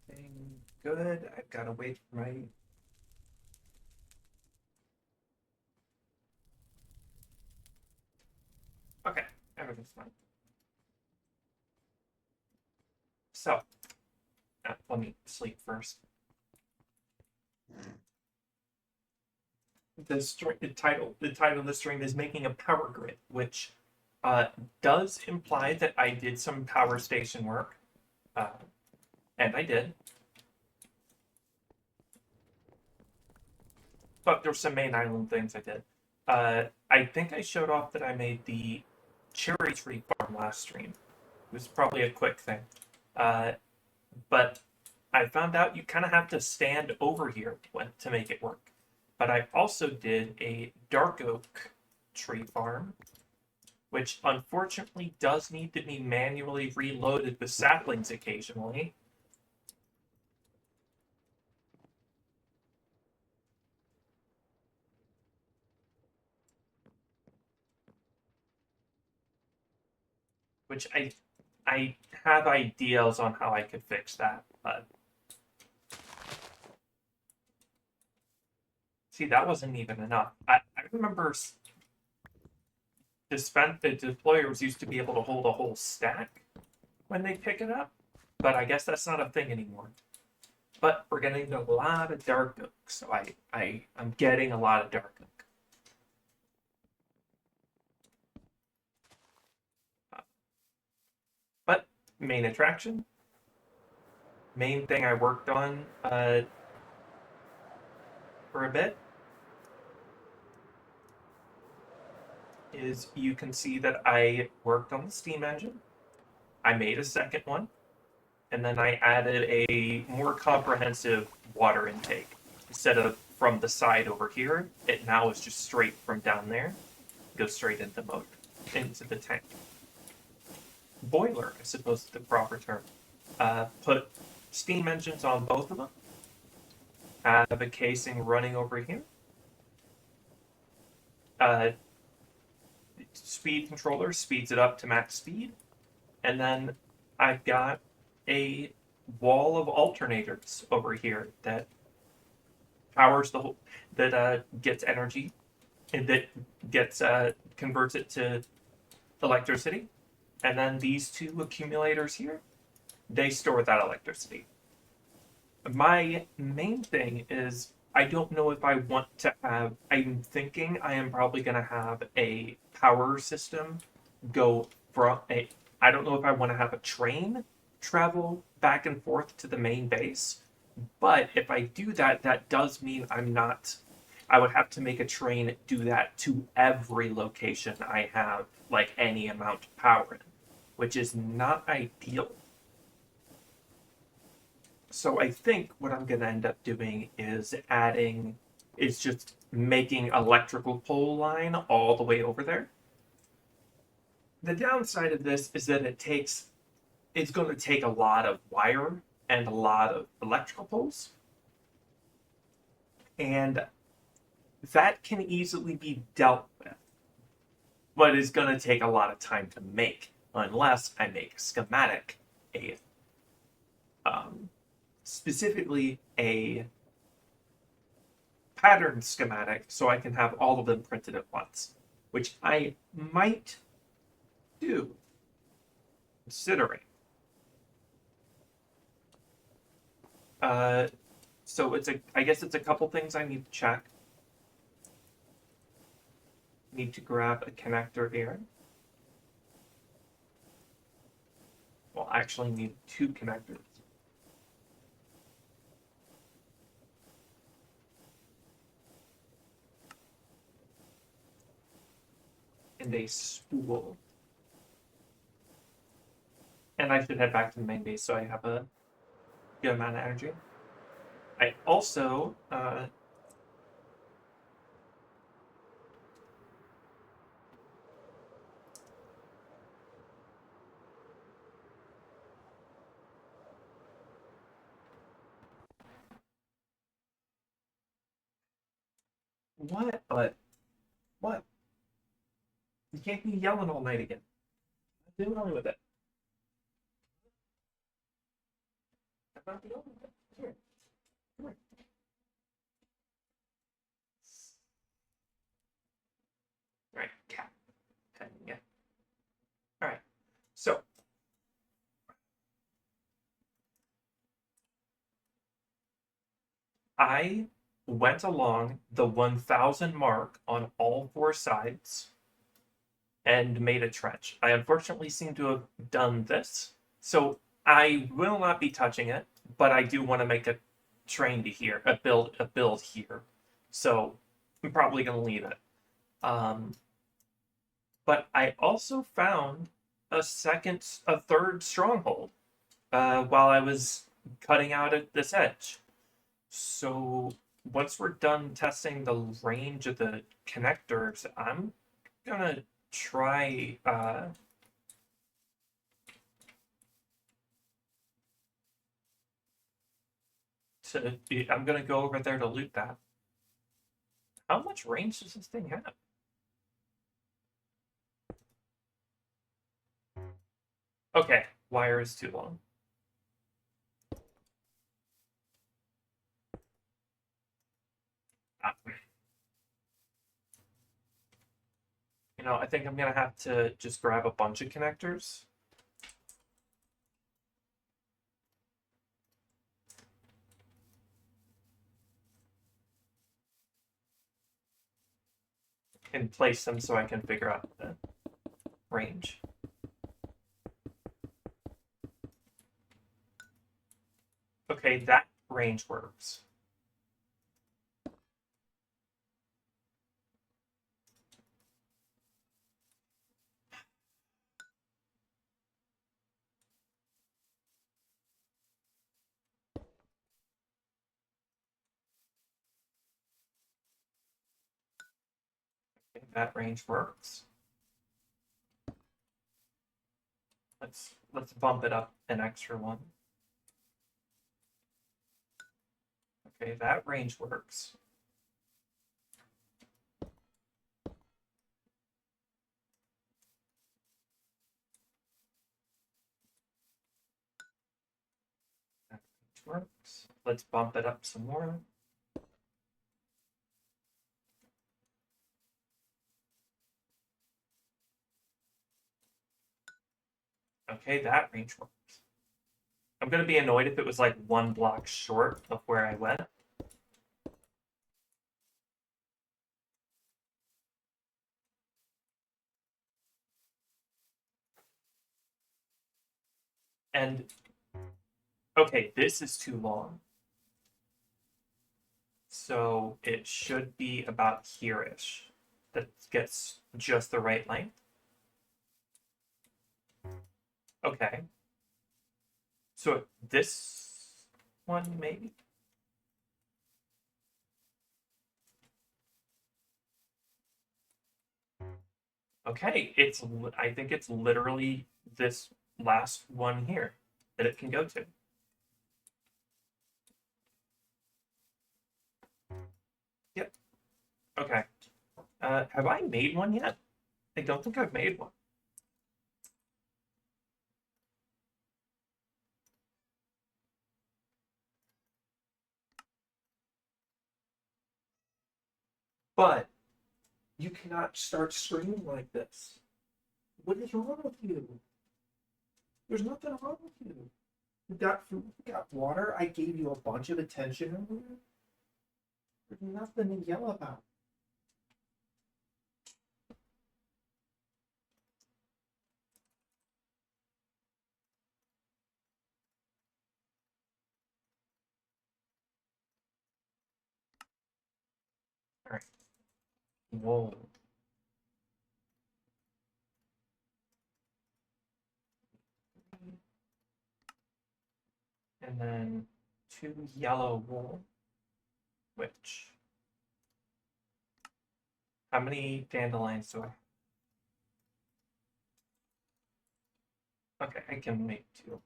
Everything good. I've got to wait for my. Okay, everything's fine. So, let me sleep first. The title of the stream is making a power grid, which does imply that I did some power station work, uh, and I did. But there's some main island things I did. I think I showed off that I made the cherry tree farm last stream. It was probably a quick thing. Uh, but I found out you kind of have to stand over here to make it work. But I also did a dark oak tree farm, which unfortunately does need to be manually reloaded with saplings occasionally. Which I have ideas on how I could fix that, but see, that wasn't even enough. I remember the deployers used to be able to hold a whole stack when they pick it up, but I guess that's not a thing anymore. But we're getting a lot of dark oak, so I'm getting a lot of dark oak. But main attraction, main thing I worked on for a bit is you can see that I worked on the steam engine. I made a second one, and then I added a more comprehensive water intake. Instead of from the side over here, it now is just straight from down there, goes straight into the motor, into the tank. Boiler, I suppose is the proper term. Put steam engines on both of them. Have a casing running over here. Uh, Speed controller speeds it up to max speed. And then I've got a wall of alternators over here that powers the whole, that gets energy and that gets converts it to electricity. And then these two accumulators here, they store that electricity. My main thing is I don't know if I want to have. I'm thinking I am probably going to have a power system go from a. I don't know if I want to have a train travel back and forth to the main base, but if I do that, that does mean I'm not. I would have to make a train do that to every location I have like any amount of power in, which is not ideal. So I think what I'm going to end up doing is just making electrical pole line all the way over there. The downside of this is that it's going to take a lot of wire and a lot of electrical poles. And that can easily be dealt with, but it's going to take a lot of time to make unless I make a schematic, a specifically a pattern schematic so I can have all of them printed at once, which I might do, considering. Uh, so I guess it's a couple things I need to check. Need to grab a connector here. Well, I actually need two connectors. And a spool. And I should head back to the main base so I have a good amount of energy. I also what? But what? You can't be yelling all night again. I'm doing with it. not the only one. Here. Come here. Alright, cat. Yeah. Alright. So I went along the 1,000 mark on all four sides and made a trench. I unfortunately seem to have done this, so I will not be touching it, but I do want to make a train to here, a build here. So I'm probably going to leave it. But I also found a third stronghold while I was cutting out at this edge. So once we're done testing the range of the connectors, I'm gonna try I'm gonna go over there to loot that. How much range does this thing have? Okay, wire is too long. You know, I think I'm gonna have to just grab a bunch of connectors. And place them so I can figure out the range. Okay, that range works. Okay, that range works. Let's bump it up an extra one. Okay, that range works. That range works. Let's bump it up some more. Okay, that range works. I'm gonna be annoyed if it was like one block short of where I went. And okay, this is too long. So it should be about here-ish. That gets just the right length. Okay. So this one, maybe? Okay, I think it's literally this last one here that it can go to. Yep. Okay. Have I made one yet? I don't think I've made one. But you cannot start screaming like this. What is wrong with you? There's nothing wrong with you. You got food, you got water. I gave you a bunch of attention earlier. There's nothing to yell about. All right. Whoa. And then 2 yellow wool. Which? How many dandelions do I have? Okay, I can make 2.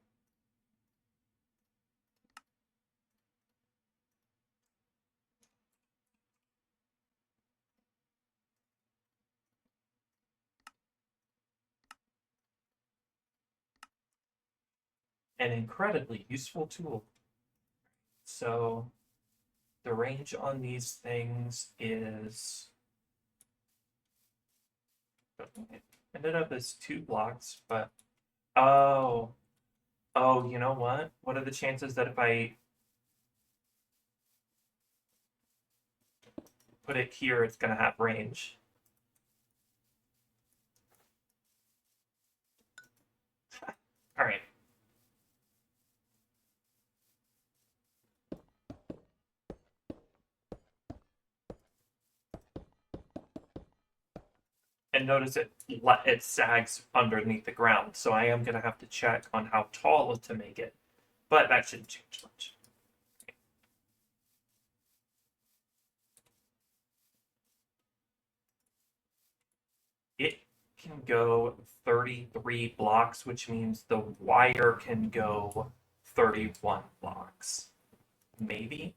An incredibly useful tool. So the range on these things is it ended up as 2 blocks, but oh, oh, you know what? What are the chances that if I put it here, it's gonna have range? All right. And notice it sags underneath the ground, so I am gonna have to check on how tall to make it, but that shouldn't change much. It can go 33 blocks, which means the wire can go 31 blocks. Maybe.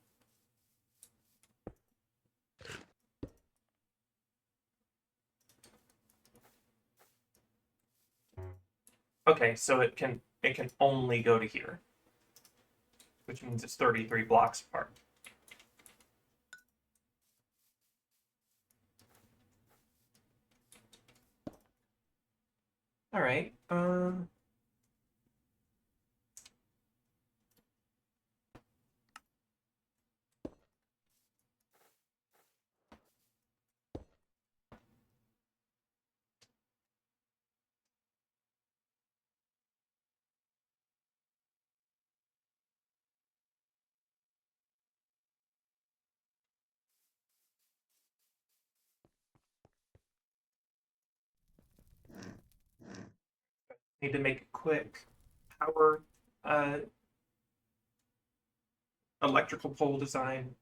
Okay, so it can only go to here, which means it's 33 blocks apart. All right. Need to make a quick power uh, electrical pole design.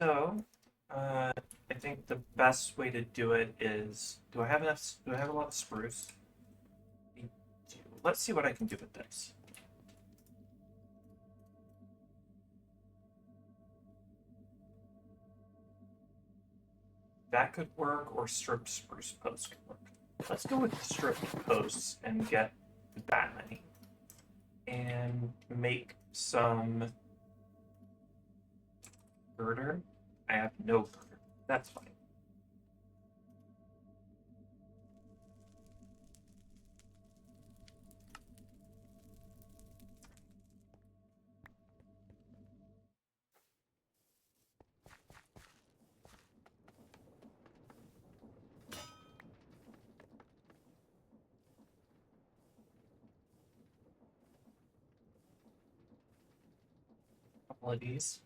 So, I think the best way to do it is, do I have enough? Do I have a lot of spruce? I do. Let's see what I can do with this. That could work, or stripped spruce posts could work. Let's go with stripped posts and get that many. And make some girder. I have no girder. That's fine. A couple of these.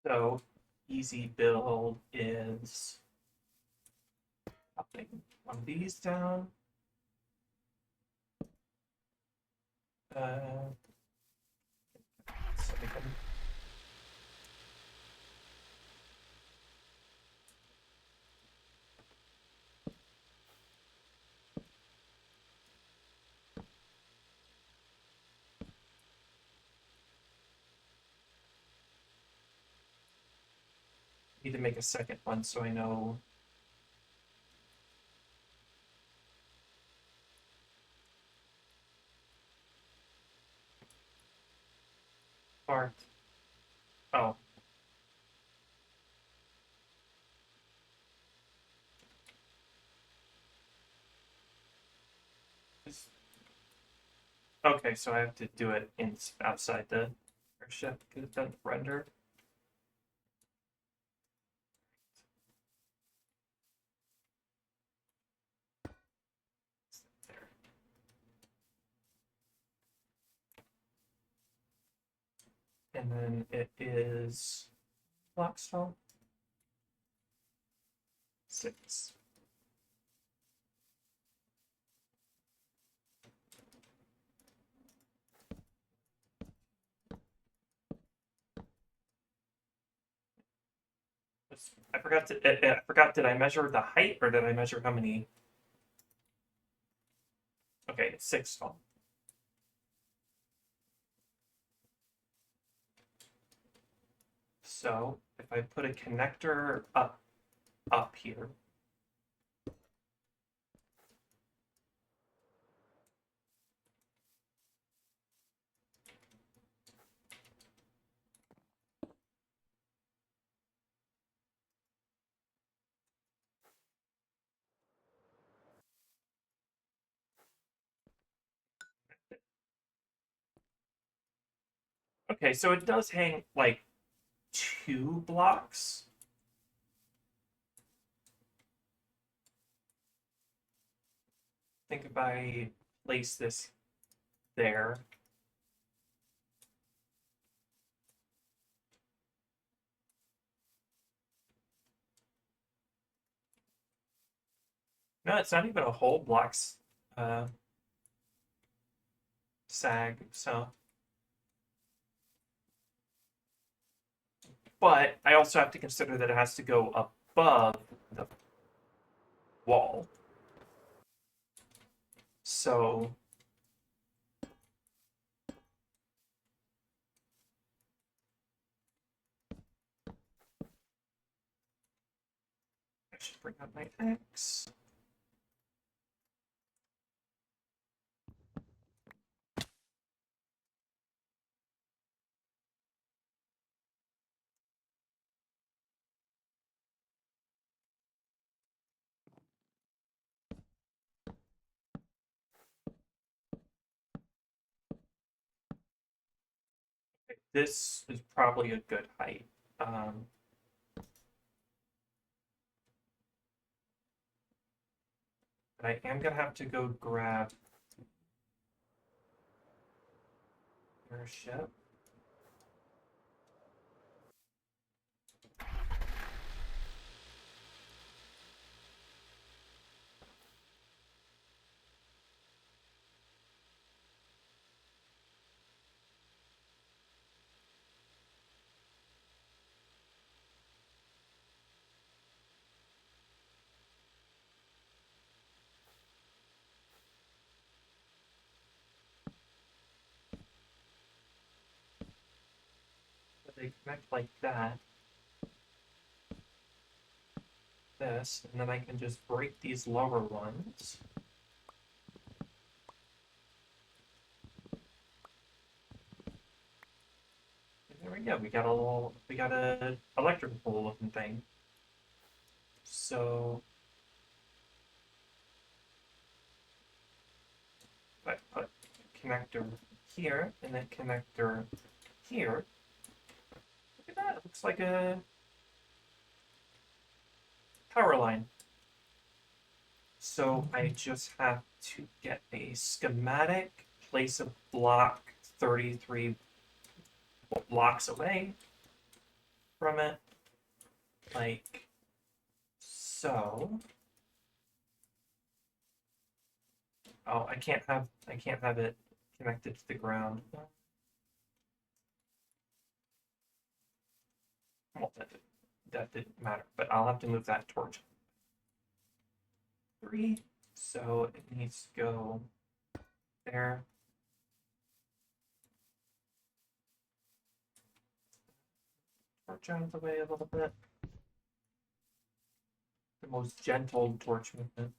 So easy build is popping one of these down. Uh, so we can need to make a second one so I know. part. Oh. Okay, so I have to do it outside the airship because it doesn't render. There. And then it is block stall 6. I forgot to. I forgot. Did I measure the height or did I measure how many? Okay, it's 6 tall. So if I put a connector up here, okay, so it does hang like 2 blocks. I think if I place this there, no, it's not even a whole block's sag. So, but I also have to consider that it has to go above the wall. So I should bring up my X. This is probably a good height. But I am gonna have to go grab airship. So they connect like that. This, and then I can just break these lower ones. And there we go. We got a electrical pole looking thing. So if I put connector here and then connector here, look at that. It looks like a power line. So I just have to get a schematic, place a block 33 blocks away from it, like so. Oh, I can't have it connected to the ground. Well, that didn't matter, but I'll have to move that torch 3, so it needs to go there. Torch out of the way a little bit. The most gentle torch movement.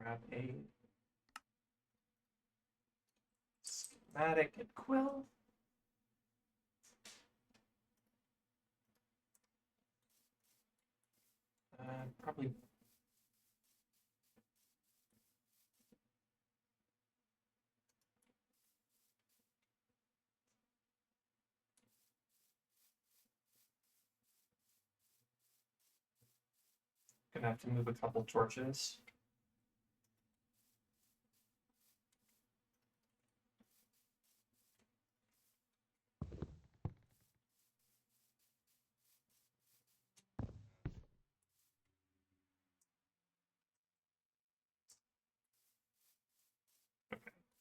grab a schematic and quill. Probably gonna have to move a couple torches.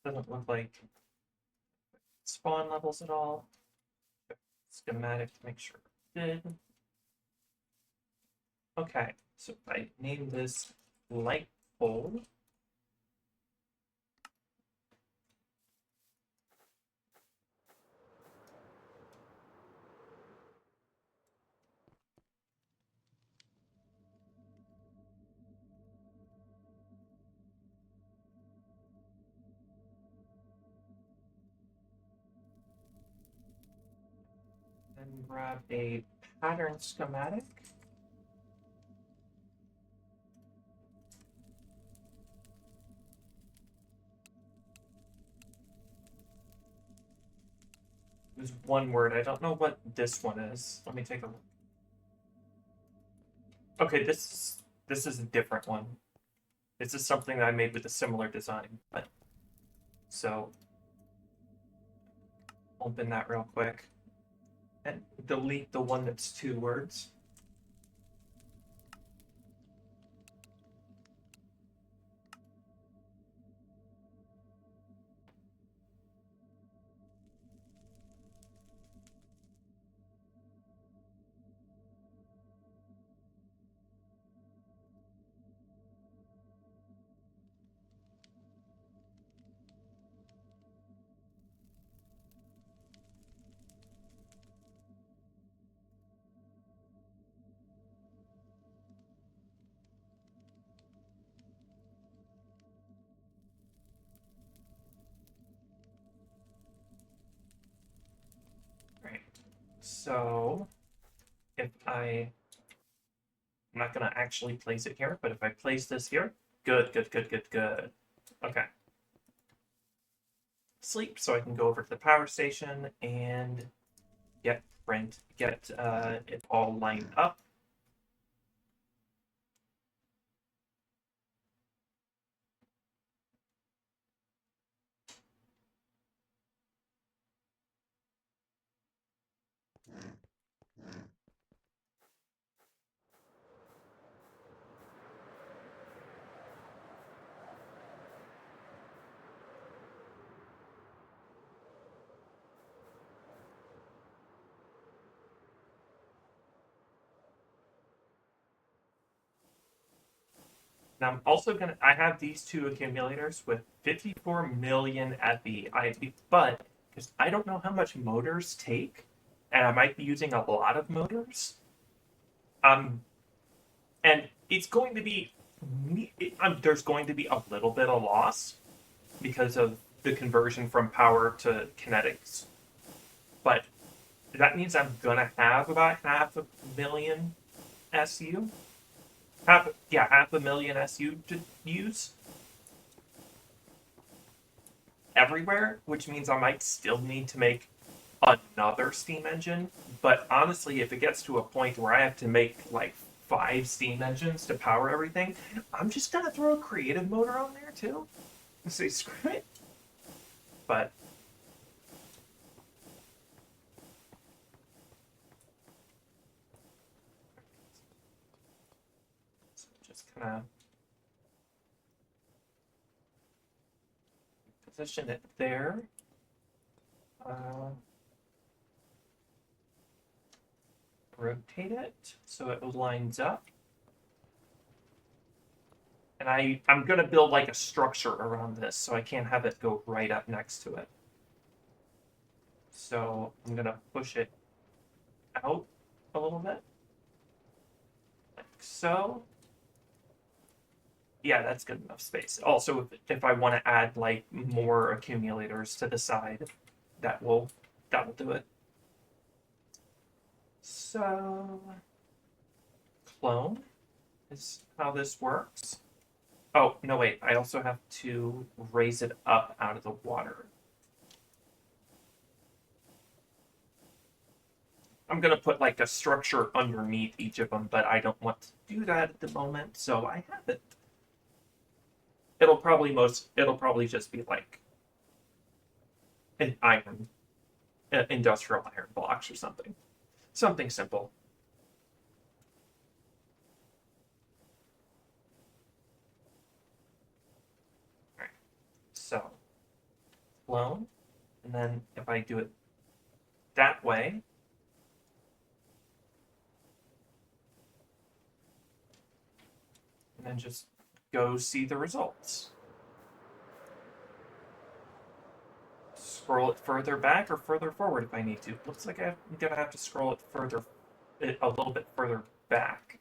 Doesn't look like spawn levels at all. Schematic to make sure it did. Okay, so if I name this light pole, then grab a pattern schematic. There's one word. I don't know what this one is. Let me take a look. Okay, this is a different one. This is something that I made with a similar design, but so open that real quick and delete the one that's 2 words. Right. So if I'm not gonna actually place it here, but if I place this here, good. Okay. Sleep, so I can go over to the power station and get it all lined up. Now I'm also I have these 2 accumulators with 54 million FE. But because I don't know how much motors take, and I might be using a lot of motors, and it's going to be, there's going to be a little bit of loss because of the conversion from power to kinetics. But that means I'm gonna have about half a million SU. Half a million SU to use everywhere, which means I might still need to make another steam engine. But honestly, if it gets to a point where I have to make like 5 steam engines to power everything, I'm just gonna throw a creative motor on there too and say screw it. But just kind of position it there. Rotate it so it lines up. And I'm going to build like a structure around this so I can't have it go right up next to it. So I'm going to push it out a little bit. Like so. Yeah, that's good enough space. Also, if I want to add like more accumulators to the side, that will do it. So clone is how this works. Oh, no, wait. I also have to raise it up out of the water. I'm going to put like a structure underneath each of them, but I don't want to do that at the moment, so I have it. It'll probably just be like an iron, industrial iron blocks or something. Something simple. All right. So, clone, and then if I do it that way, and then just go see the results. Scroll it further back or further forward if I need to. Looks like I'm gonna have to scroll it further, a little bit further back.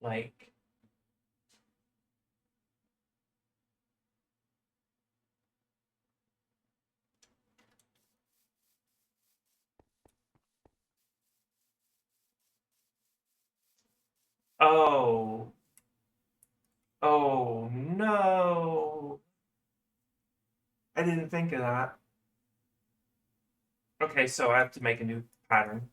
Like, oh, oh no. I didn't think of that. Okay, so I have to make a new pattern.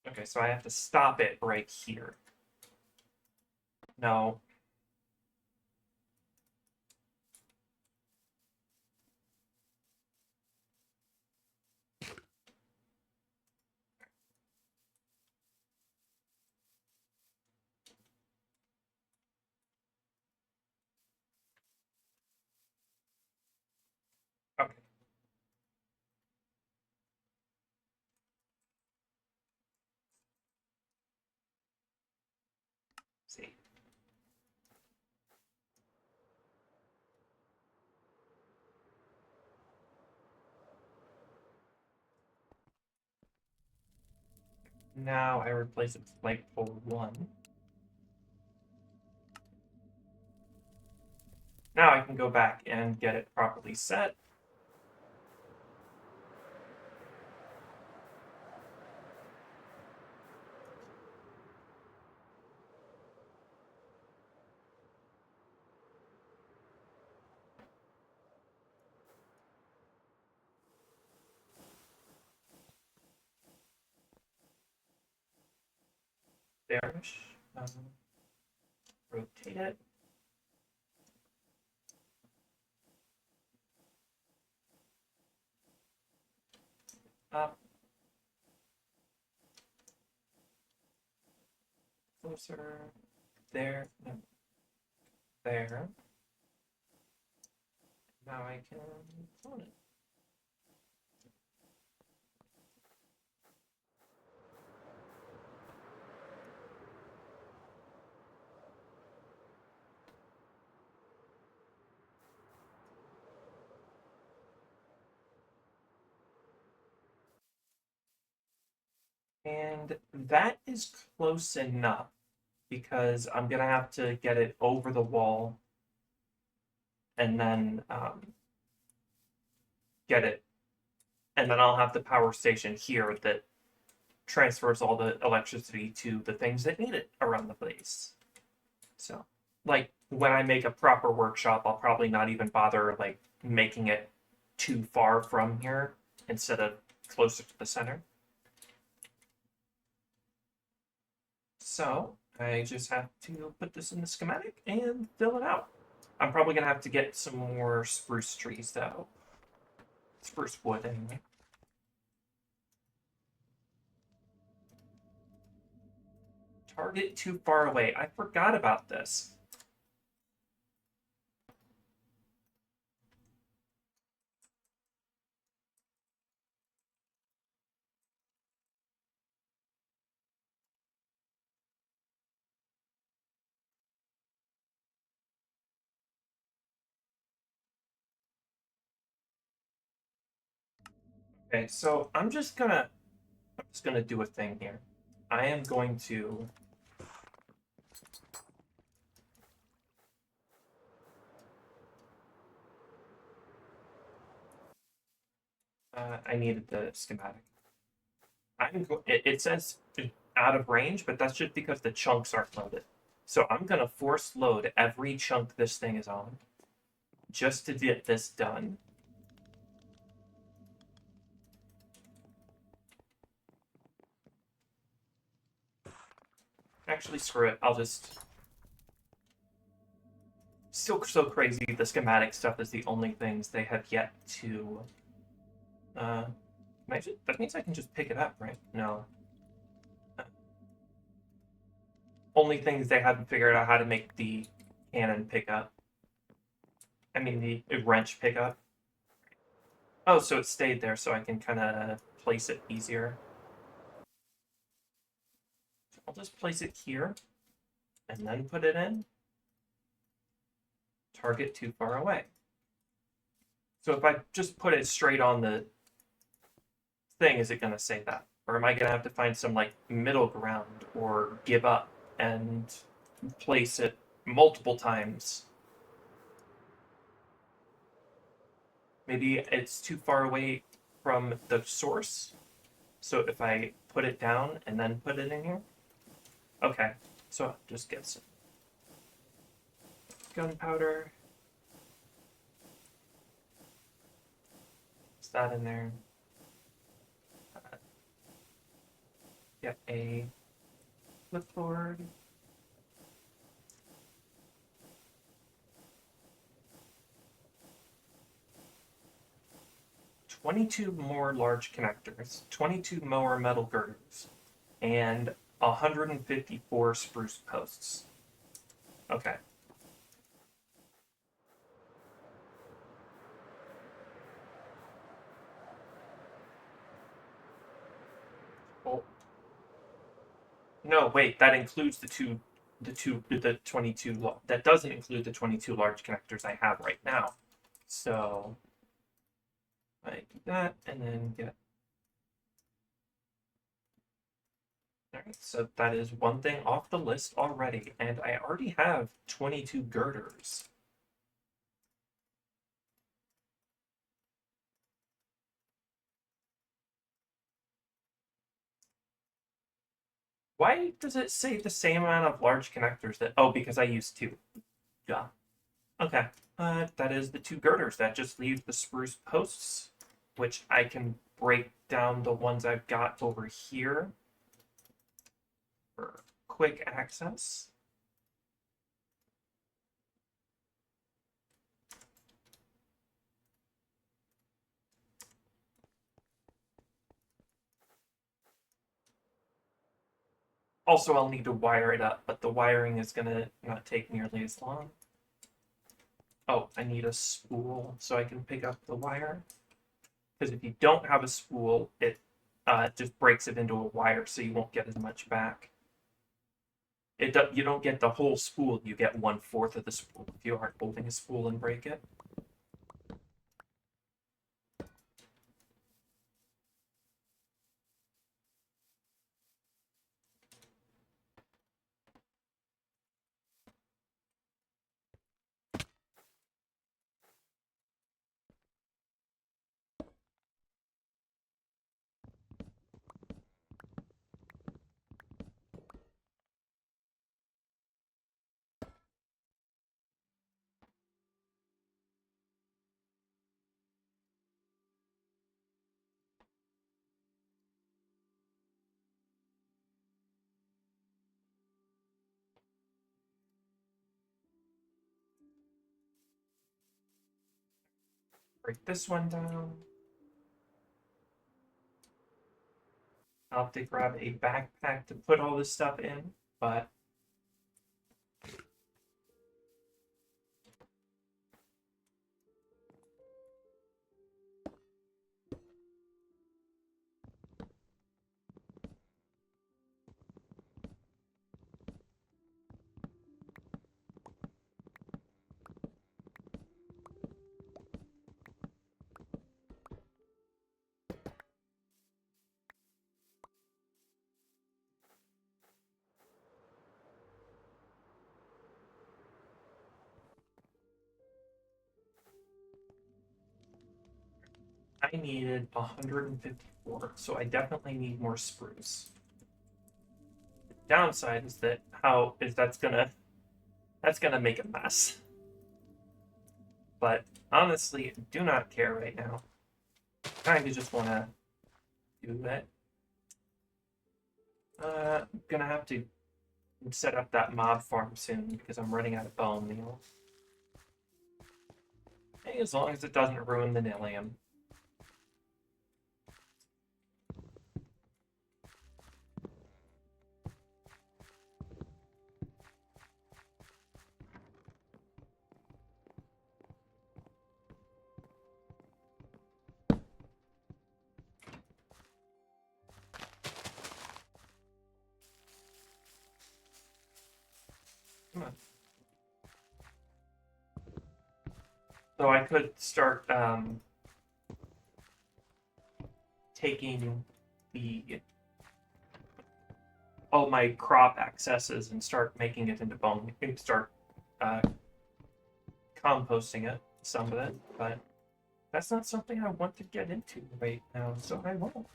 Okay, so I have to stop it right here. No. Okay. See. Now I replace it with flagpole 1. Now I can go back and get it properly set. There-ish. Rotate it. Up. Closer. There. No. There. Now I can clone it. And that is close enough because I'm gonna have to get it over the wall and then get it, and then I'll have the power station here that transfers all the electricity to the things that need it around the place. So, like when I make a proper workshop, I'll probably not even bother like making it too far from here instead of closer to the center. So I just have to put this in the schematic and fill it out. I'm probably gonna have to get some more spruce trees though. Spruce wood anyway. Target too far away. I forgot about this. Okay, so I'm just gonna do a thing here. I am going to I needed the schematic. It says out of range, but that's just because the chunks aren't loaded. So I'm gonna force load every chunk this thing is on just to get this done. Actually, screw it. I'll just. Still so crazy. The schematic stuff is the only things they have yet to. Uh, that means I can just pick it up, right? No. Only things they haven't figured out how to make the cannon pick up. I mean, the wrench pick up. Oh, so it stayed there, so I can kind of place it easier. I'll just place it here, and then put it in. Target too far away. So if I just put it straight on the thing, is it going to say that? Or am I going to have to find some like middle ground or give up and place it multiple times? Maybe it's too far away from the source. So if I put it down and then put it in here? Okay, so just get some gunpowder. Is that in there? Get a flipboard. $22 more large connectors, 22 more metal girders, and 154 spruce posts. Okay. Well, no, wait, that includes the 22, that doesn't include the 22 large connectors I have right now. So I do that and then get. Alright, so that is one thing off the list already, and I already have 22 girders. Why does it say the same amount of large connectors that? Oh, because I used two. Yeah. Okay. That is the two girders. That just leaves the spruce posts, which I can break down the ones I've got over here for quick access. Also, I'll need to wire it up, but the wiring is gonna not take nearly as long. Oh, I need a spool so I can pick up the wire. Because if you don't have a spool, it just breaks it into a wire, so you won't get as much back. You don't get the whole spool, you get 1/4 of the spool if you aren't holding a spool and break it. Break this one down. I'll have to grab a backpack to put all this stuff in, but I needed 154, so I definitely need more spruce. The downside is that's gonna make a mess. But honestly, I do not care right now. I kind of just want to do it. I'm gonna have to set up that mob farm soon because I'm running out of bone meal. Hey, as long as it doesn't ruin the Nillium. Come on. So I could start taking all my crop excesses and start making it into bone and start uh, composting it, some of it, but that's not something I want to get into right now, so I won't.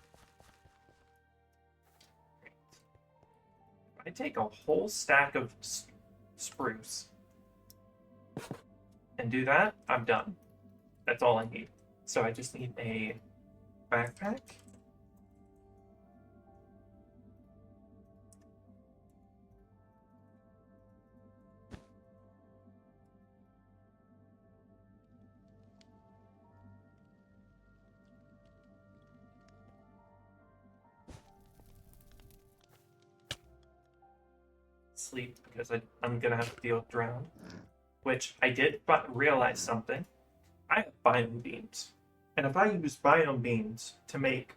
I take a whole stack of spruce and do that, I'm done. That's all I need. So I just need a backpack. Sleep because I'm gonna have to deal with drown. Which I did but realize something. I have biome beams. And if I use biome beams to make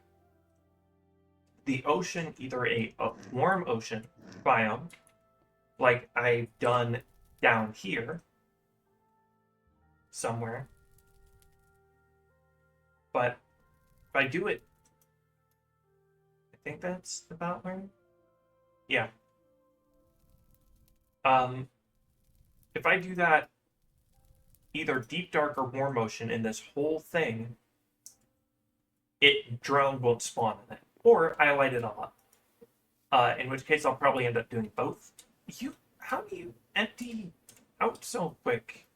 the ocean either a warm ocean biome, like I've done down here somewhere, but if I do it, I think that's about where. Yeah. If I do that either deep, dark, or warm ocean in this whole thing, drown won't spawn in it. Or I light it all up. In which case I'll probably end up doing both. How do you empty out so quick?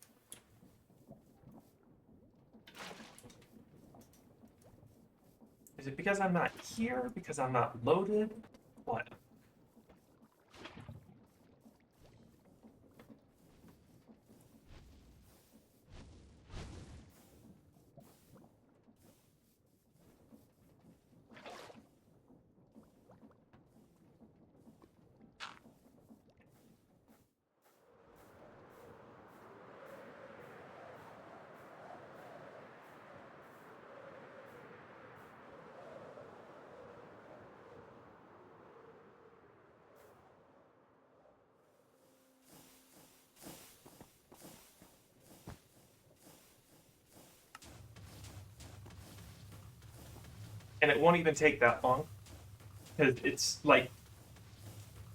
Is it because I'm not here? Because I'm not loaded? What? And it won't even take that long. Because it's like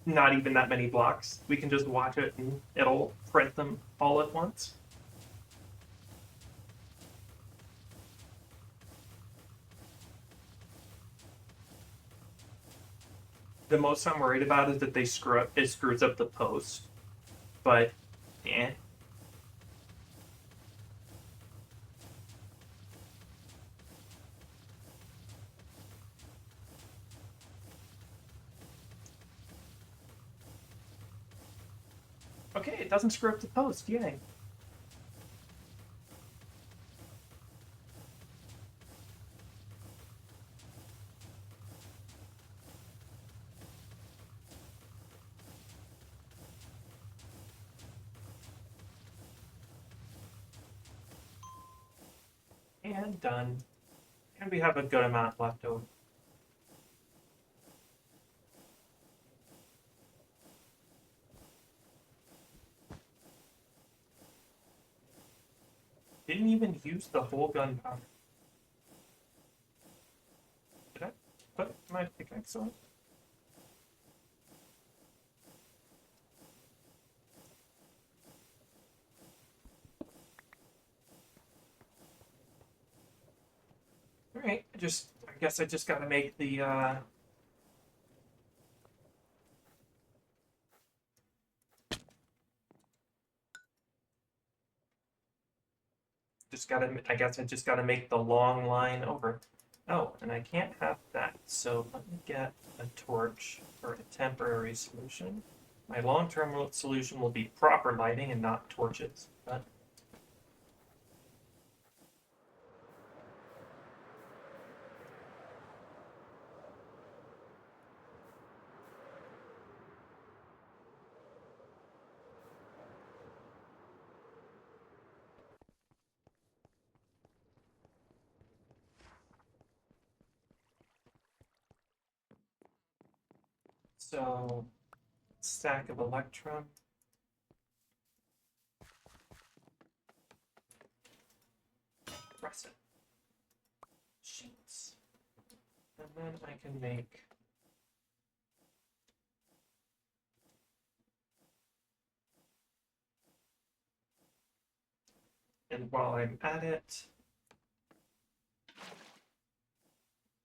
not even that many blocks. We can just watch it and it'll print them all at once. The most I'm worried about is that it screws up the post. But eh. Okay, it doesn't screw up the post, yay. And done. And we have a good amount left over. Didn't even use the whole gunpowder. Did I put my pickaxe on? I guess I just gotta make the I guess I just gotta make the long line over. Oh, and I can't have that, so let me get a torch for a temporary solution. My long-term solution will be proper lighting and not torches, but so stack of electrum. Press it. Sheets. And then I can make and while I'm at it,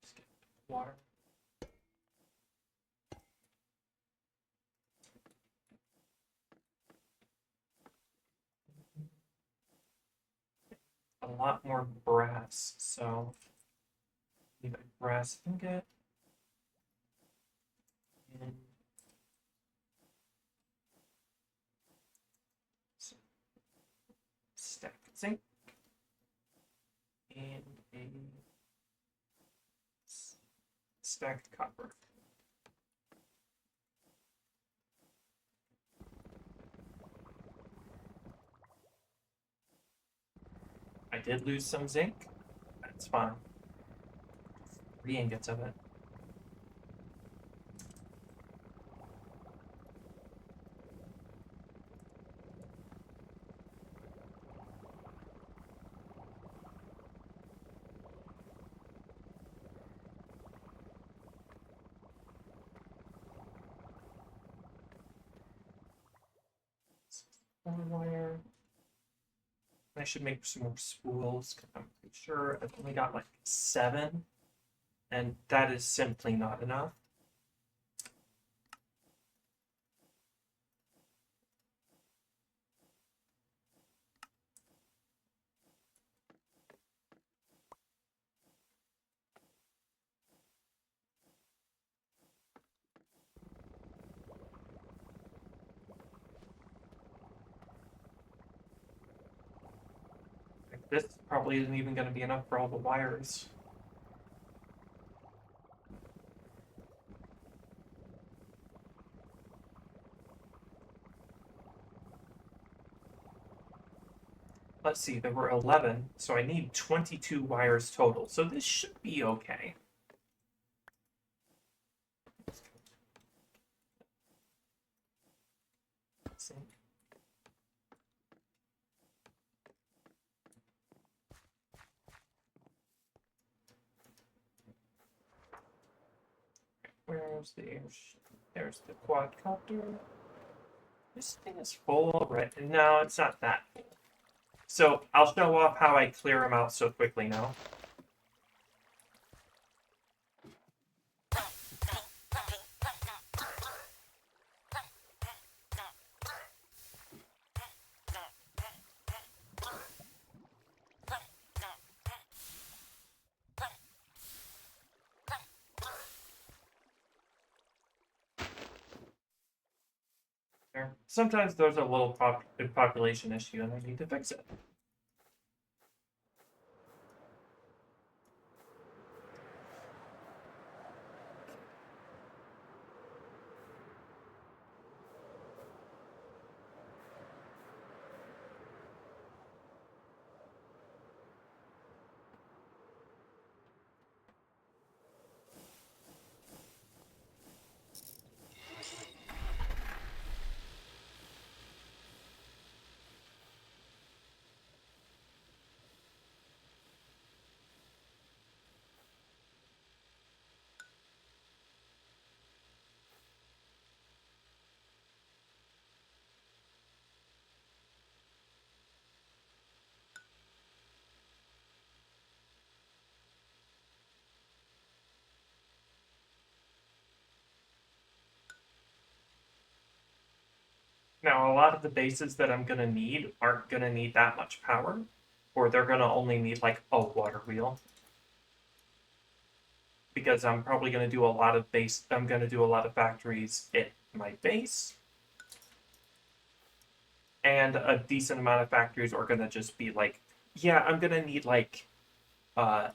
just get water. A lot more brass, so need a brass ingot and stack zinc and a stacked copper. I did lose some zinc. That's fine. 3 ingots of it. Wire. I should make some more spools because I'm pretty sure I've only got like 7, and that is simply not enough. This probably isn't even going to be enough for all the wires. Let's see, there were 11, so I need 22 wires total. So this should be okay. Zinc. Where's the air? There's the quadcopter. This thing is full already. No, it's not that full. So I'll show off how I clear them out so quickly now. Sometimes there's a little population issue and I need to fix it. Now, a lot of the bases that I'm gonna need aren't gonna need that much power, or they're gonna only need like a water wheel. Because I'm probably gonna do a lot of base. I'm gonna do a lot of factories at my base, and a decent amount of factories are gonna just be like, yeah, I'm gonna need like uh,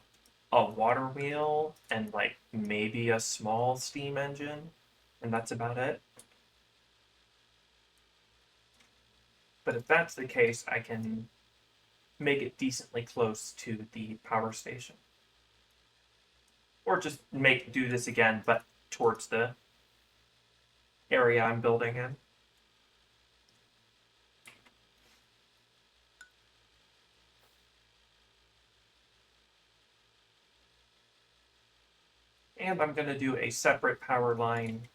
a water wheel and like maybe a small steam engine, and that's about it. But if that's the case, I can make it decently close to the power station, or just make do this again, but towards the area I'm building in. And I'm going to do a separate power line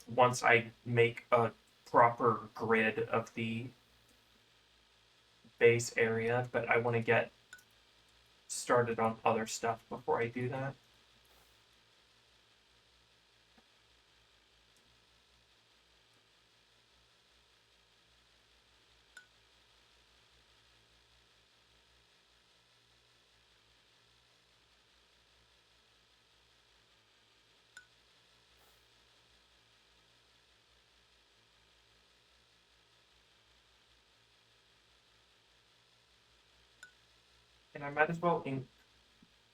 once I make a proper grid of the base area, but I want to get started on other stuff before I do that. And I might as well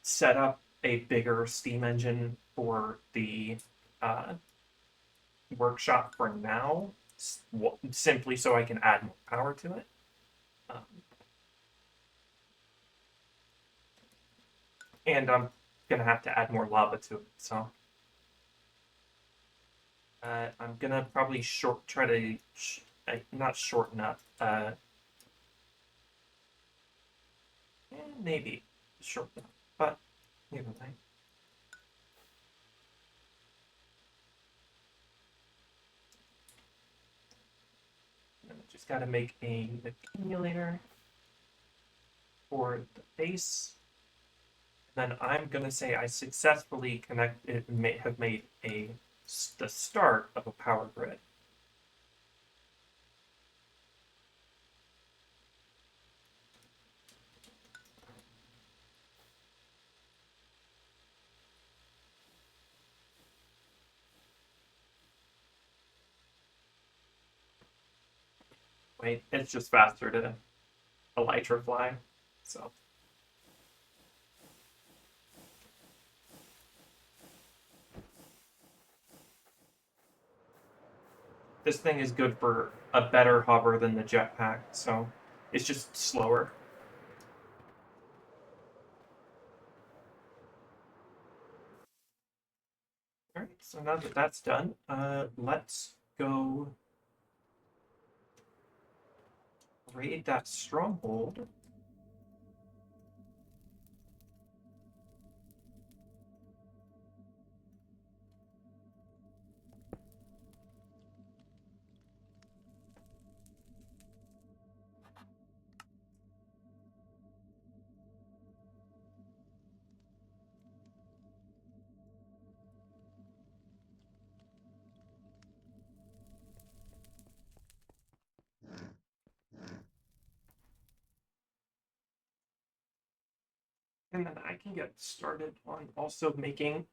set up a bigger steam engine for the uh, workshop for now, simply so I can add more power to it. Um, and I'm gonna have to add more lava to it, so I'm gonna probably try to not shorten up, maybe shorten up, but either way. And I just gotta make an accumulator for the base. Then I'm gonna say I successfully have made the start of a power grid. Wait, it's just faster to elytra fly. So this thing is good for a better hover than the jetpack, so it's just slower. All right, so now that that's done, let's go raid that stronghold. And then I can get started on also making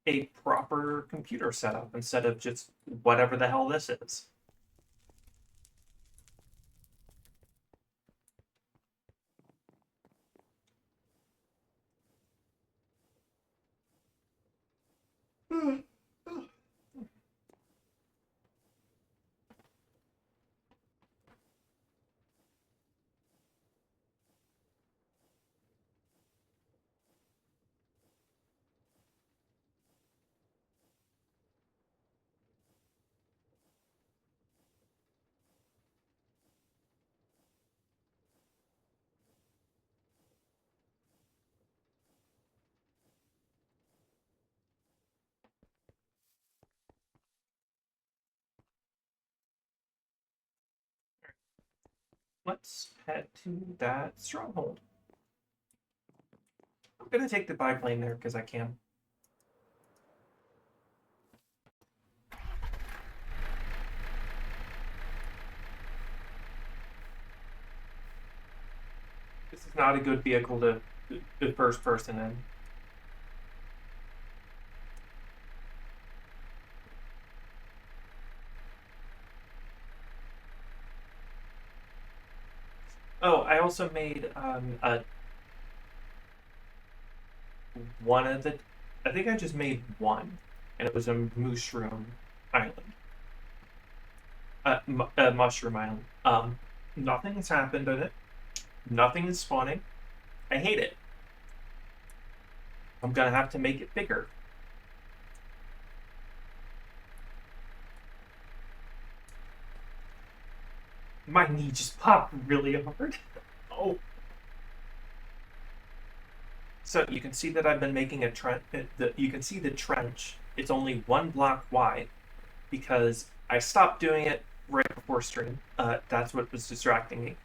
a proper computer setup instead of just whatever the hell this is. Let's head to that stronghold. I'm gonna take the biplane there because I can. This is not a good vehicle to the first person in. Oh, I also made one of the. I think I just made one, and it was a mushroom island. Mushroom island. Nothing has happened in it. Nothing is spawning. I hate it. I'm gonna have to make it bigger. My knee just popped really hard. Oh. So you can see that I've been making a trench. You can see the trench. It's only 1 block wide because I stopped doing it right before stream. That's what was distracting me.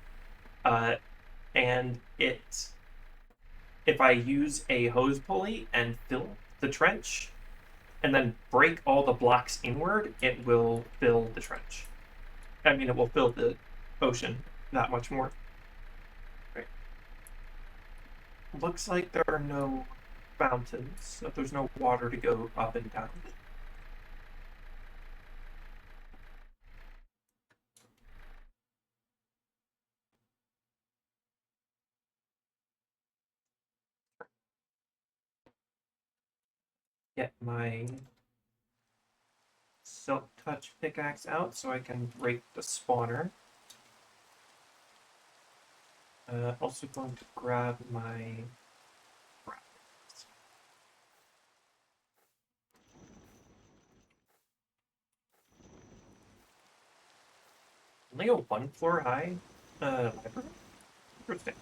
And if I use a hose pulley and fill the trench, and then break all the blocks inward, it will fill the trench. I mean, it will fill the ocean that much more. Right. Looks like there are no fountains, so there's no water to go up and down. Get my silk touch pickaxe out so I can break the spawner. Also going to grab my only a 1 floor high library? Interesting.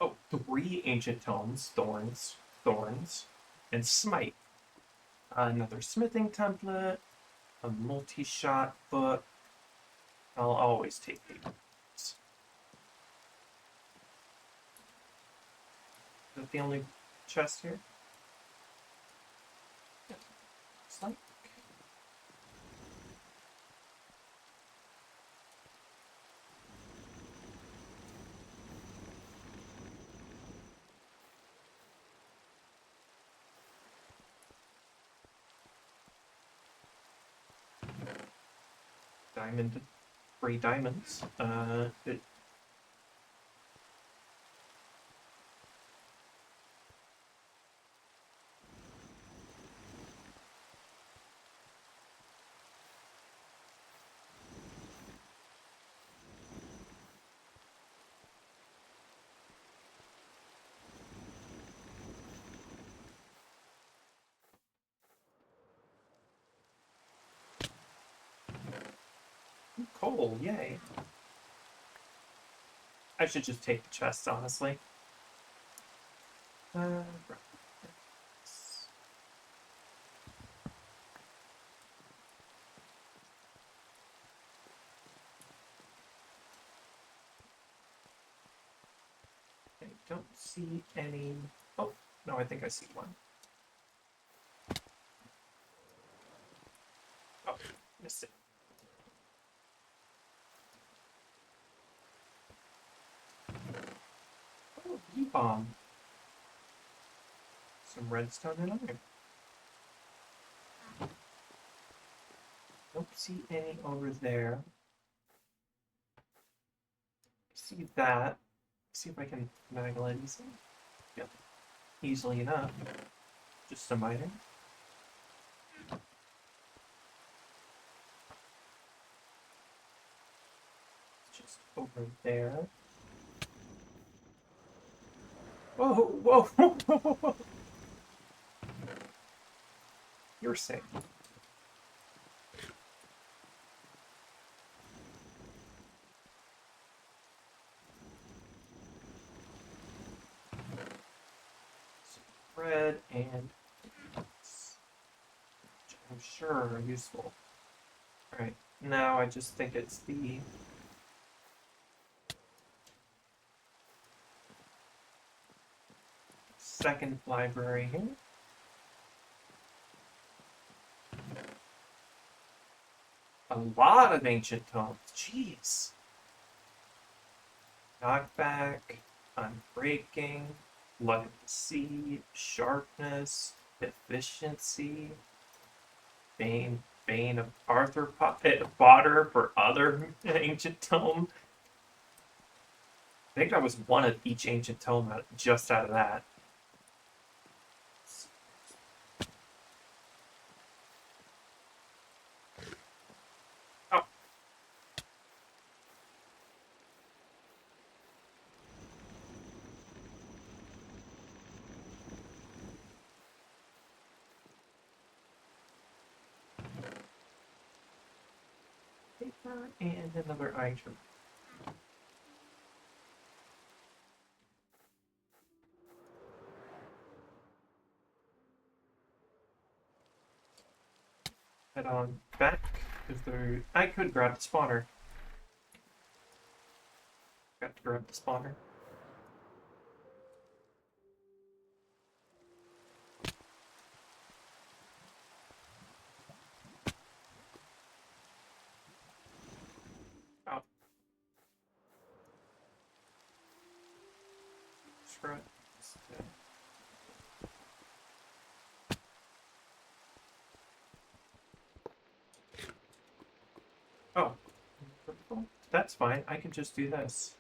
Oh, 3 ancient tomes, thorns, and smite. Another smithing template, a multi-shot book. I'll always take paper. Is that the only chest here? Yeah, looks like. Diamond, 3 diamonds. Coal, yay. I should just take the chests, honestly. Right. I don't see any. Oh, no, I think I see one. Oh, missed it. Oh, bomb. Some redstone and iron. Don't see any over there. See that. See if I can mangle it easily. Yep. Easily enough. Just some iron. Just over there. Whoa, whoa, whoa, whoa, whoa. You're safe. Bread and which I'm sure are useful. Alright, No, I just think it's the second library here. A lot of ancient tomes. Jeez. Knockback, unbreaking, luck of the sea, sharpness, efficiency, Bane of Arthur fodder for other ancient tome. I think that was one of each ancient tome just out of that. Oh. Paper and another item. Head on back. Is there? I could grab the spawner. Got to grab the spawner. Oh. Screw it. Oh. That's fine. I can just do this.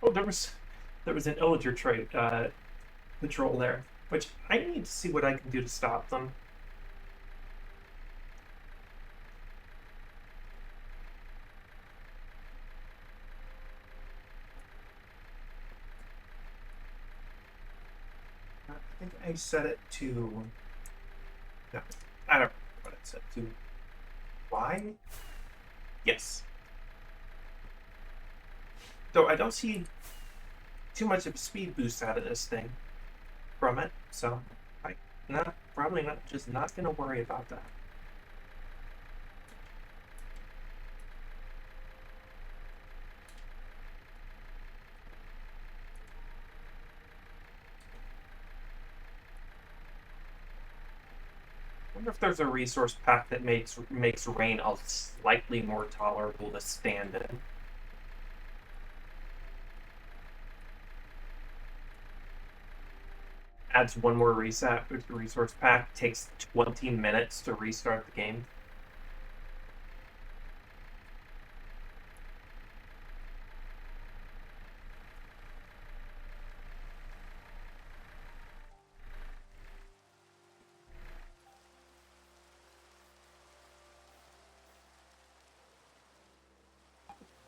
Oh, there was an illager trait patrol there, which I need to see what I can do to stop them. I think I set it to. No, I don't know what it set to. Y? Yes. Though I don't see too much of a speed boost out of this thing from it, so I probably not just not gonna worry about that. I wonder if there's a resource pack that makes rain a slightly more tolerable to stand in. Adds one more reset with the resource pack, takes 20 minutes to restart the game.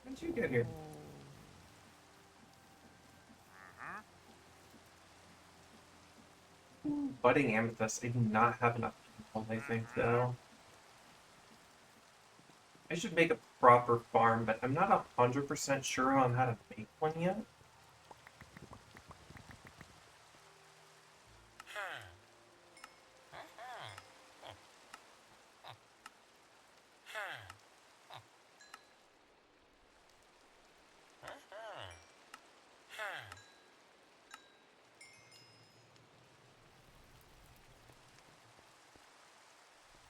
How'd you get here? Ooh, budding amethyst. I do not have enough people, I think, though. I should make a proper farm, but I'm not 100% sure on how to make one yet.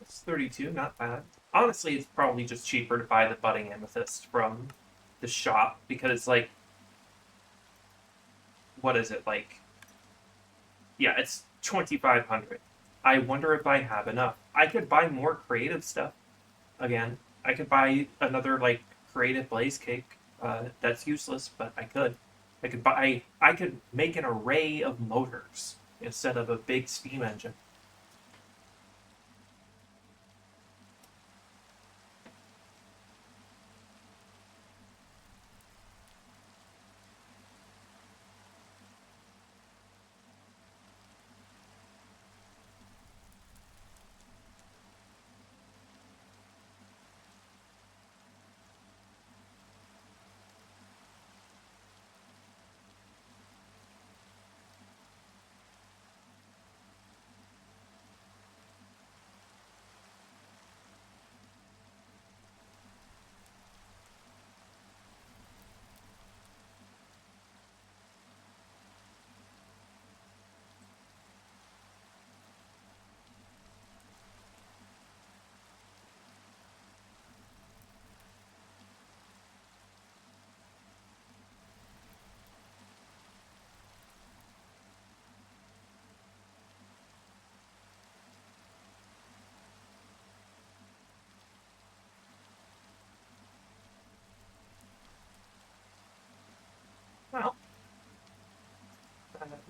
It's 32, not bad. Honestly, it's probably just cheaper to buy the budding amethyst from the shop because, like, what is it like? Yeah, it's 2,500. I wonder if I have enough. I could buy more creative stuff again. I could buy another like creative blaze cake. That's useless, but I could. I could buy. I could make an array of motors instead of a big steam engine.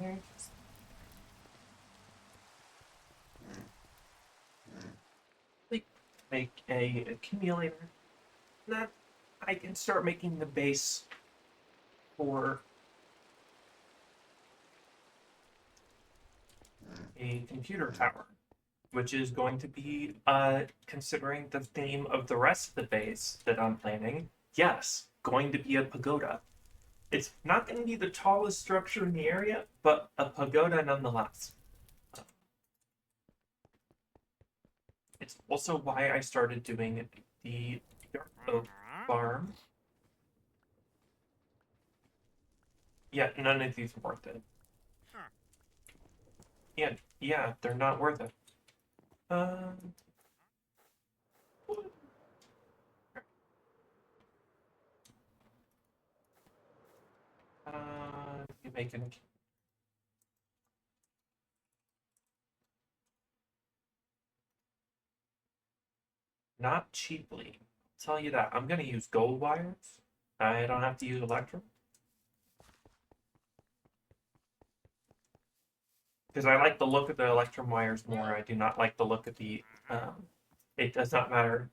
There's make a accumulator. Then I can start making the base for a computer tower, which is going to be, considering the theme of the rest of the base that I'm planning, yes, going to be a pagoda. It's not going to be the tallest structure in the area, but a pagoda nonetheless. It's also why I started doing the dark oak farm. Yeah, none of these are worth it. Yeah, they're not worth it. Um, you make an not cheaply. I'll tell you that. I'm gonna use gold wires. I don't have to use electrum. Because I like the look of the electrum wires more. I do not like the look of the it does not matter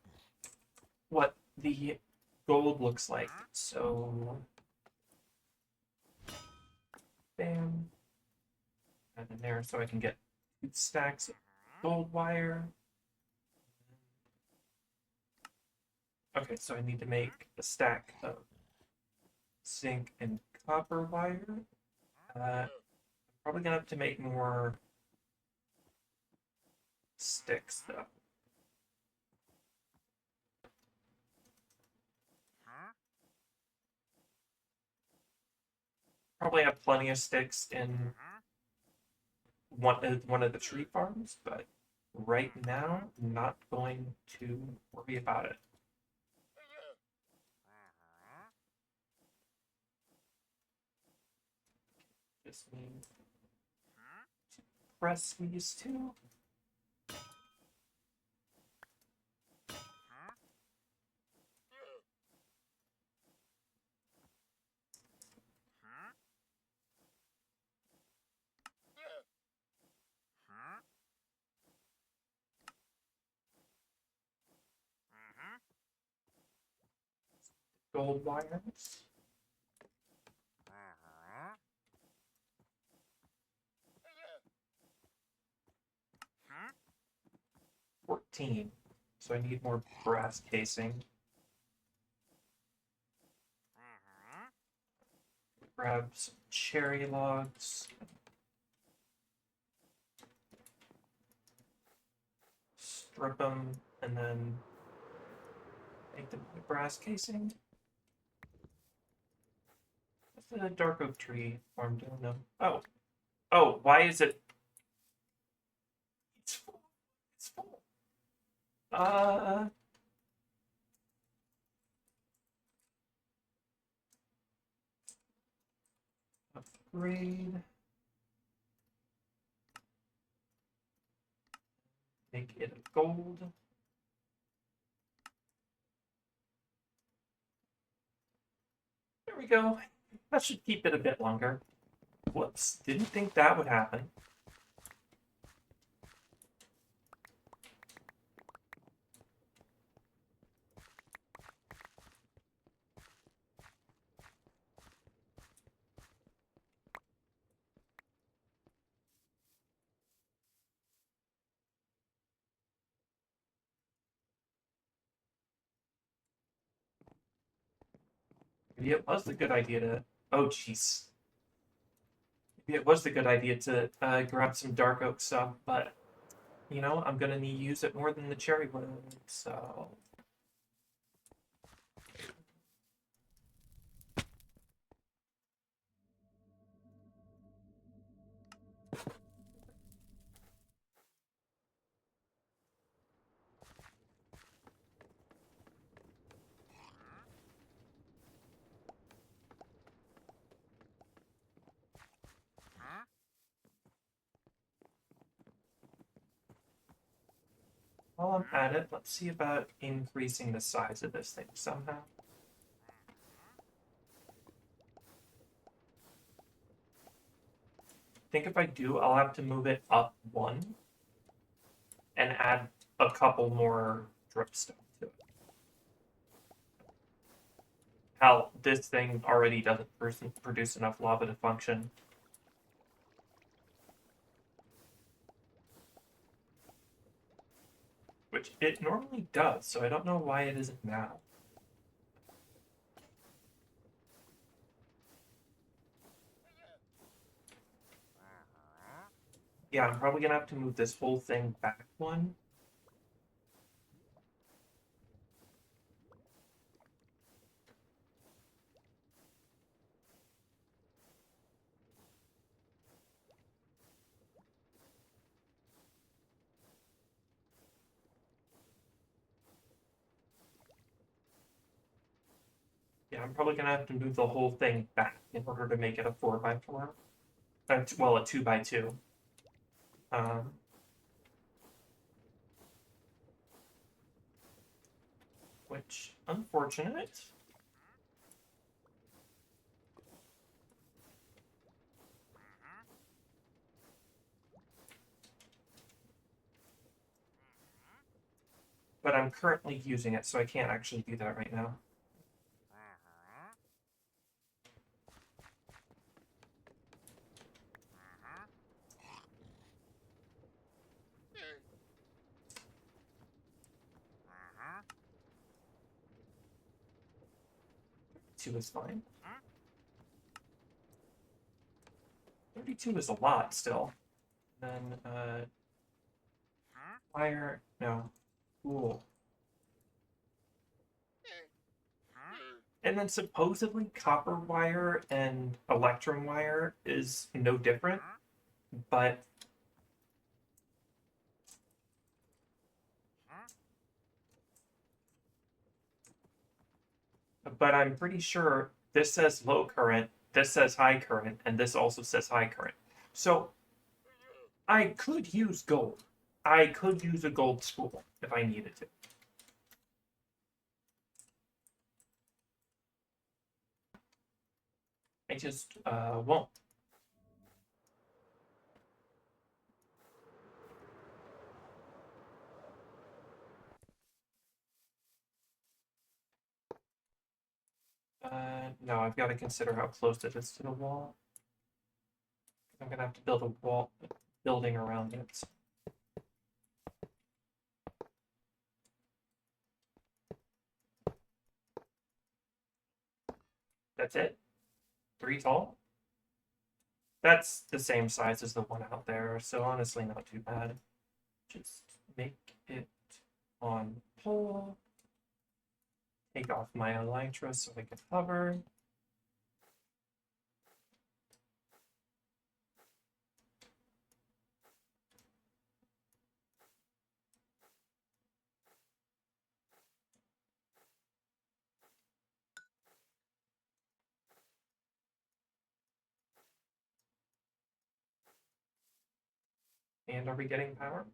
what the gold looks like. So bam. And in there so I can get 2 stacks of gold wire. Okay, so I need to make a stack of zinc and copper wire. Probably gonna have to make more sticks though. Probably have plenty of sticks in one of the tree farms, but right now, not going to worry about it. Just need to press these two. Gold wires. 14. So I need more brass casing. Grab some cherry logs. Strip them and then make them into brass casing. What's the dark oak tree farm doing now? Oh, why is it? It's full. It's full. Upgrade. Make it a gold. There we go. That should keep it a bit longer. Whoops, didn't think that would happen. Maybe it was the good idea to. Oh, jeez. Maybe it was the good idea to grab some dark oak stuff, but you know, I'm gonna need to use it more than the cherry wood, so. While I'm at it, let's see about increasing the size of this thing somehow. think if I do, I'll have to move it up one and add a couple more dripstone to it. Hell, this thing already doesn't produce enough lava to function. Which it normally does, so I don't know why it isn't now. Yeah, I'm probably gonna have to move this whole thing back one. Yeah, I'm probably gonna have to move the whole thing back in order to make it a 4x4. Well, a 2x2. Which, unfortunate. But I'm currently using it, so I can't actually do that right now. Two is fine. 32 is a lot still. Then, wire, no. Cool. And then supposedly copper wire and electrum wire is no different, but I'm pretty sure this says low current, this says high current, and this also says high current. So I could use gold. I could use a gold spool if I needed to. I just won't. No, I've got to consider how close it is to the wall. I'm gonna have to build a wall building around it. That's it? 3 tall? That's the same size as the one out there, so honestly not too bad. Just make it on pole. Take off my elytra so I can hover. And are we getting power?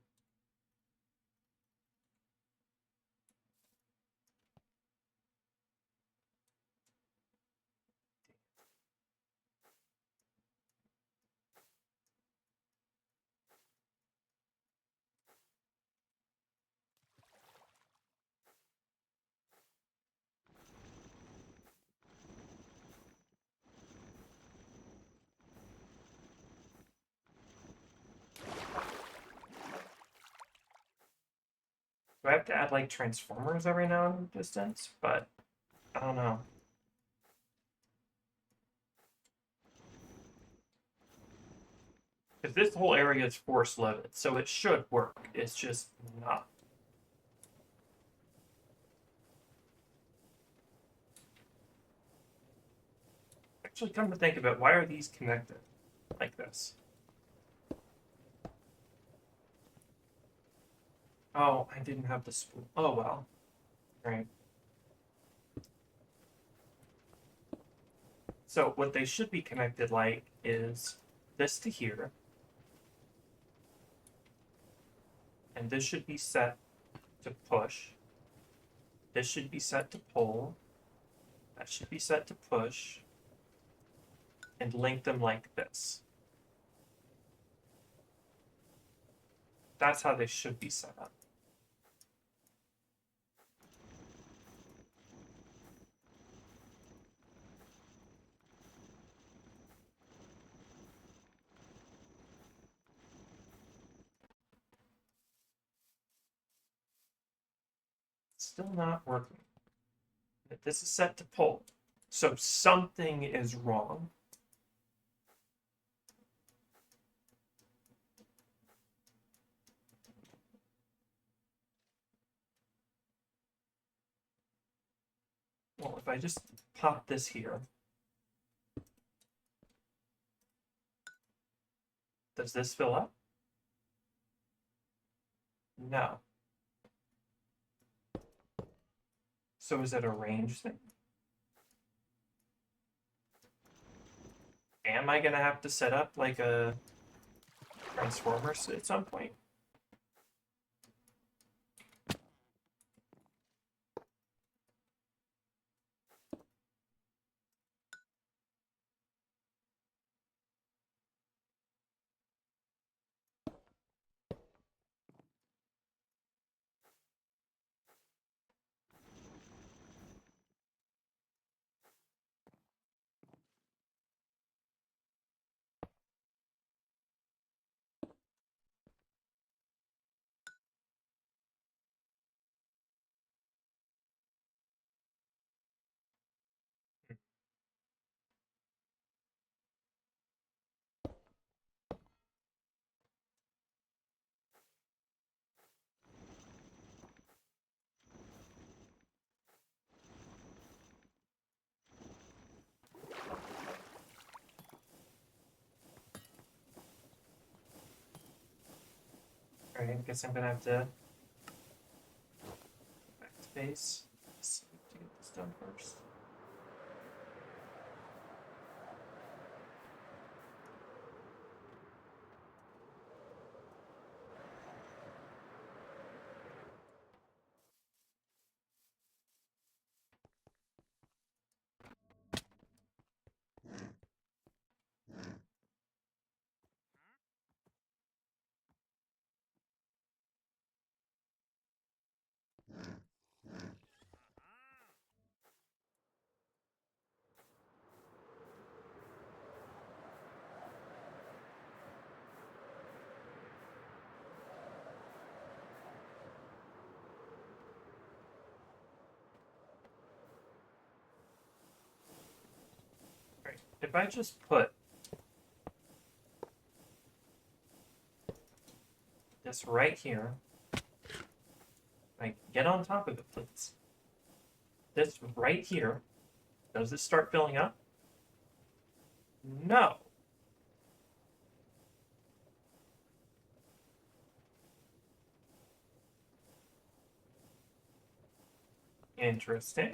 Do I have to add like transformers every now and distance? But I don't know. Because this whole area is force loaded, so it should work. It's just not. Actually, come to think of it, why are these connected like this? Oh, I didn't have the spool. Oh well. Right. So what they should be connected like is this to here. And this should be set to push. This should be set to pull. That should be set to push. And link them like this. That's how they should be set up. Still not working. This is set to pull. So something is wrong. Well, if I just pop this here, does this fill up? No. So is it a range thing? Am I gonna have to set up like a transformer at some point? Alright, I guess I'm gonna have to back to base. Let's see, to get this done first. Alright, if I just put this right here, like get on top of it, please. This right here, does this start filling up? No. Interesting.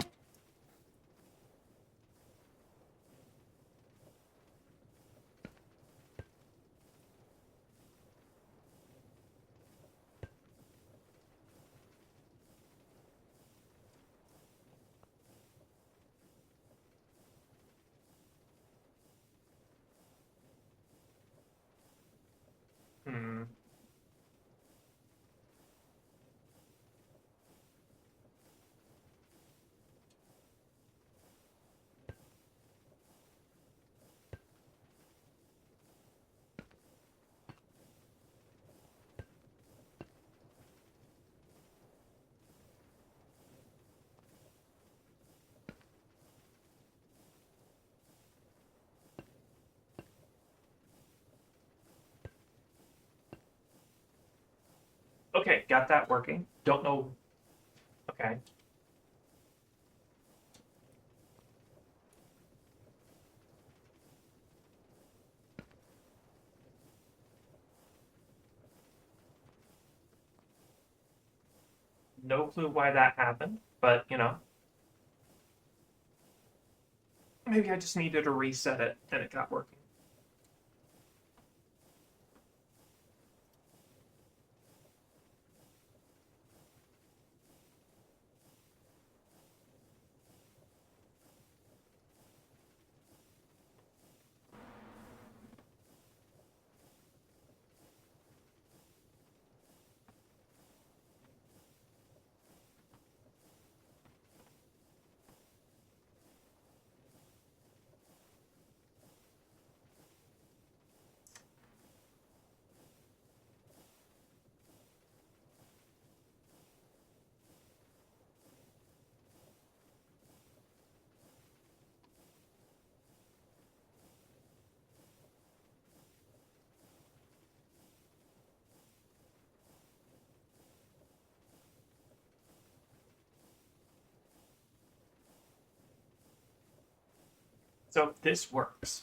Hmm. Okay, got that working. Don't know. Okay. No clue why that happened, but you know, maybe I just needed to reset it and it got working. So this works.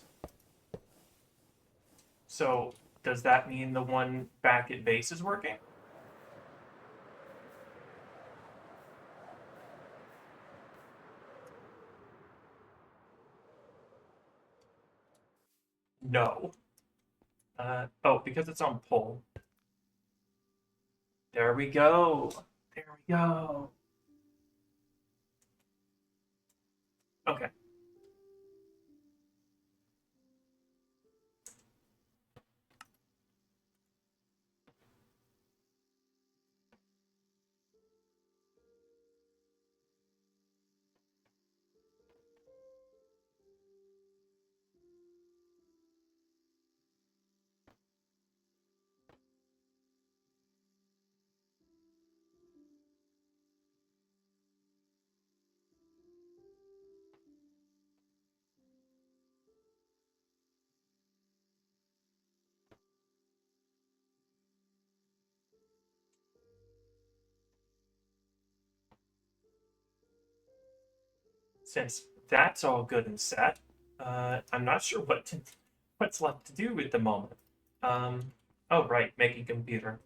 So does that mean the one back at base is working? No. Oh, because it's on pull. There we go. There we go. Okay. Since that's all good and set, I'm not sure what's left to do at the moment. Oh, right, make a computer.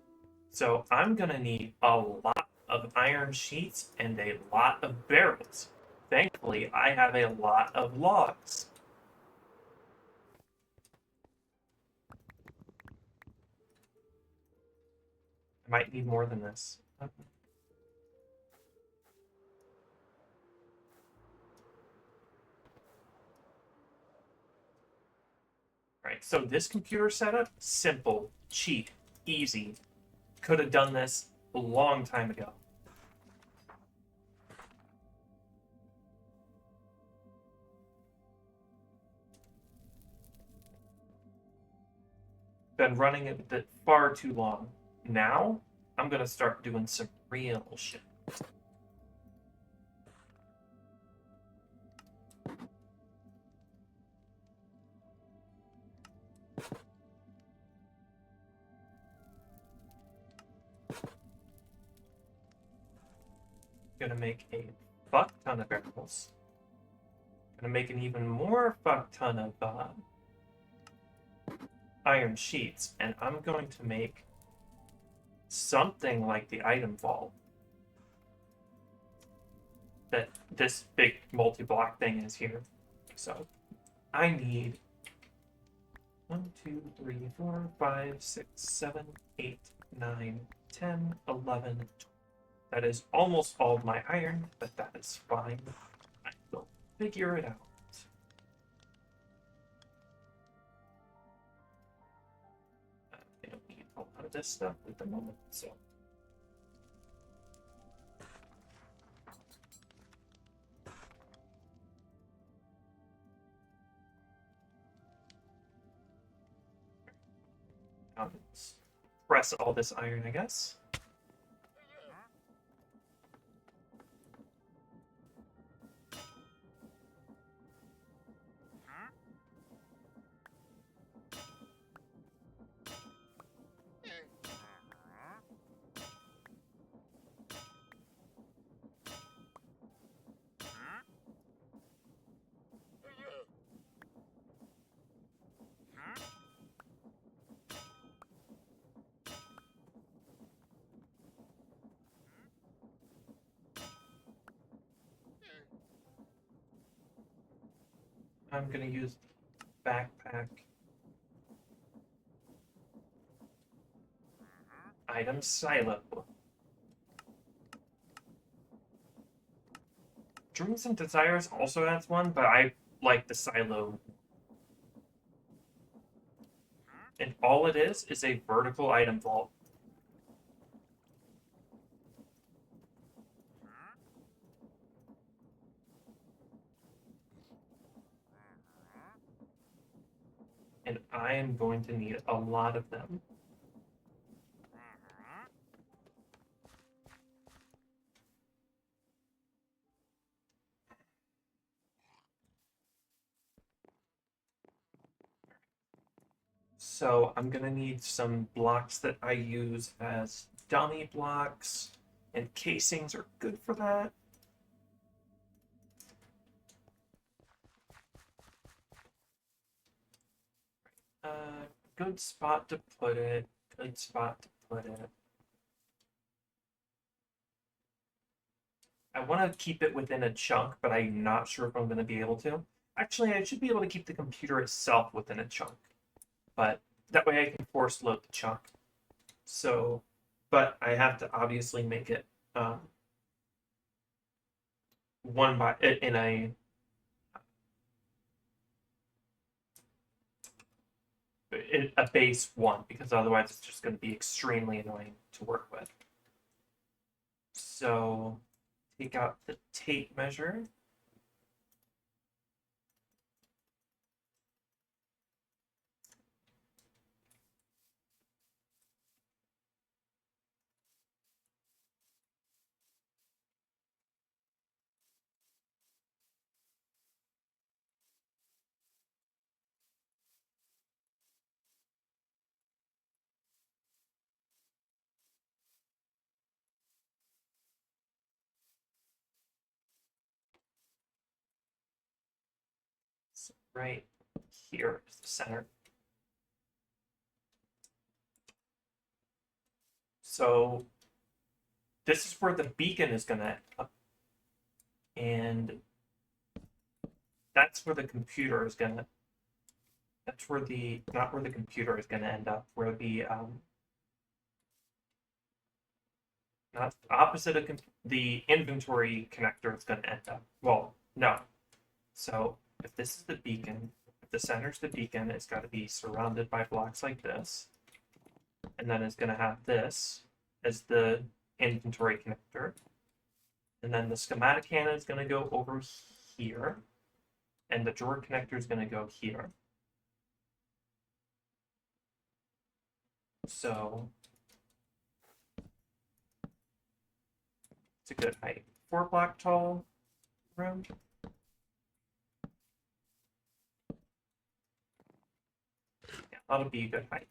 So I'm gonna need a lot of iron sheets and a lot of barrels. Thankfully, I have a lot of logs. I might need more than this. Right, so this computer setup, simple, cheap, easy. Could have done this a long time ago. Been running it far too long. Now, I'm gonna start doing some real shit. Gonna make a fuck ton of barrels. Gonna make an even more fuck ton of iron sheets, and I'm going to make something like the item vault that this big multi-block thing is here. So I need 1, 2, 3, 4, 5, 6, 7, 8, 9, 10, 11, 12. That is almost all of my iron, but that is fine. I will figure it out. I don't need a lot of this stuff at the moment, so. Let's press all this iron, I guess. I'm gonna use backpack item silo. Dreams and Desires also has one, but I like the silo. And all it is a vertical item vault. And I am going to need a lot of them. So I'm gonna need some blocks that I use as dummy blocks, and casings are good for that. good spot to put it. Good spot to put it. I want to keep it within a chunk, but I'm not sure if I'm going to be able to. Actually, I should be able to keep the computer itself within a chunk, but that way I can force load the chunk. So, but I have to obviously make it one by in a base one, because otherwise it's just going to be extremely annoying to work with. So take out the tape measure. So right here is the center. So this is where the beacon is going to end up. And that's where the computer is going to, that's where the, not where the computer is going to end up, where the, not opposite of the inventory connector is going to end up. Well, no. So if this is the beacon, if the center's the beacon, it's got to be surrounded by blocks like this. And then it's going to have this as the inventory connector. And then the schematic cannon is going to go over here. And the drawer connector is going to go here. So it's a good height. 4 block tall room. Yeah, that'll be a good height.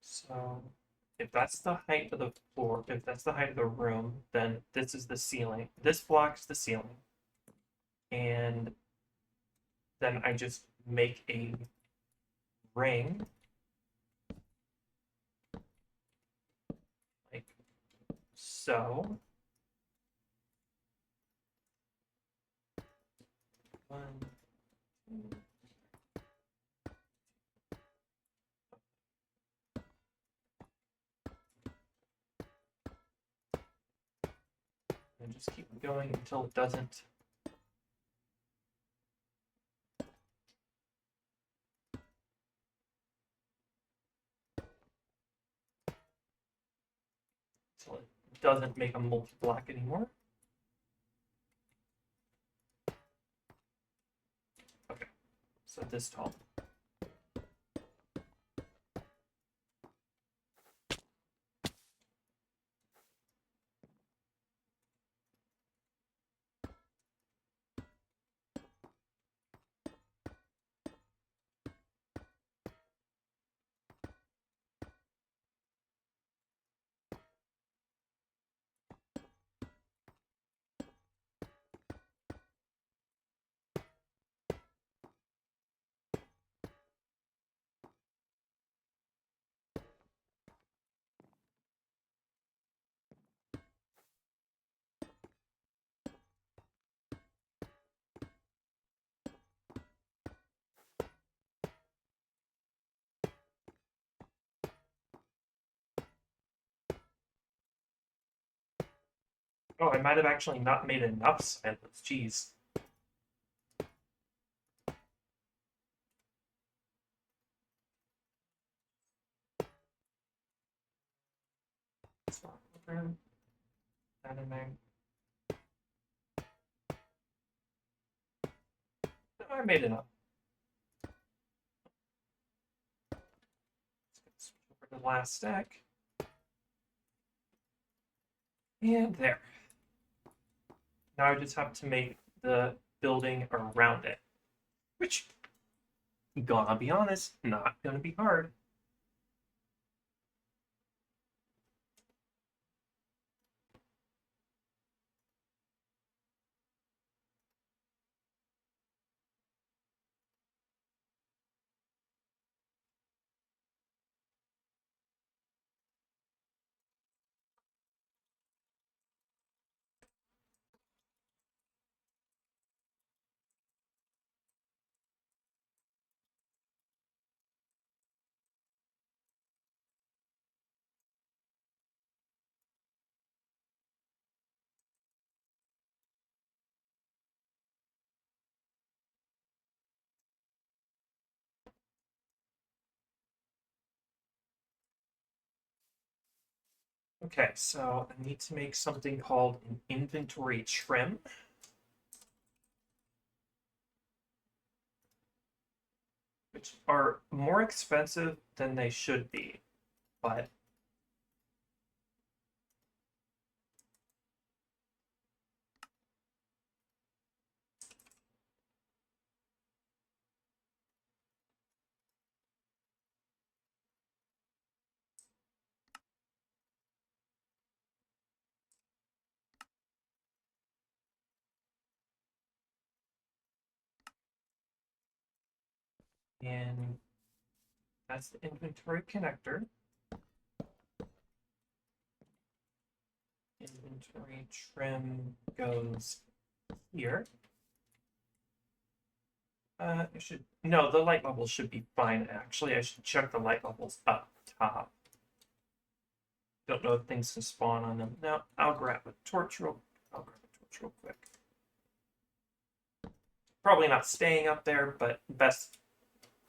So if that's the height of the floor, if that's the height of the room, then this is the ceiling. This block's the ceiling. And then I just make a ring like so. One, two, and just keep going until it doesn't. Until it doesn't make a multi-block anymore. Okay, so this tall. Oh, I might have actually not made enough silence. Jeez. That in there. I made enough. Let's switch over to the last stack. And there. Now I just have to make the building around it. Which, gonna be honest, not gonna be hard. Okay, so I need to make something called an inventory trim. Which are more expensive than they should be, but and that's the inventory connector. Inventory trim goes here. No, the light levels should be fine. Actually, I should check the light levels up top. Don't know if things can spawn on them. Now, I'll grab a torch real quick. Probably not staying up there, but best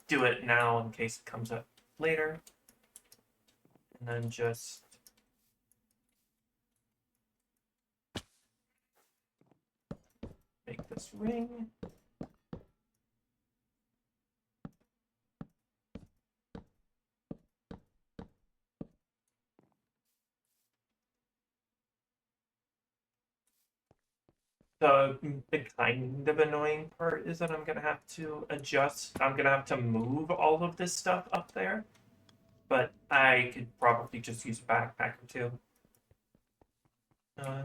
do it now in case it comes up later. And then just make this ring. The kind of annoying part is that I'm gonna have to adjust. I'm gonna have to move all of this stuff up there, but I could probably just use a backpack or two. Uh,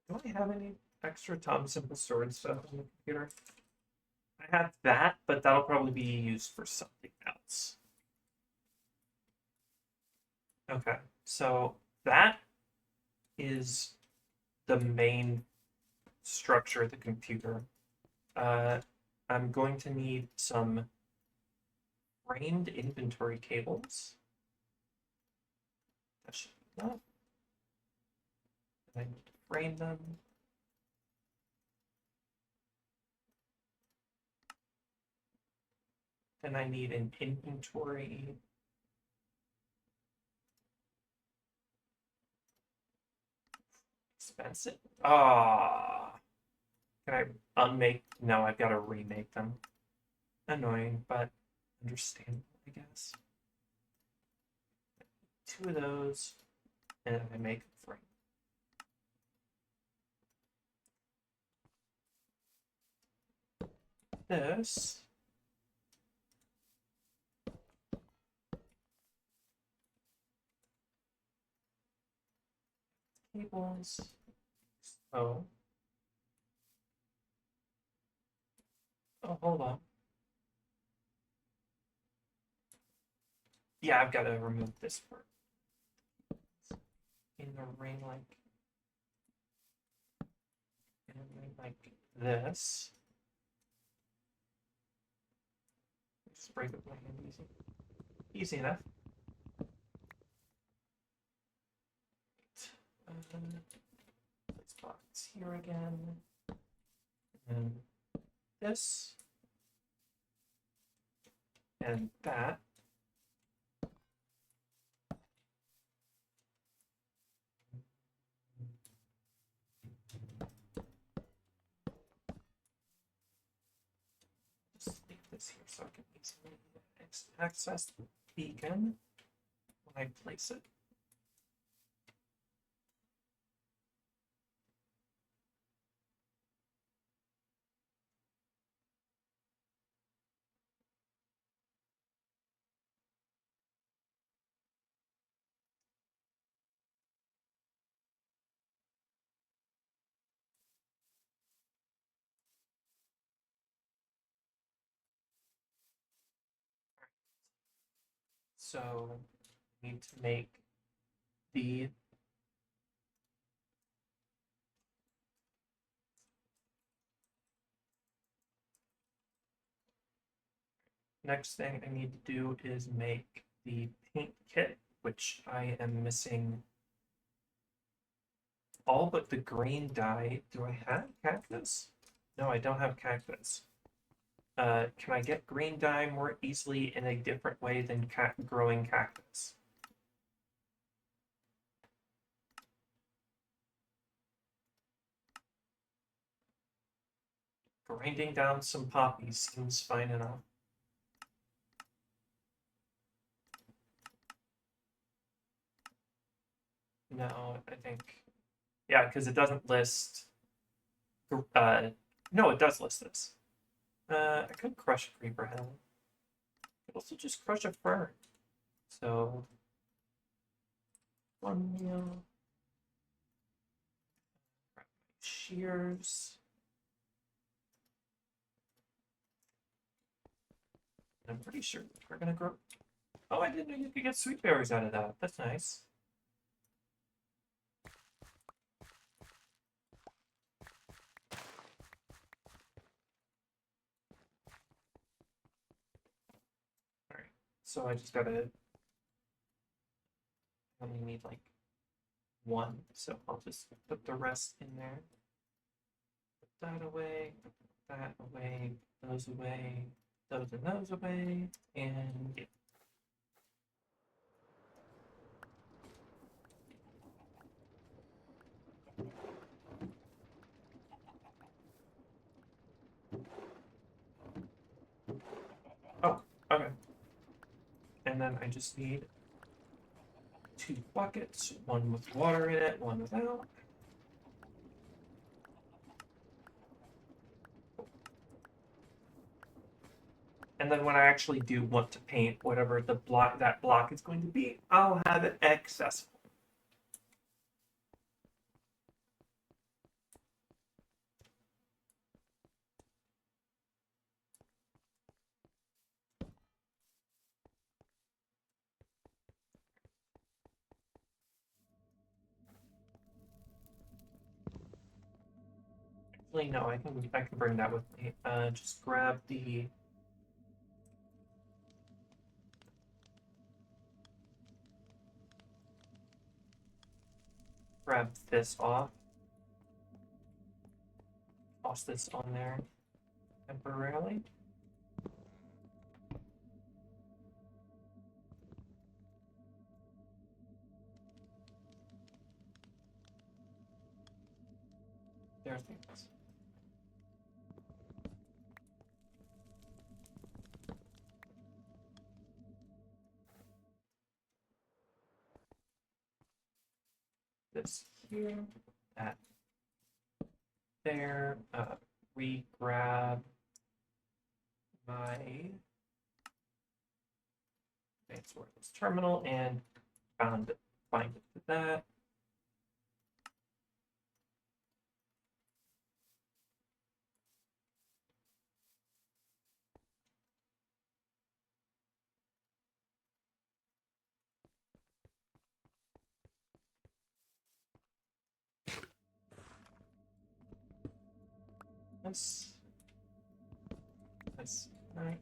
do I have any extra Tom Simple storage stuff on the computer? I have that, but that'll probably be used for something else. Okay, so that is the main structure of the computer. I'm going to need some framed inventory cables. That should be enough. I need to frame them. Then I need an inventory. Expensive. Ah. Can I unmake? No, I've got to remake them. Annoying, but understandable, I guess. Two of those, and I make a frame. This. Cables. Oh. Oh, hold on. Yeah, I've got to remove this part. In the ring like this. Just break up my hand easy. Easy enough. This box here again. And this. And that. Just leave this here so I can easily access the beacon when I place it. So I need to make the next thing I need to do is make the paint kit, which I am missing all but the green dye. Do I have cactus? No, I don't have cactus. Can I get green dye more easily in a different way than growing cactus? Grinding down some poppies seems fine enough. No, I think... Yeah, because it doesn't list... no, it does list this. I could crush a creeper head. I could also just crush a fern. So... One meal. Shears. I'm pretty sure we're gonna grow... Oh, I didn't know you could get sweet berries out of that. That's nice. Alright, so I just gotta... I only need like one, so I'll just put the rest in there. Put that away, put that away, those away, those and those away, and yeah. Oh, okay. And then I just need 2 buckets, one with water in it, one without. And then when I actually do want to paint whatever that block is going to be, I'll have it accessible. Actually, no, I can bring that with me. Just grab this off. Toss this on there temporarily. There's things. This here, that there. Re-grab my advanced wireless terminal and bind it to that. This. Right.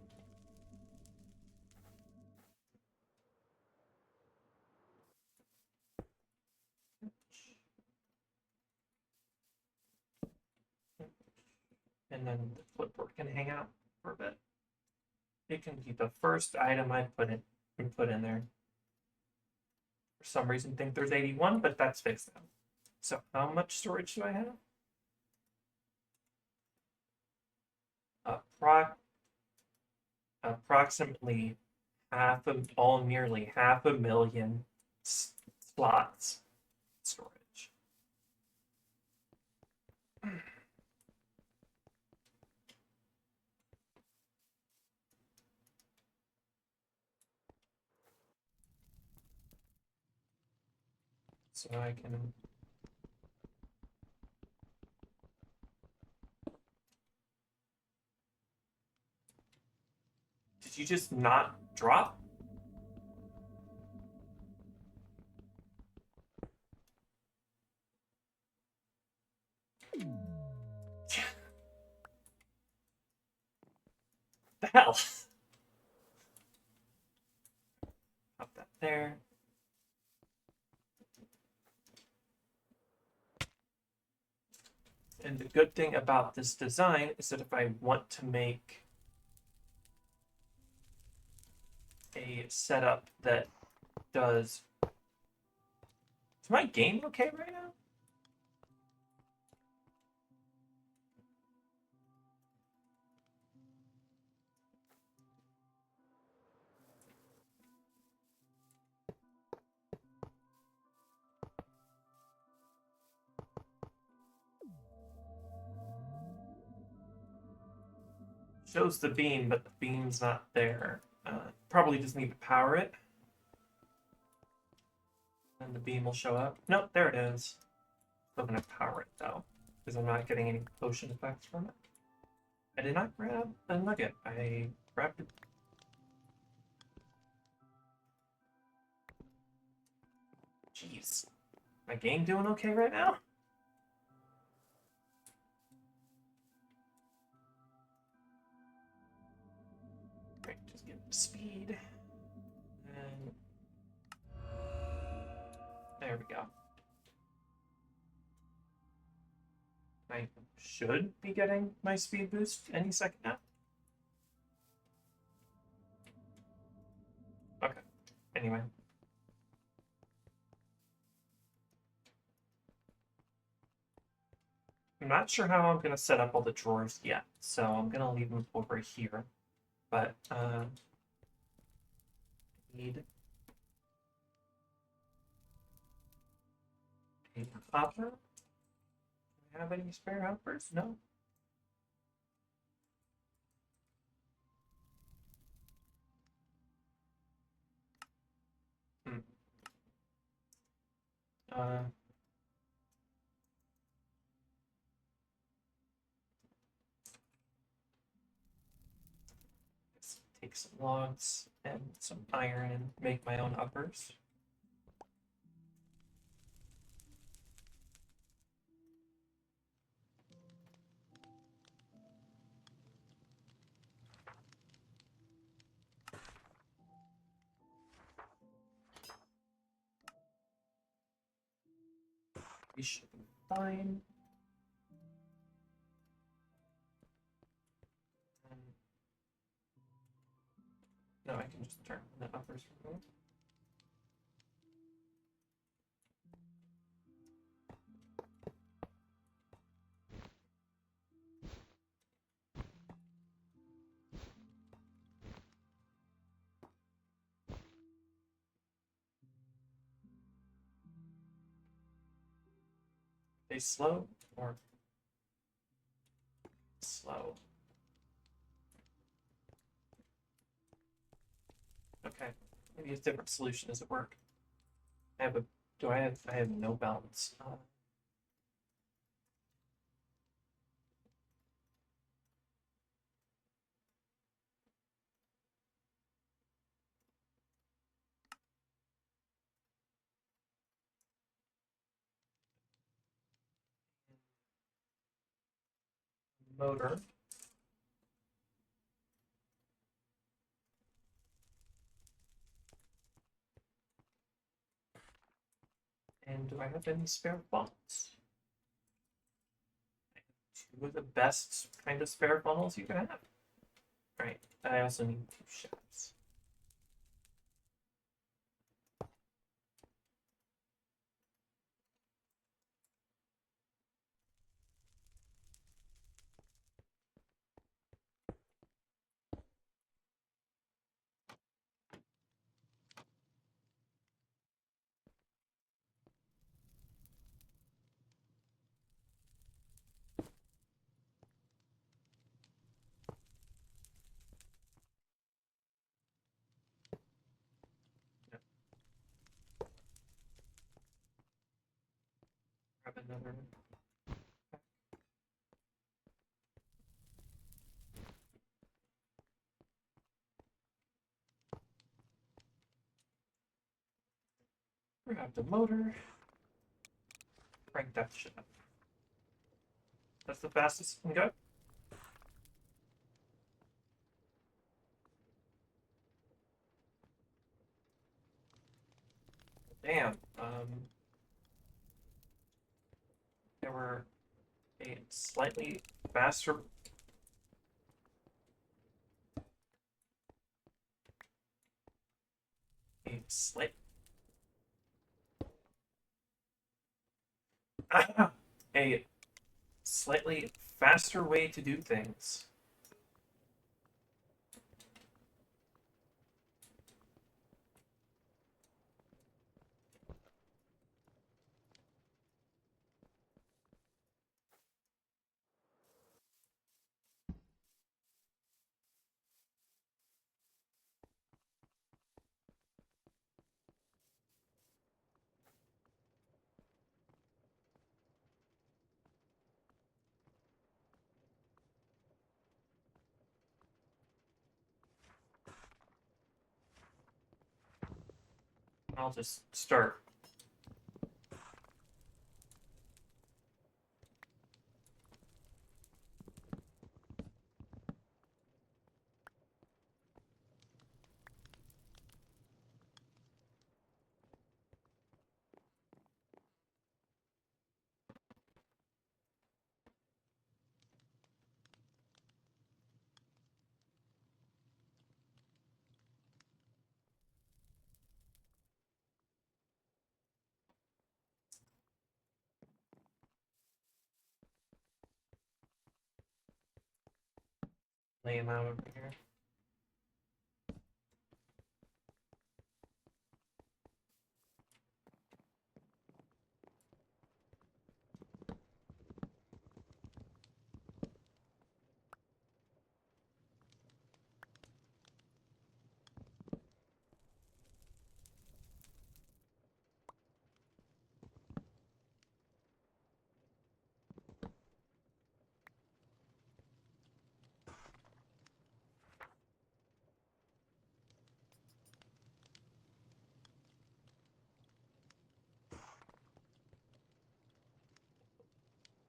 And then the clipboard can hang out for a bit. It can be the first item I put in there. For some reason, think there's 81, but that's fixed now. So how much storage do I have? Approximately nearly half a million slots storage. So I can... Did you just not drop? The hell? Pop that there. And the good thing about this design is that if I want to make a setup that does... Is my game okay right now? Shows the beam, but the beam's not there. Probably just need to power it. And the beam will show up. Nope, there it is. Still gonna power it though, because I'm not getting any potion effects from it. I did not grab a nugget. I grabbed it. Jeez. My game doing okay right now? Right, just get speed. And there we go. I should be getting my speed boost any second now. Okay. Anyway. I'm not sure how I'm going to set up all the drawers yet, so I'm going to leave them over here. But, need a hopper. Do I have any spare hoppers? No. Hmm. Let's take some logs and some iron and make my own uppers. We should be fine. No, I can just turn the uppers from there. They slow or slow? Okay, maybe a different solution doesn't work. I have a. Do I have? I have no balance. Motor. And do I have any spare funnels? Two of the best kind of spare funnels you can have. Right. I also need 2 shafts. Yep. Grab another. Grab the motor. Crank that shit up. That's the fastest it can go. Damn. There were a slightly faster. A slight. A slightly faster way to do things. I'll just start. Lay them out over here.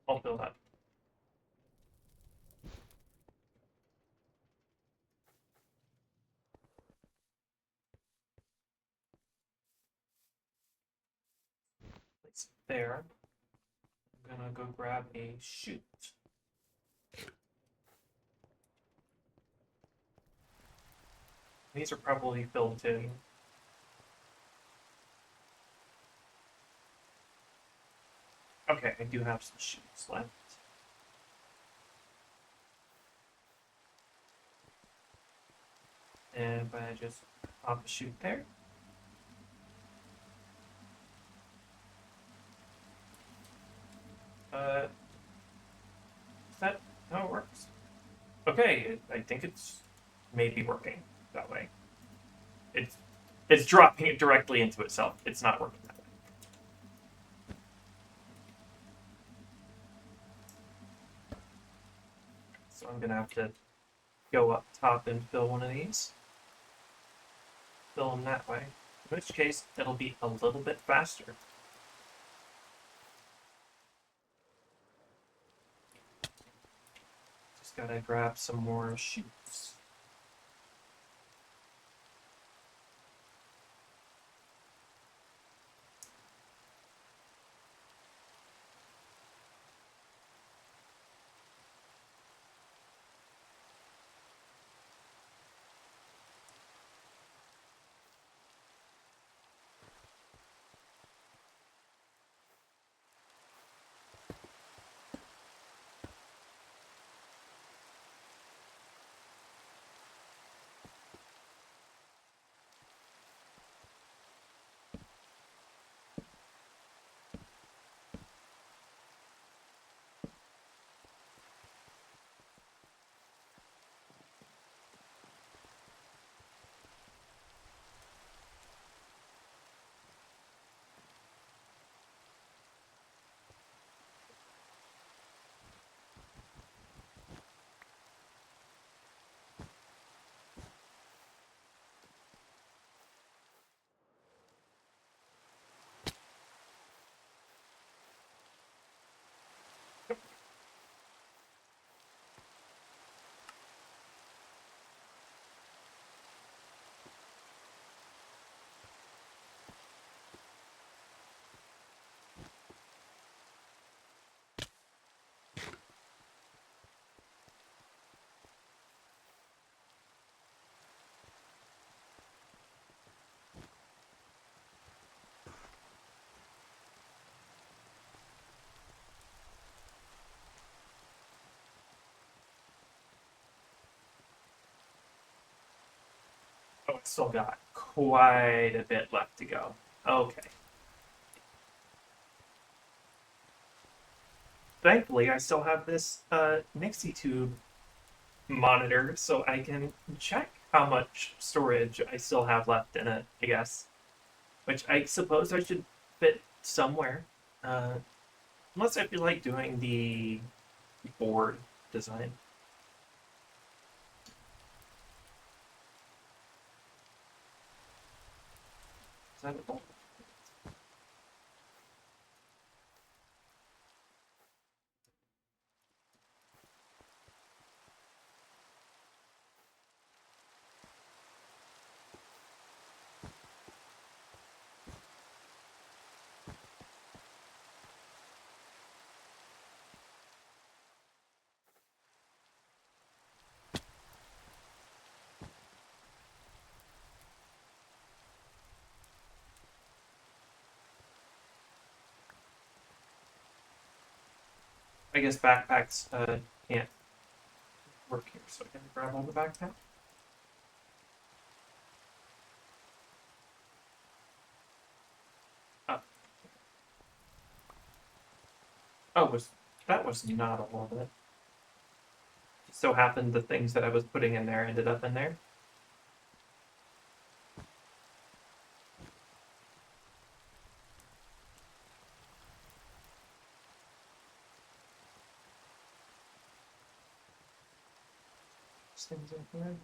I'll fill that. Place it there. I'm gonna go grab a chute. These are probably filled in. Okay, I do have some chutes left. And if I just pop a chute there. Is that how it works? Okay, I think it's maybe working that way. It's dropping it directly into itself. It's not working that way. So I'm gonna have to go up top and fill one of these. Fill them that way. In which case, it'll be a little bit faster. Just gotta grab some more chutes. Oh, it's still got quite a bit left to go. Okay. Thankfully, I still have this Nixie tube monitor so I can check how much storage I still have left in it, I guess. Which I suppose I should fit somewhere. Uh, Unless I feel like doing the board design. Is that it? I guess backpacks can't work here, so I can grab all the backpack. Oh, oh was that was not all of it. Just so happened the things that I was putting in there ended up in there. Things in here.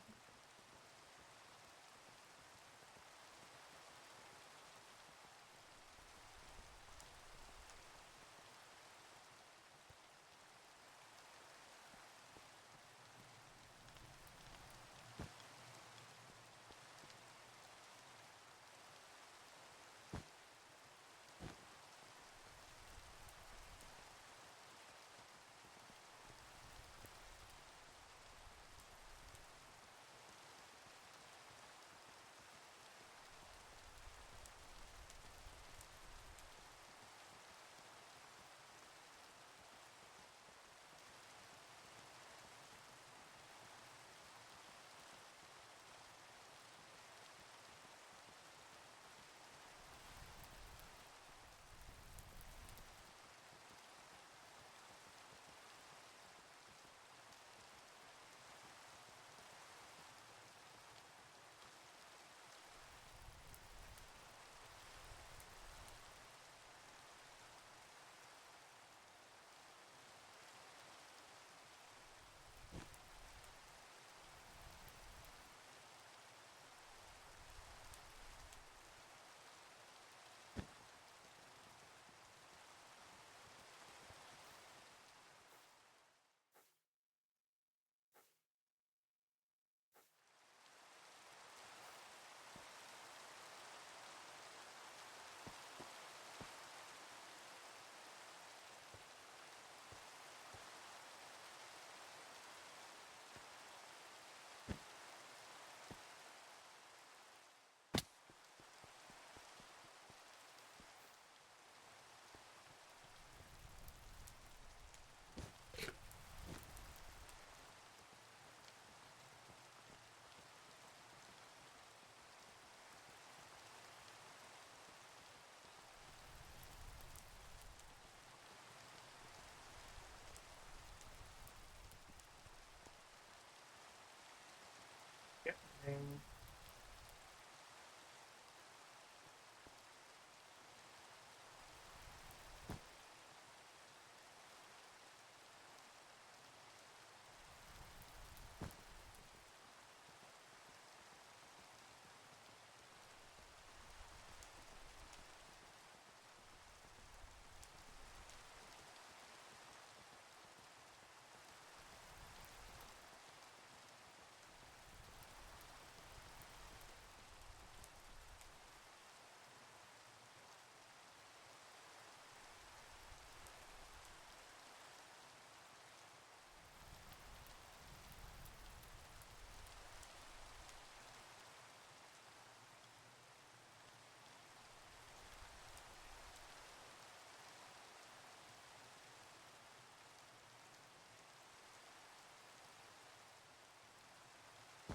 Yeah.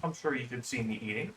I'm sure you could see me eating.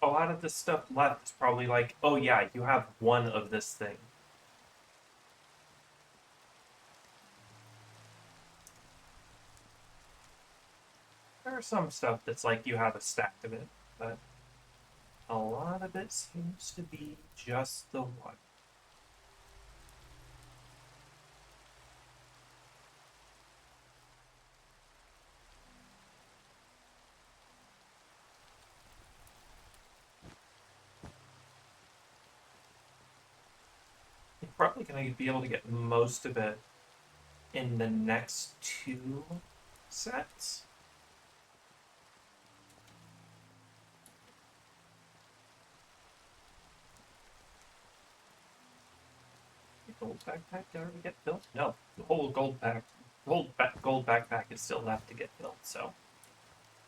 a lot of the stuff left is probably like, oh yeah, you have one of this thing. There are some stuff that's like you have a stack of it, but a lot of it seems to be just the one. You're probably going to be able to get most of it in the next 2 sets. The gold backpack already get filled? No, the whole gold backpack is still left to get filled, so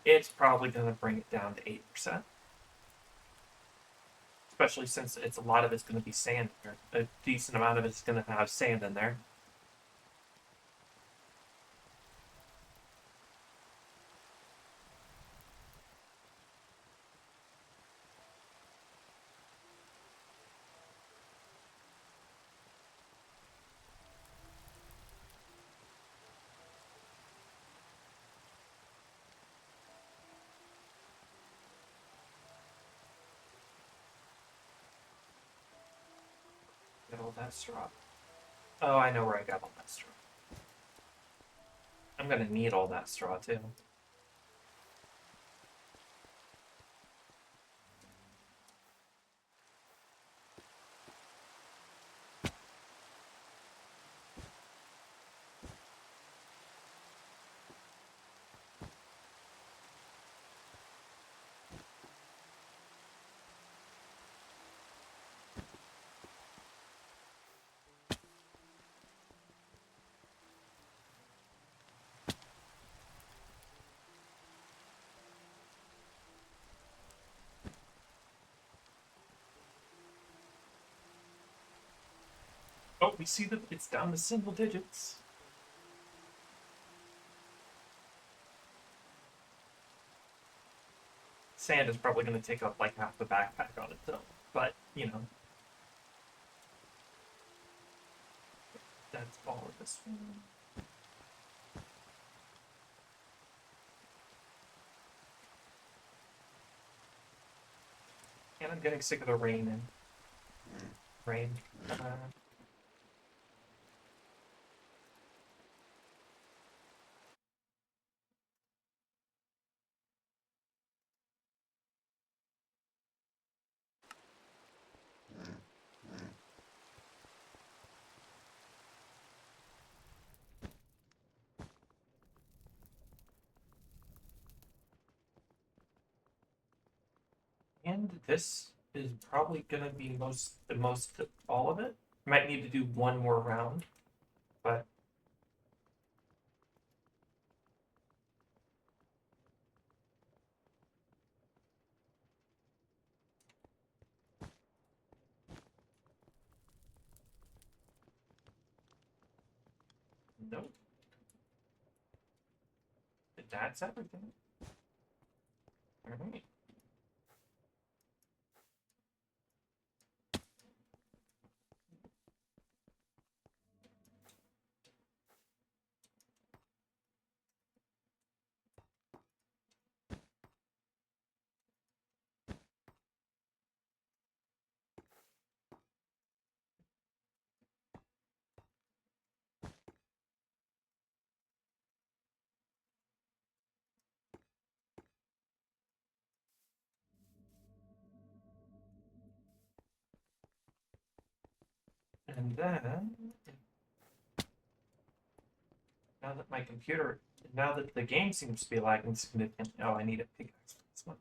it's probably going to bring it down to 8%. Especially since a lot of it's going to be sand there. A decent amount of it's going to have sand in there. Get all that straw. Oh, I know where I got all that straw. I'm going to need all that straw too. Oh, we see that it's down to single digits. Sand is probably going to take up like half the backpack on its own, but you know, that's all of this one. And I'm getting sick of the rain and rain. And this is probably gonna be most all of it. Might need to do one more round, but nope. That's everything. Alright. And then now that the game seems to be lagging significantly. Oh, I need a pickaxe for this one.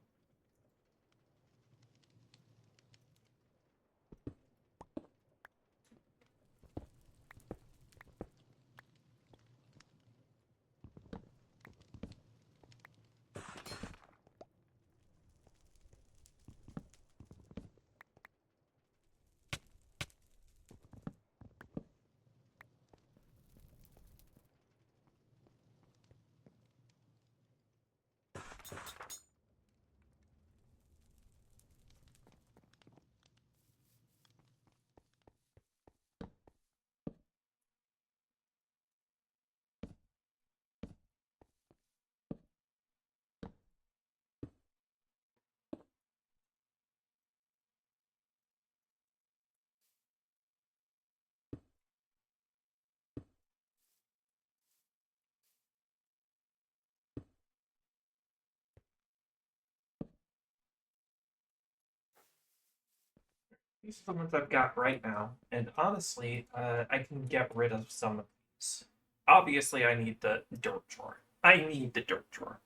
These are the ones I've got right now, and honestly, I can get rid of some of these. Obviously, I need the dirt drawer. I need the dirt drawer.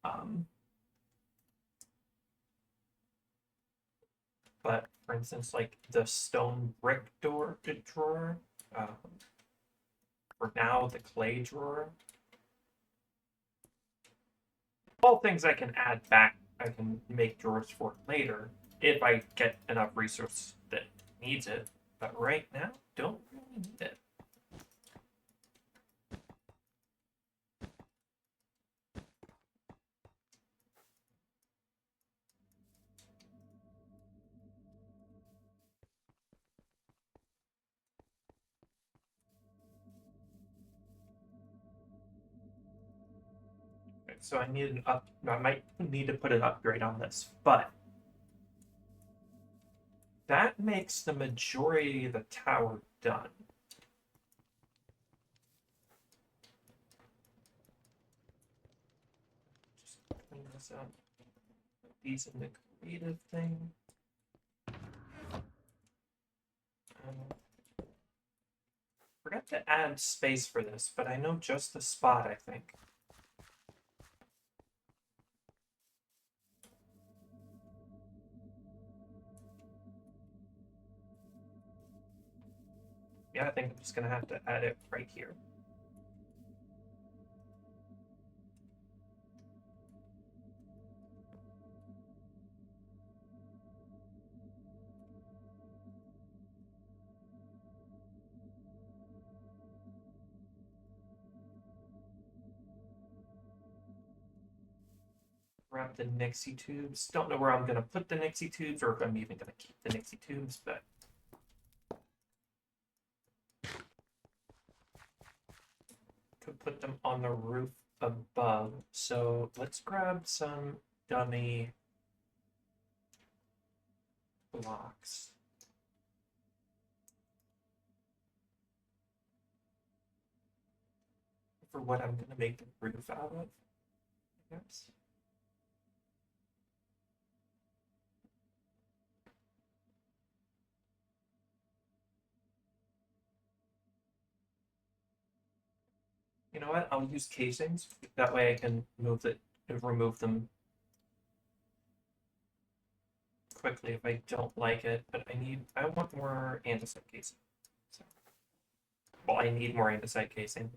Um, but for instance, like the stone brick drawer, for now, the clay drawer. All things I can add back. I can make drawers for later if I get enough resource that needs it. But right now, don't really need it. So I need an up. I might need to put an upgrade on this, but that makes the majority of the tower done. Just clean this up. Put these in the creative thing. Forgot to add space for this, but I know just the spot, I think. Yeah, I think I'm just gonna have to add it right here. Grab the Nixie tubes. Don't know where I'm gonna put the Nixie tubes or if I'm even gonna keep the Nixie tubes, but could put them on the roof above. So let's grab some dummy blocks. For what I'm gonna make the roof out of, I guess. You know what? I'll use casings. That way I can remove them quickly if I don't like it. But I want more andesite casing. So, well, I need more andesite casing.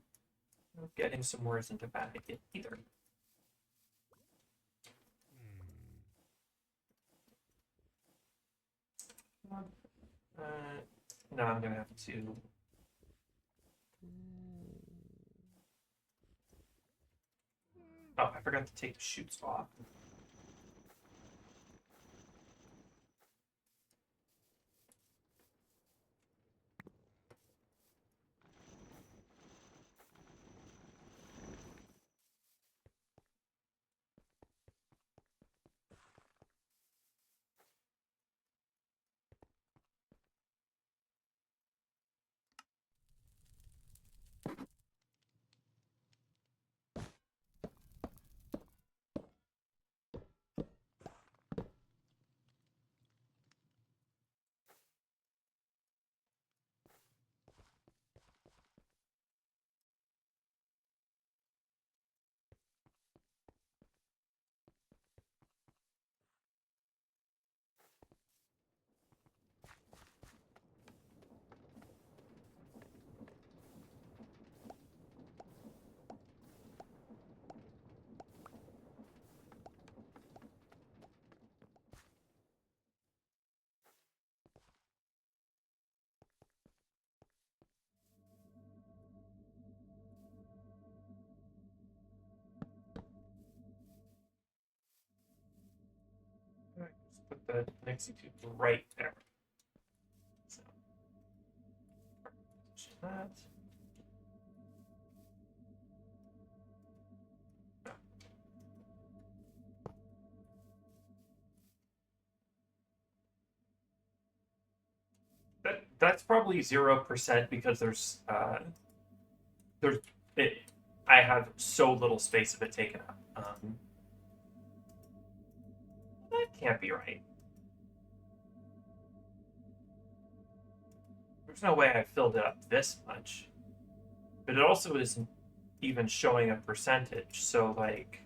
Getting some more isn't a bad idea either. No, I'm gonna have to. Oh, I forgot to take the chutes off. Alright, just put the Nixie tube right there. So, position that. That's probably 0% because there's it. I have so little space of it taken up. That can't be right. There's no way I filled it up this much. But it also isn't even showing a percentage, so like...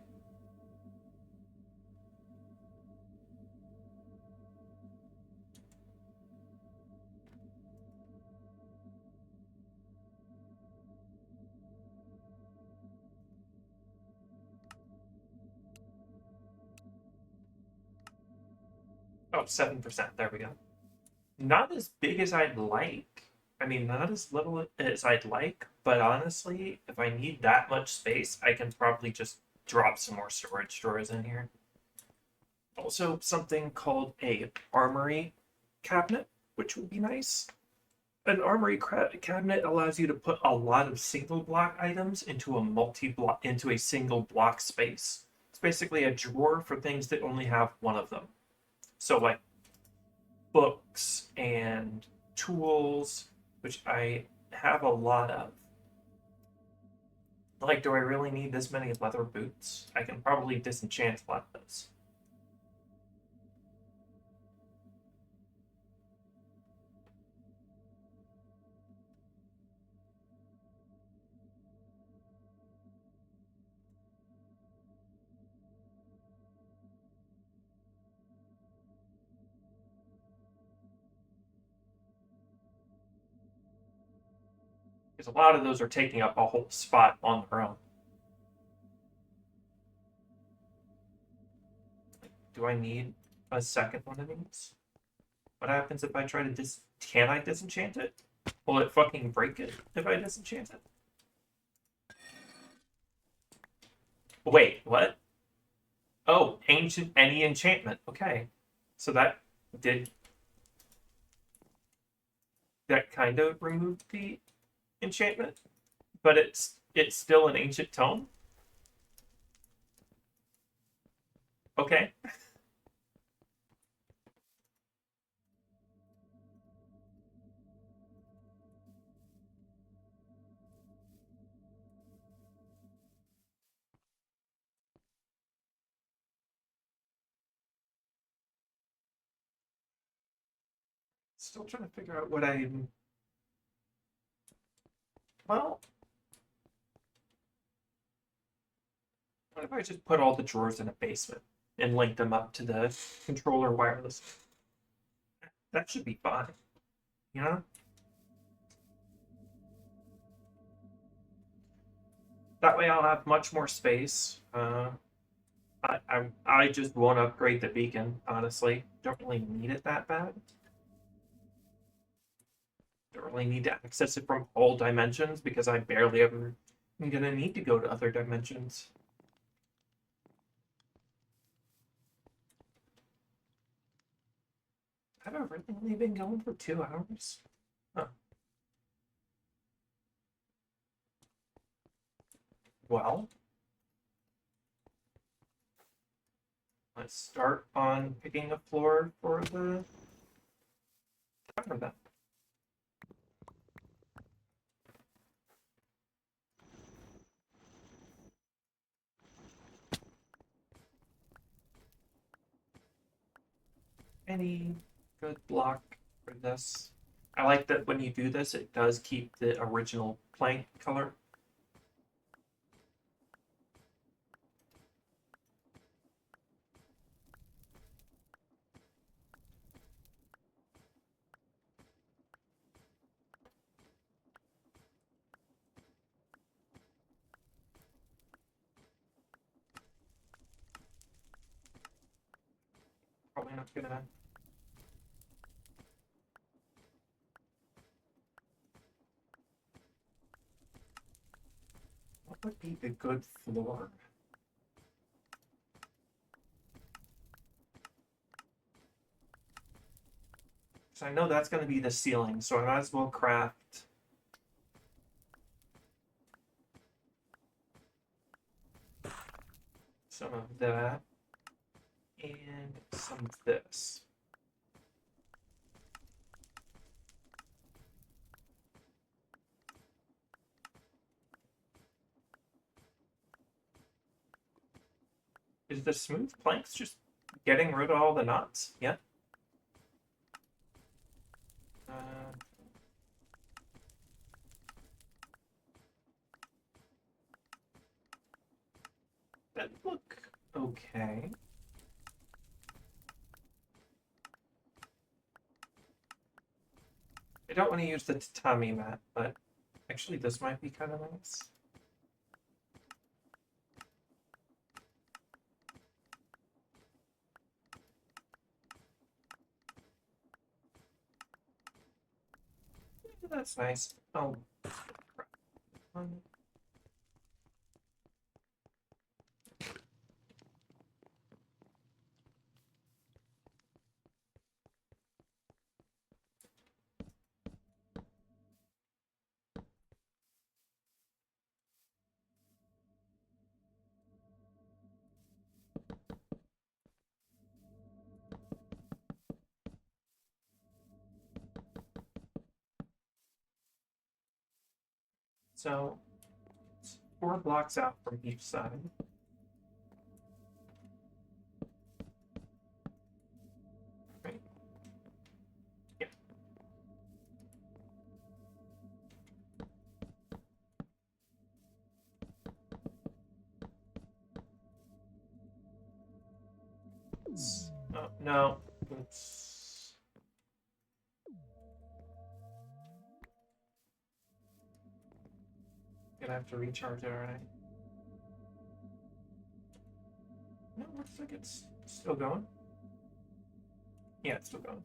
Oh, 7%. There we go. Not as big as I'd like. I mean, not as little as I'd like, but honestly, if I need that much space, I can probably just drop some more storage drawers in here. Also, something called a armory cabinet, which would be nice. An armory cabinet allows you to put a lot of single block items into a single block space. It's basically a drawer for things that only have one of them. So like books and tools, which I have a lot of. Like, do I really need this many leather boots? I can probably disenchant a lot of those. Because a lot of those are taking up a whole spot on their own. Do I need a second one of these? What happens if I try to Can I disenchant it? Will it fucking break it if I disenchant it? Wait, what? Oh, ancient any enchantment. Okay. So that did... That kind of removed the enchantment, but it's still an ancient tome. Okay. Still trying to figure out what I... Well, what if I just put all the drawers in a basement and link them up to the controller wireless? That should be fine, you know? That way I'll have much more space. I just won't upgrade the beacon, honestly. Don't really need it that bad. Don't really need to access it from all dimensions because I barely ever am gonna need to go to other dimensions. Have I really only been going for 2 hours? Huh. Well, let's start on picking a floor for the timer then. Any good block for this? I like that when you do this, it does keep the original plank color. Probably not gonna... What would be the good floor? So I know that's going to be the ceiling, so I might as well craft some of that and some of this. Is the smooth planks just getting rid of all the knots? Yeah. okay. I don't want to use the tatami mat, but actually this might be kind of nice. Yeah, that's nice. Oh. So it's 4 blocks out from each side. Right? Yeah. Oh, no. It's... Gonna have to recharge it, alright. No, looks like it's still going. Yeah, it's still going.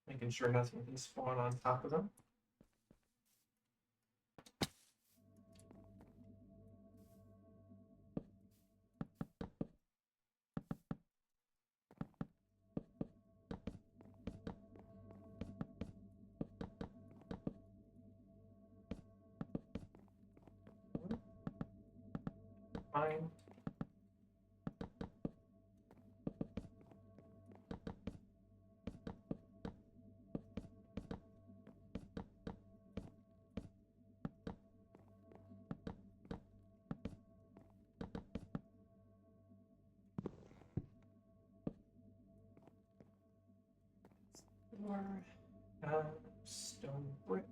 Making sure nothing can spawn on top of them. Fine. Or stone brick.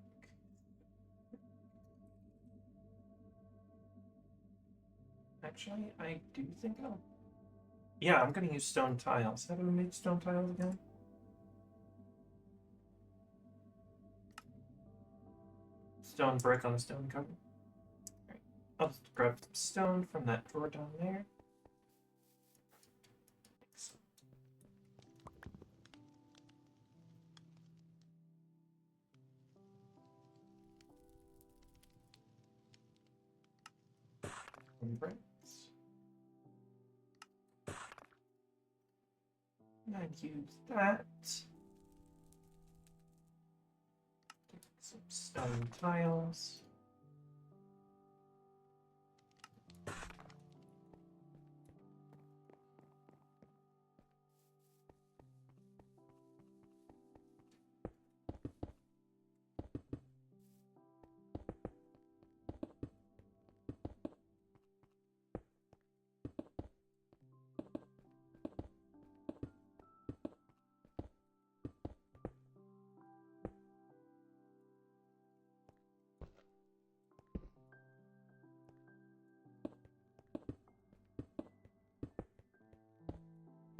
Actually, I do think I'll... Yeah, I'm gonna use stone tiles. How do we make stone tiles again? Stone brick on the stone cover. Right. I'll just grab some stone from that drawer down there. Bricks. And I'd use that. Some stone tiles.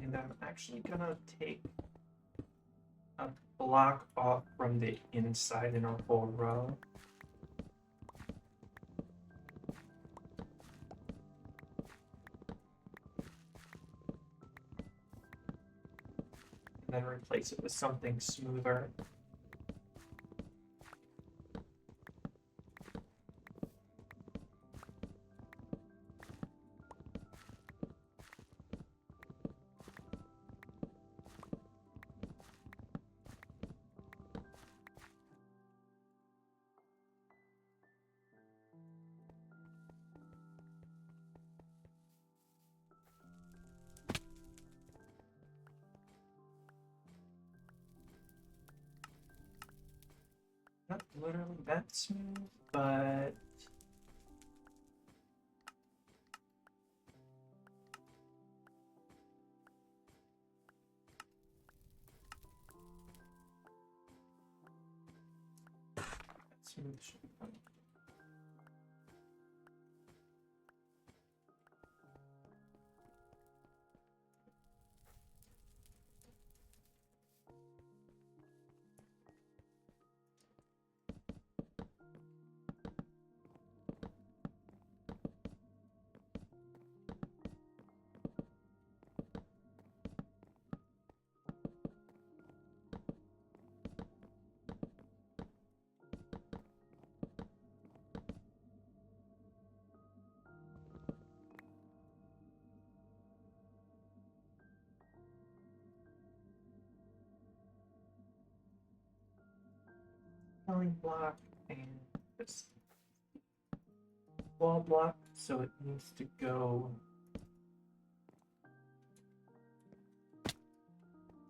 And I'm actually gonna take a block off from the inside in our whole row. And then replace it with something smoother. Not literally that smooth, but Smooth should be fine. Block and this wall block, so it needs to go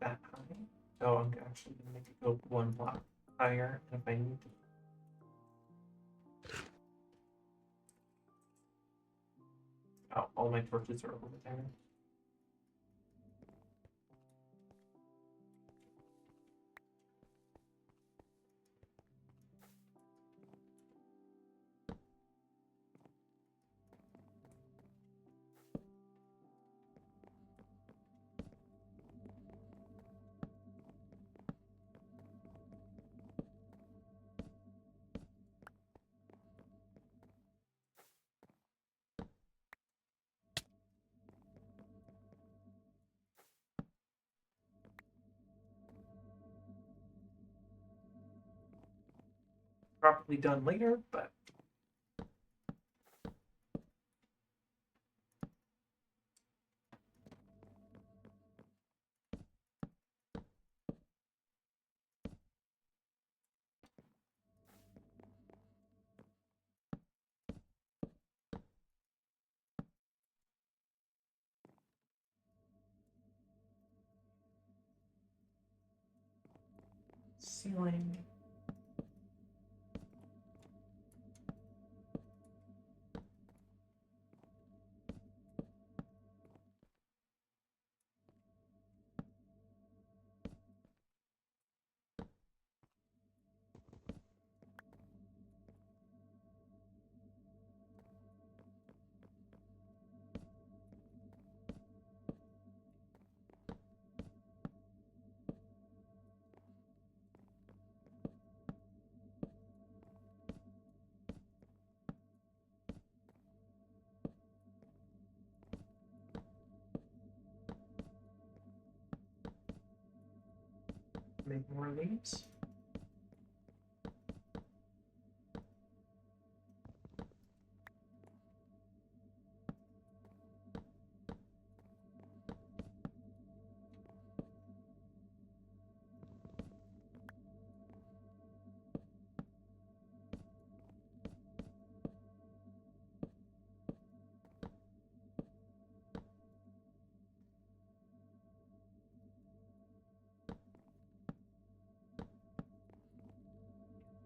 that high. So I'm actually gonna make it go one block higher if I need to. Oh, all my torches are over there. Probably done later, but ceiling. Make more leaves.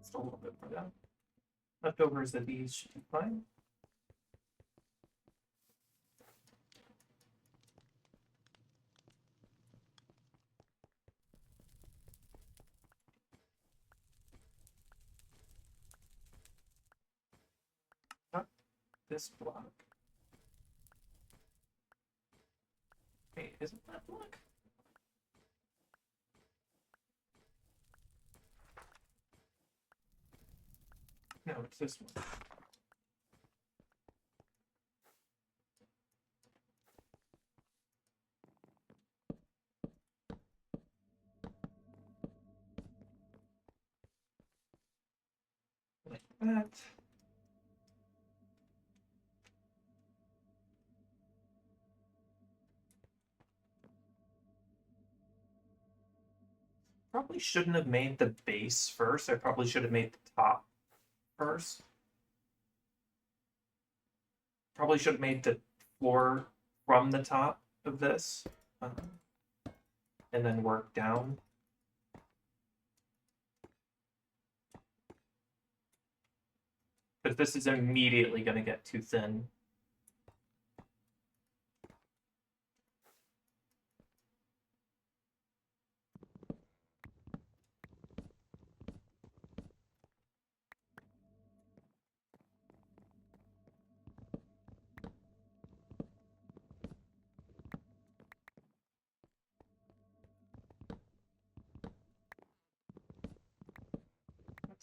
Just a little bit for that. Leftovers of these should be fine. Not this block. Wait, isn't that block? No, it's this one. Like that. Probably shouldn't have made the base first. I probably should have made the top first. Probably should have made the floor from the top of this, and then work down. Because this is immediately going to get too thin.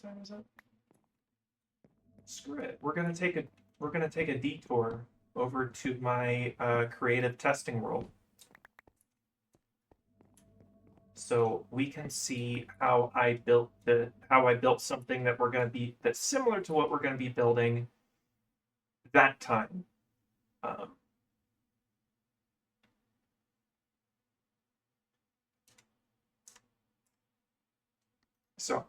time is it? Screw it. We're gonna take a detour over to my creative testing world, so we can see how I built something that that's similar to what we're gonna be building that time. So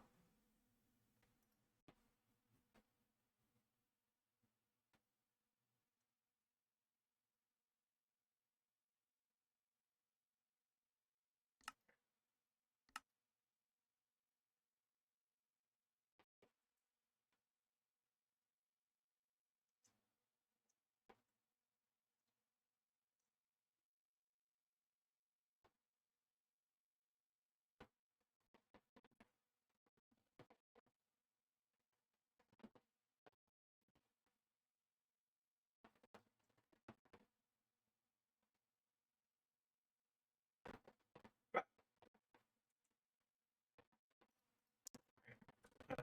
uh,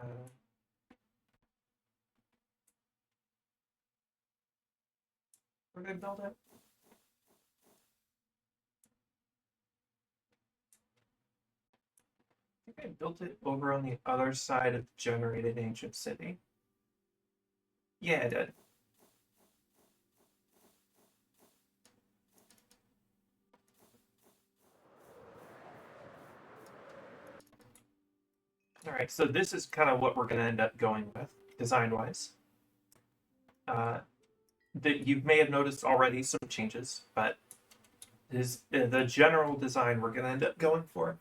where did I build it? I think I built it over on the other side of the generated ancient city. Yeah, I did. All right, so this is kind of what we're going to end up going with, design-wise. That you may have noticed already some changes, but is the general design we're going to end up going for.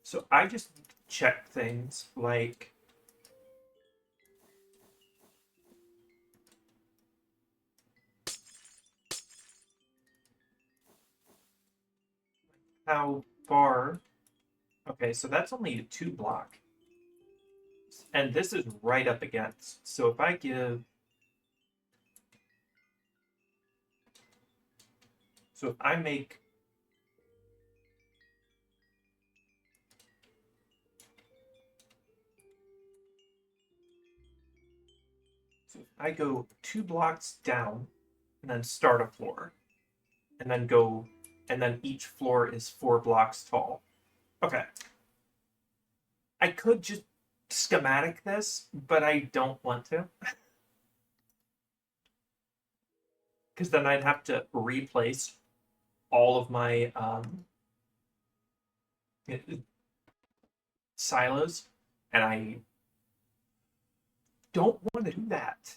So I just check things like how far. Okay, so that's only a 2 block, and this is right up against. So if I give, so if I make, so if I go 2 blocks down and then start a floor, and then go, and then each floor is 4 blocks tall. Okay. I could just schematic this, but I don't want to. Because then I'd have to replace all of my silos, and I don't want to do that.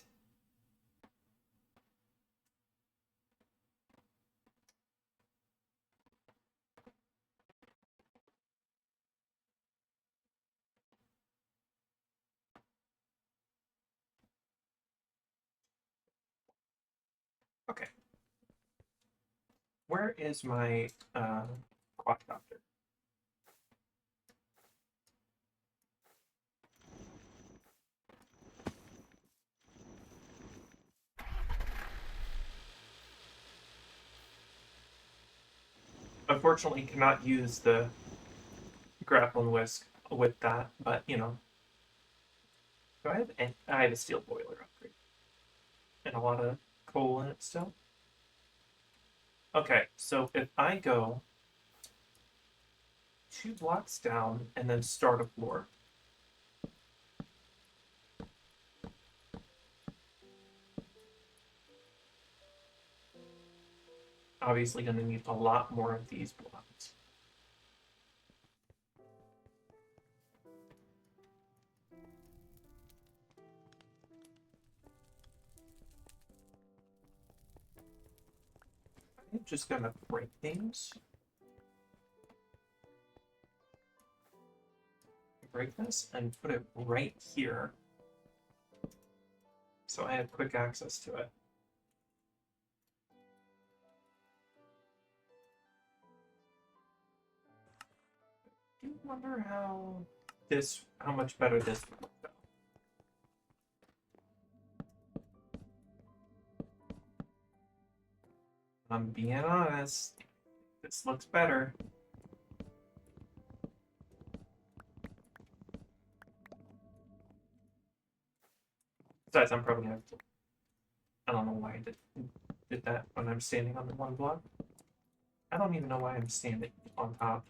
Okay. Where is my quadcopter? Unfortunately, cannot use the grappling whisk with that, but you know. Do I have I have a steel boiler upgrade. And a lot of coal in it still. Okay, so if I go 2 blocks down and then start a floor. Obviously going to need a lot more of these blocks. I'm just going to break things. Break this and put it right here. So I have quick access to it. I do wonder how much better this would look though. I'm being honest, this looks better. Besides, I'm probably gonna have to. I don't know why I did that when I'm standing on the one block. I don't even know why I'm standing on top.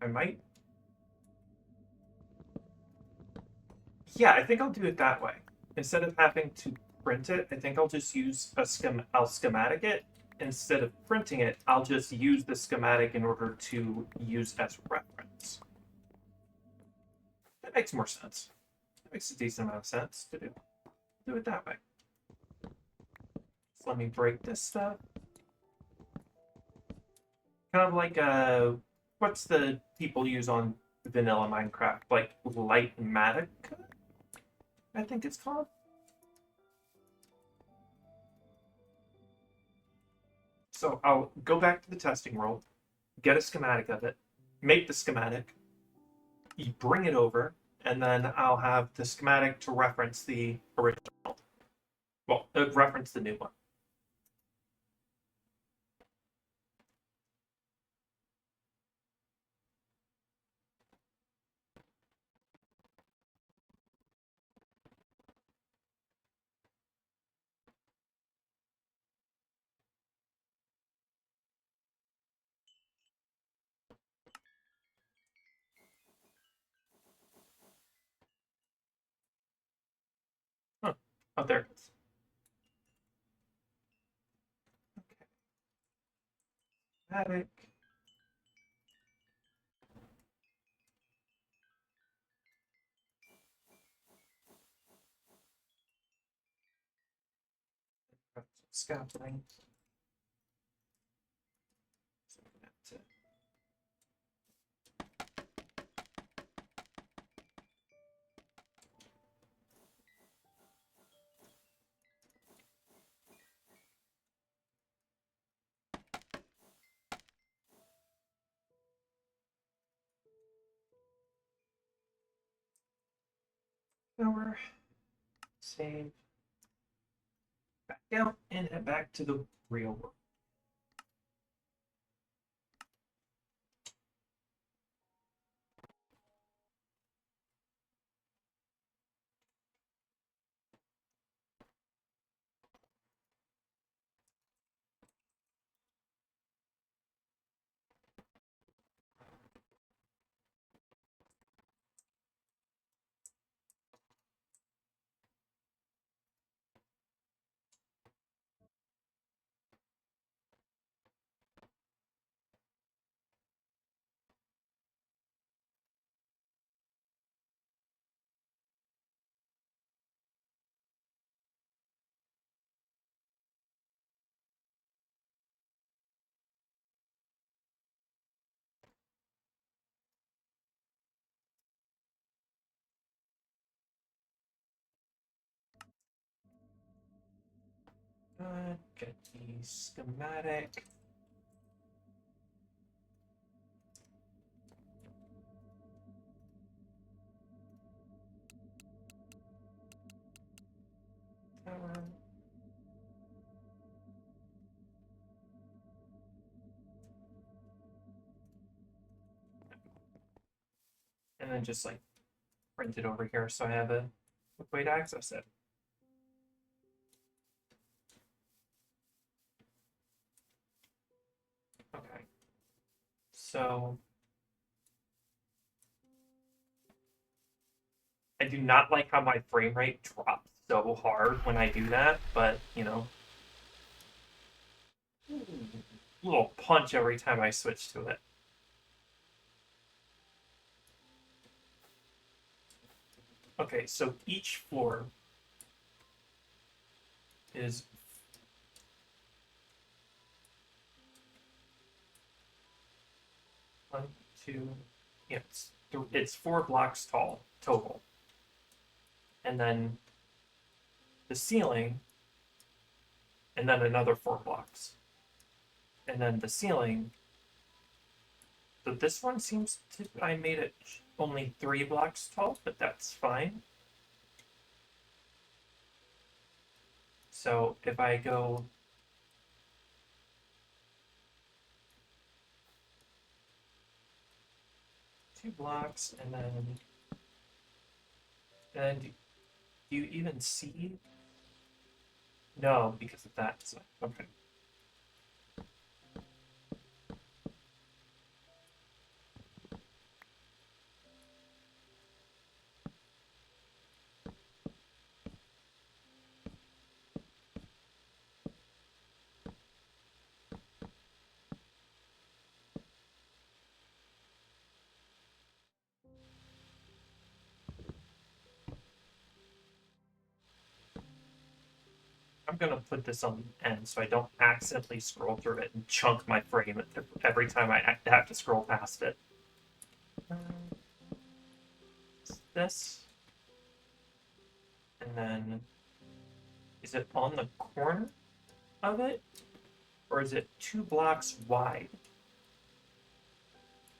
I might. Yeah, I think I'll do it that way. Instead of having to print it, I think I'll just use I'll schematic it. Instead of printing it, I'll just use the schematic in order to use as reference. That makes more sense. That makes a decent amount of sense to do it that way. So let me break this stuff. Kind of like what's the people use on vanilla Minecraft? Like Lightmatic, I think it's called. So I'll go back to the testing world, get a schematic of it, make the schematic, you bring it over, and then I'll have the schematic to reference the original. Well, reference the new one. Huh. Oh, there it is. Okay. Schematic. Scaffolding. Over. Save. Back out and head back to the real world. Get the schematic. And then just like print it over here so I have a way to access it. Okay. So I do not like how my frame rate drops so hard when I do that, but you know. little punch every time I switch to it. Okay, so each floor is one, two, yeah, it's 4 blocks tall total. And then the ceiling, and then another 4 blocks. And then the ceiling, so this one seems to, I made it only 3 blocks tall, but that's fine. So if I go 2 blocks and then do you even see? No, because of that. So, okay. I'm gonna put this on the end so I don't accidentally scroll through it and chunk my frame every time I have to scroll past it. This, and then is it on the corner of it, or is it 2 blocks wide?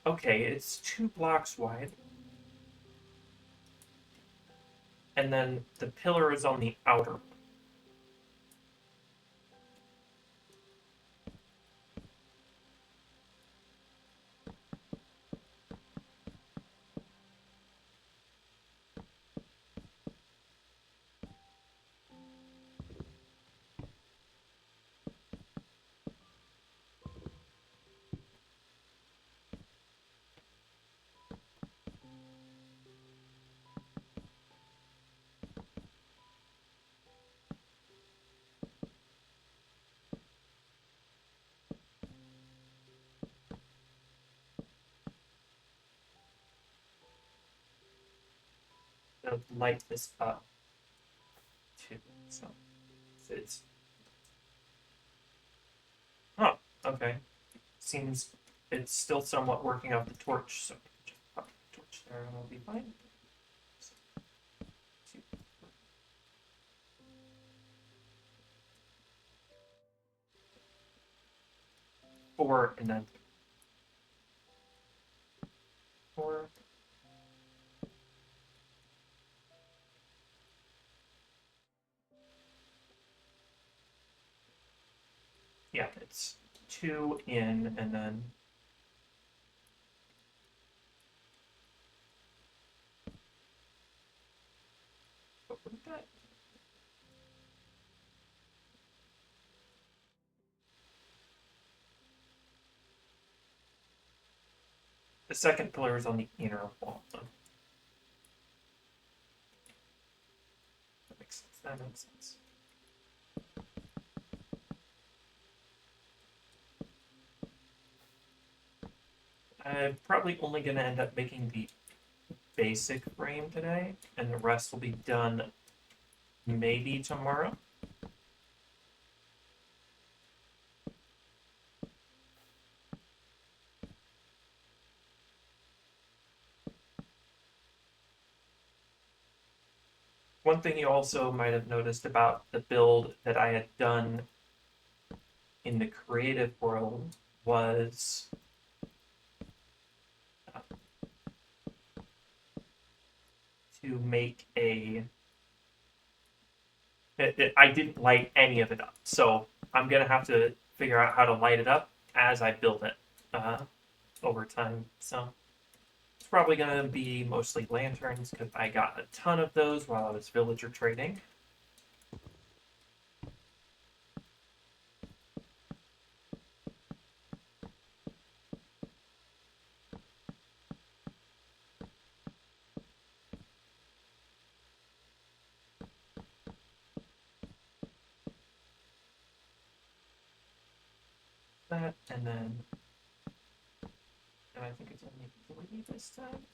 Okay, it's 2 blocks wide, and then the pillar is on the outer. To light this up too. So it's oh, okay. Seems it's still somewhat working off the torch, so just pop the torch there and we'll be fine. So, 2, 4, and then 4. Yeah, it's 2 in, and then what was that? The second pillar is on the inner wall. That makes sense. That makes sense. I'm probably only going to end up making the basic frame today, and the rest will be done maybe tomorrow. One thing you also might have noticed about the build that I had done in the creative world was to make I didn't light any of it up, so I'm gonna have to figure out how to light it up as I build it over time. So it's probably gonna be mostly lanterns because I got a ton of those while I was villager trading. that, and then, and I think it's only 3 this time.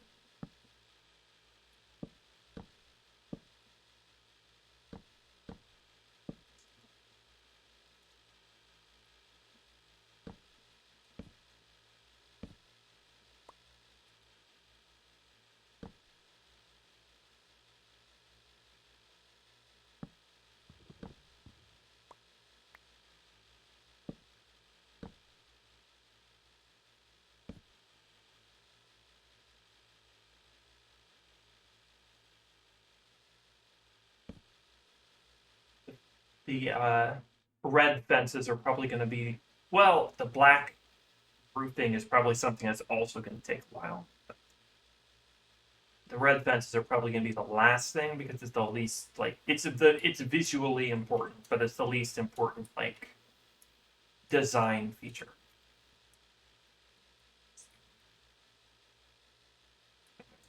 The red fences are probably going to be, well, the black roofing is probably something that's also going to take a while. The red fences are probably going to be the last thing because it's the least, like, it's visually important, but it's the least important, like, design feature.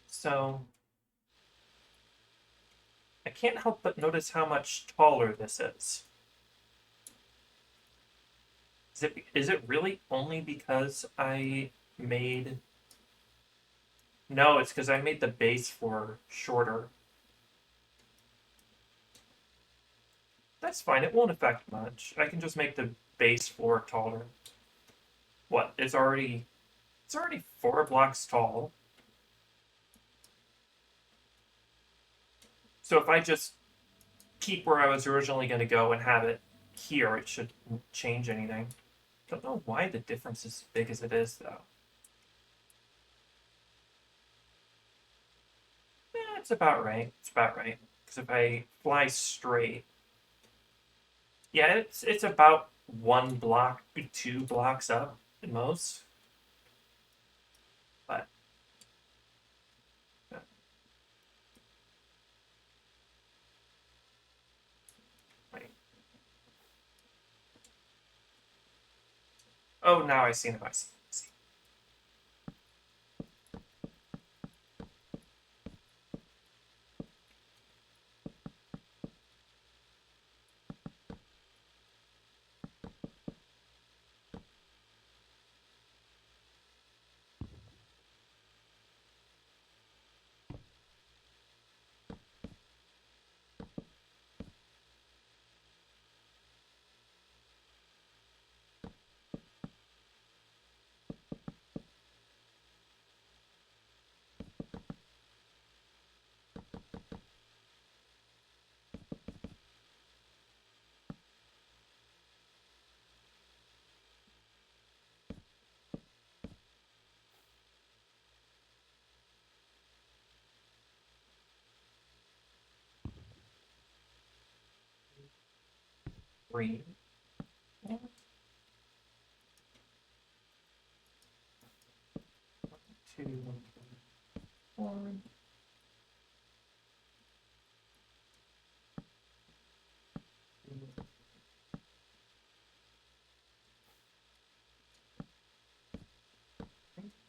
So I can't help but notice how much taller this is. Is it really only because I made... No, it's because I made the base floor shorter. That's fine, it won't affect much. I can just make the base floor taller. What? It's already 4 blocks tall. So if I just keep where I was originally going to go and have it here, it shouldn't change anything. Don't know why the difference is as big as it is, though. It's about right. It's about right. Because if I fly straight, yeah, it's about 1 block, 2 blocks up at most. But wait. Oh, now I see. Now I see. Green. 1, 2, 4.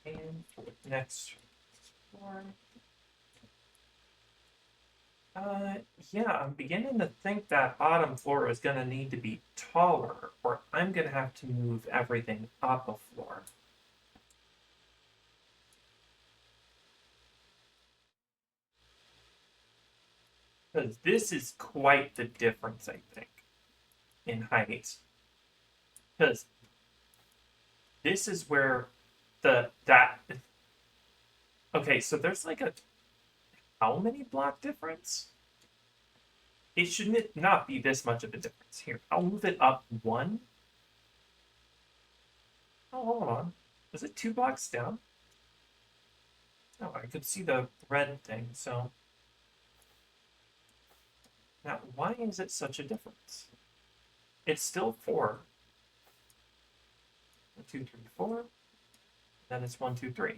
And next floor. Yeah, I'm beginning to think that bottom floor is going to need to be taller, or I'm going to have to move everything up a floor. Because this is quite the difference, I think, in height. Because this is where that... Okay, so there's like a... How many block difference? It shouldn't not be this much of a difference. Here, I'll move it up 1. Oh, hold on. Was it 2 blocks down? Oh, I could see the red thing, so... Now, why is it such a difference? It's still 4. 1, 2, 3, 4. Then it's 1, 2, 3.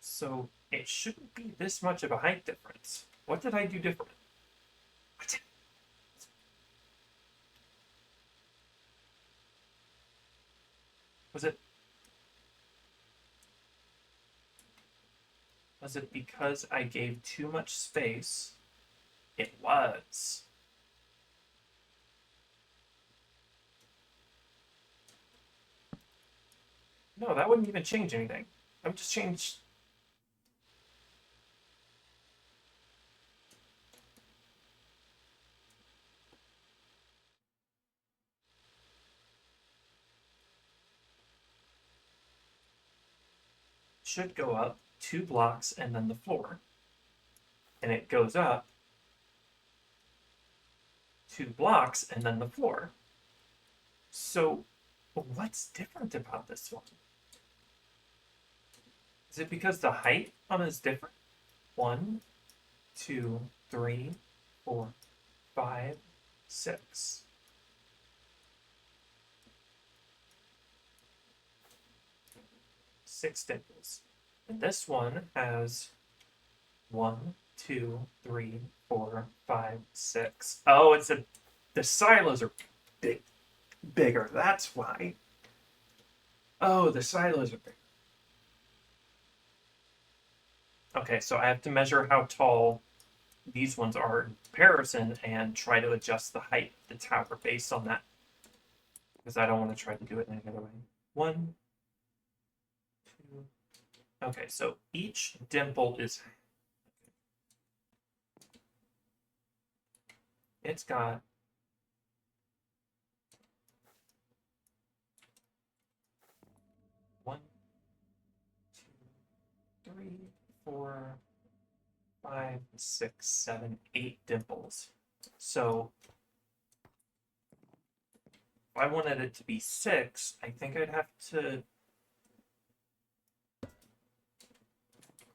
So it shouldn't be this much of a height difference. What did I do different? What? Was it... Was it because I gave too much space? It was. No, that wouldn't even change anything. I would just change. Should go up 2 blocks and then the floor. And it goes up 2 blocks and then the floor. So, what's different about this one? Is it because the height on it is different? 1, 2, 3, 4, 5, 6. 6 dimples. And this one has 1, 2, 3, 4, 5, 6. Oh, it's the silos are bigger. That's why. Oh, the silos are bigger. Okay, so I have to measure how tall these ones are in comparison and try to adjust the height of the tower based on that. Because I don't want to try to do it any other way. 1, 2. Okay, so each dimple is. It's got 1, 2, 3, 4, 5, 6, 7, 8 dimples. So if I wanted it to be 6, I think I'd have to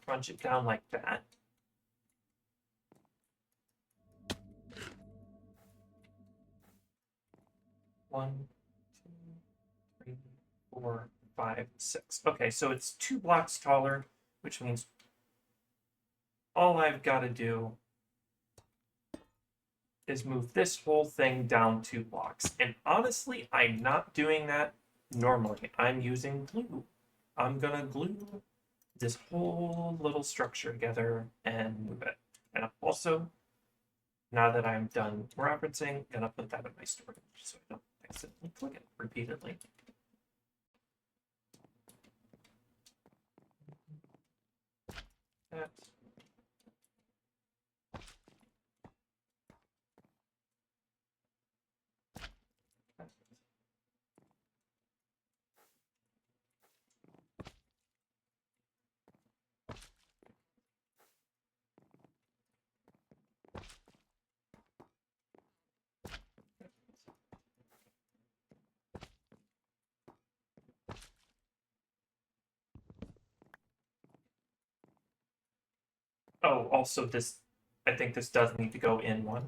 crunch it down like that. One, 2, 3, 4, 5, 6. Okay, so it's 2 blocks taller, which means all I've got to do is move this whole thing down 2 blocks. And honestly, I'm not doing that normally. I'm using glue. I'm going to glue this whole little structure together and move it. And I'm also, now that I'm done referencing, going to put that in my storage so I don't accidentally click it repeatedly. That. Oh, also this, I think this does need to go in one.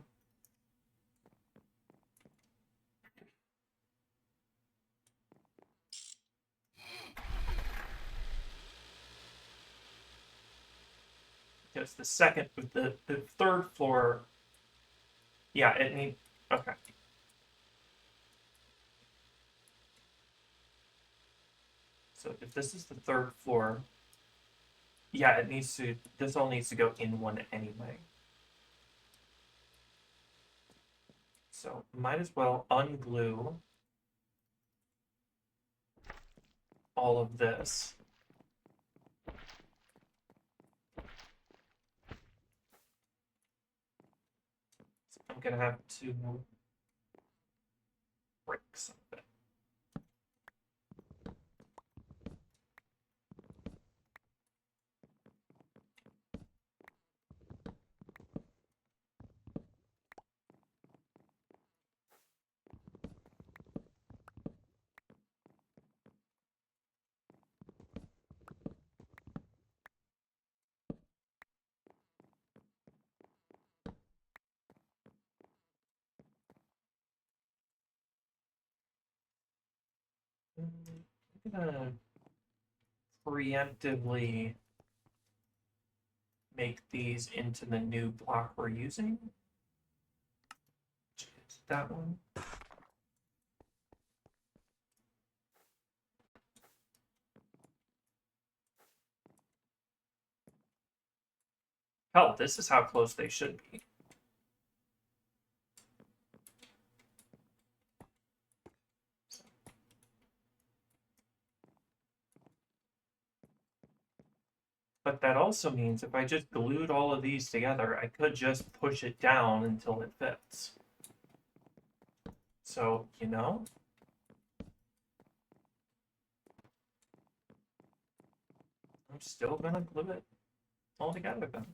Because the second, the third floor, yeah, it need, okay. So if this is the third floor, yeah, it needs to, this all needs to go in one anyway. So might as well unglue all of this. So I'm gonna have to break some of it. I'm gonna preemptively make these into the new block we're using. That one. Hell, this is how close they should be. But that also means if I just glued all of these together, I could just push it down until it fits. So, you know, I'm still gonna glue it all together then.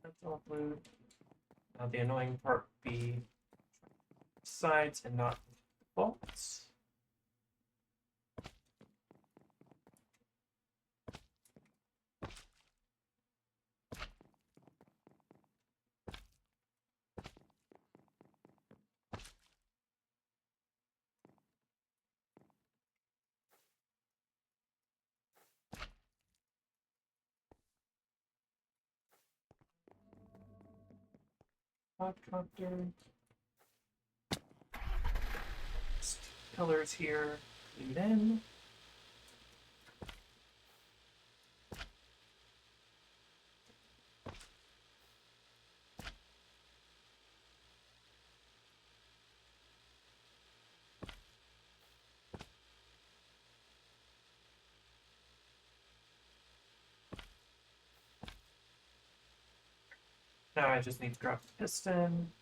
That's all glued. Now the annoying part be sides and not bolts. Quadcopter. Colors here. Glued in. Now I just need to drop the piston.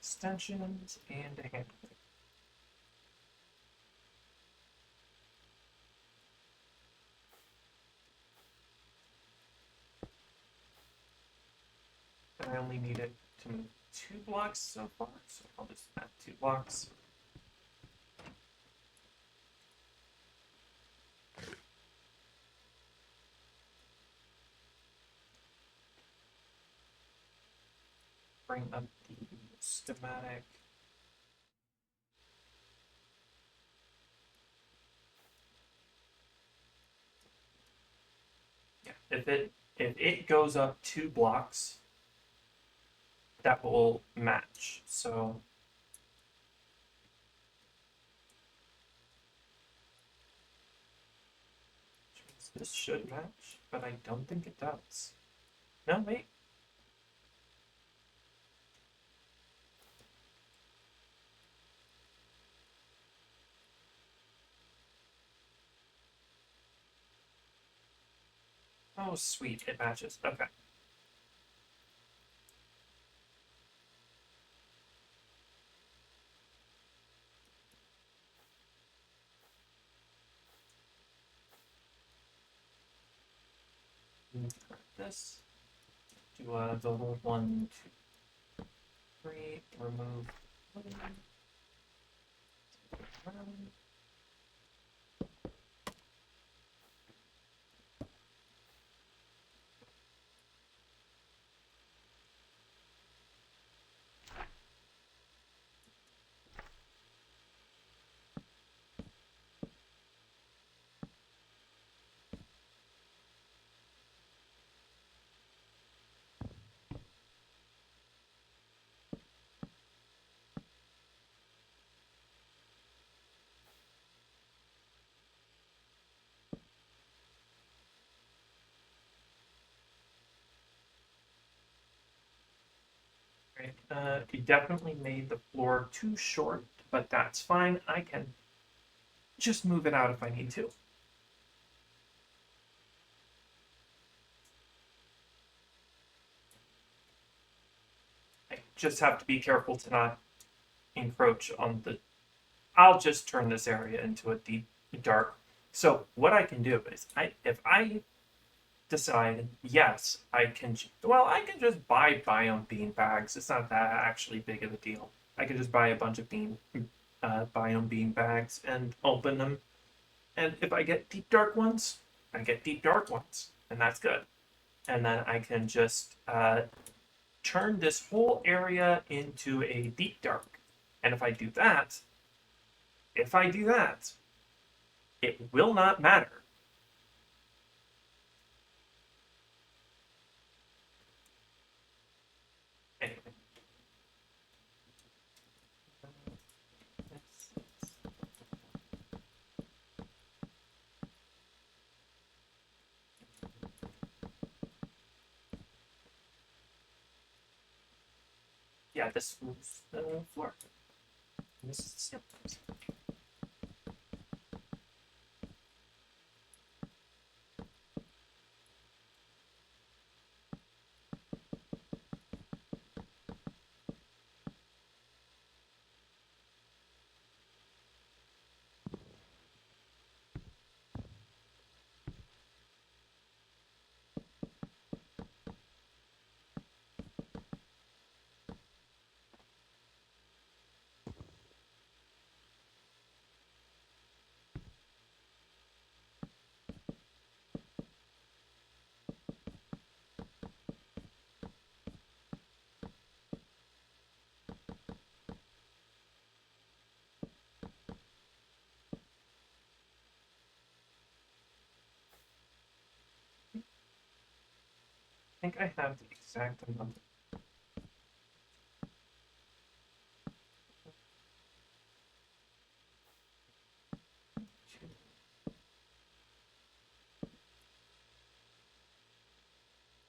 Extensions and a handle. I only need it to move 2 blocks so far, so I'll just add 2 blocks. Bring up the schematic. Yeah, if it goes up 2 blocks, that will match. So this should match, but I don't think it does. No, wait. Oh, sweet, it matches. Okay. This. Do the whole 1, 2, 3. Remove. Right. You definitely made the floor too short, but that's fine. I can just move it out if I need to. I just have to be careful to not encroach on the... I'll just turn this area into a deep dark. So what I can do is, if I decide, yes, I can... Well, I can just buy biome bean bags. It's not that actually big of a deal. I can just buy a bunch of bean biome bean bags and open them. And if I get deep dark ones, I get deep dark ones, and that's good. And then I can just turn this whole area into a deep dark. And if I do that, it will not matter. Anyway. Yeah, this moves the floor. And this is the step. I think I have the exact amount.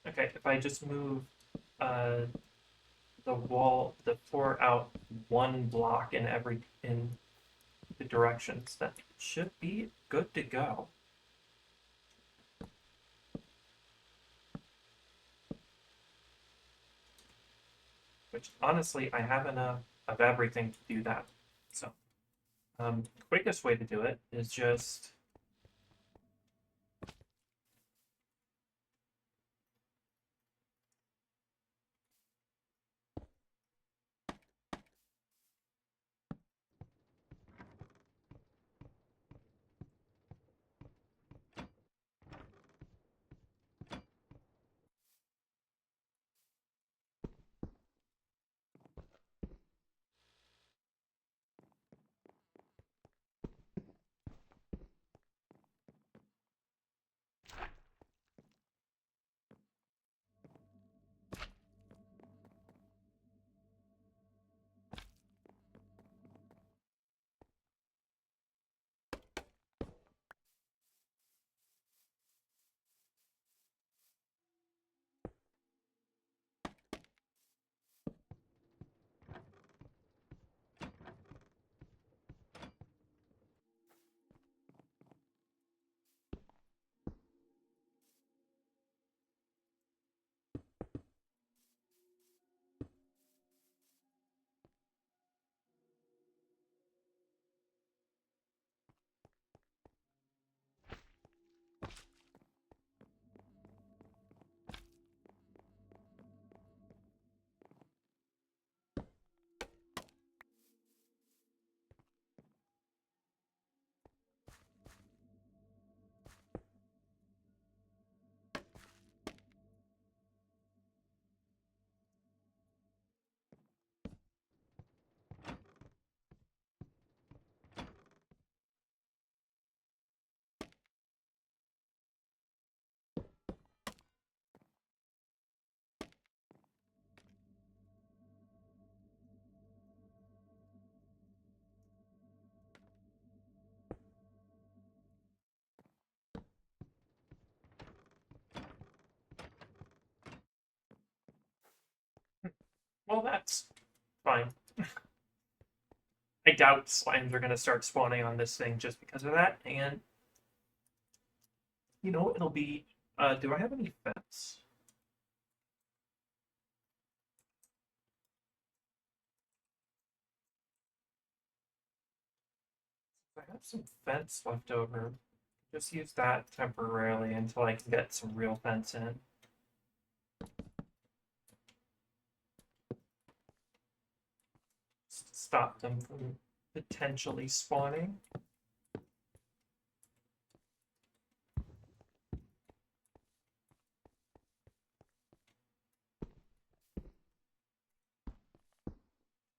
Okay, if I just move the floor out one block in the directions, that should be good to go. Which honestly, I have enough of everything to do that. So, quickest way to do it is just well, that's fine. I doubt slimes are going to start spawning on this thing just because of that, and it'll be. Do I have any fence? I have some fence left over. Just use that temporarily until I can get some real fence in. Stop them from potentially spawning.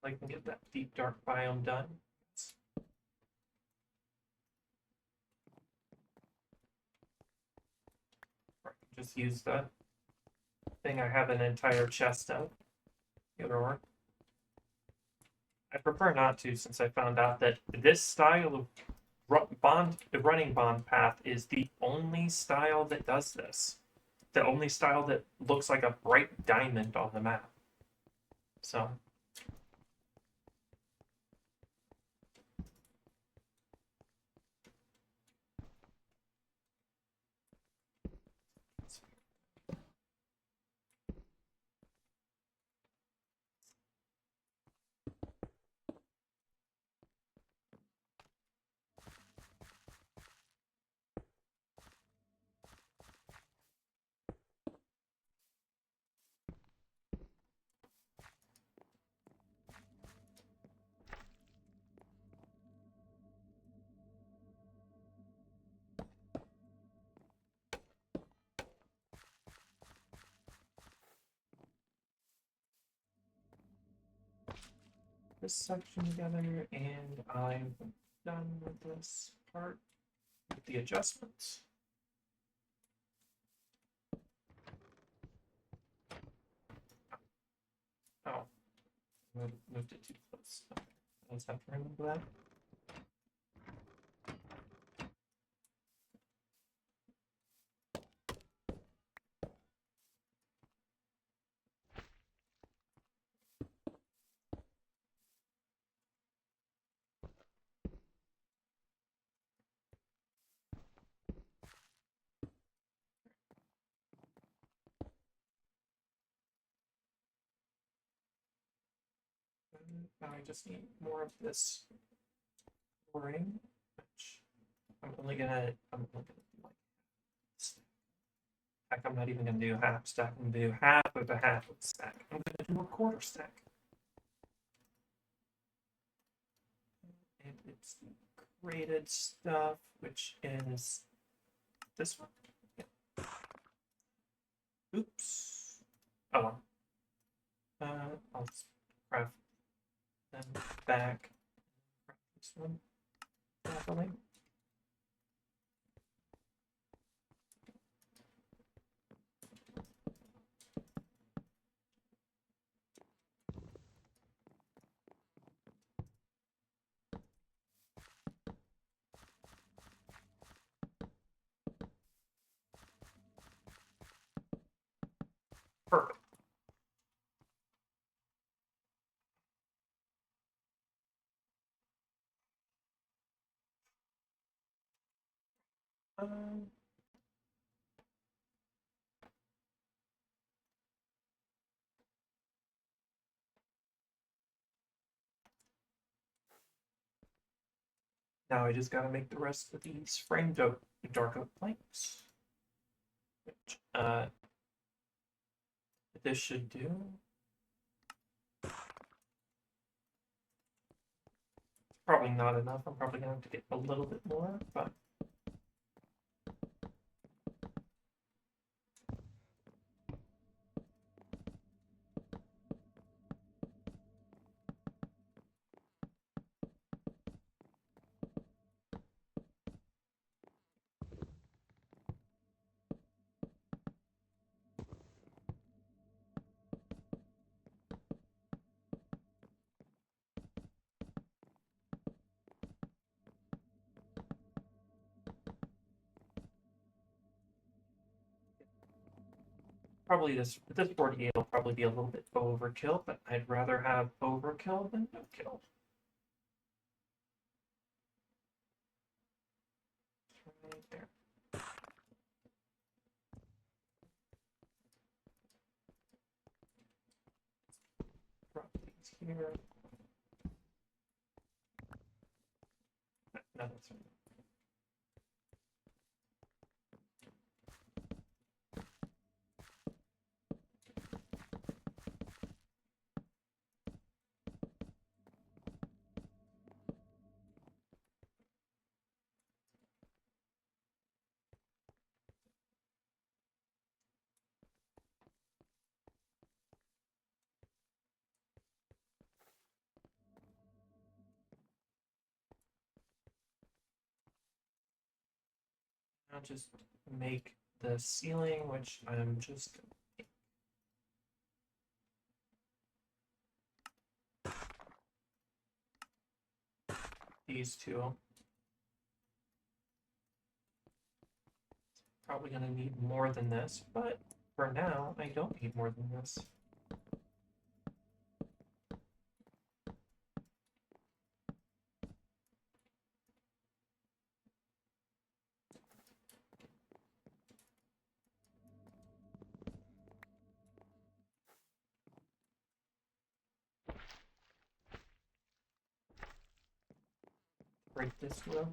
I can get that deep dark biome done. Just use the thing I have an entire chest of. Either or. I prefer not to, since I found out that this style of running bond path is the only style that does this. The only style that looks like a bright diamond on the map. So. This section together, and I'm done with this part with the adjustments. Oh, I moved it too close. Okay. I just have to remember that. Now I just need more of this ring, which I'm only gonna do like stack. Heck, I'm not even gonna do half stack. I'm gonna do half of a half of a stack. I'm gonna do a quarter stack. And it's the graded stuff, which is this one. Yeah. Oops. Oh well. I'll just craft them back. Craft this one. Definitely. Perfect. Now I just gotta make the rest of these frame dark oak planks. Which, this should do. Probably not enough. I'm probably gonna have to get a little bit more, but probably this 48 will probably be a little bit overkill, but I'd rather have overkill than no kill. Right there. Drop these here. No, that's right. just make the ceiling, which I'm just gonna make. These two. Probably gonna need more than this, but for now, I don't need more than this. Break this row.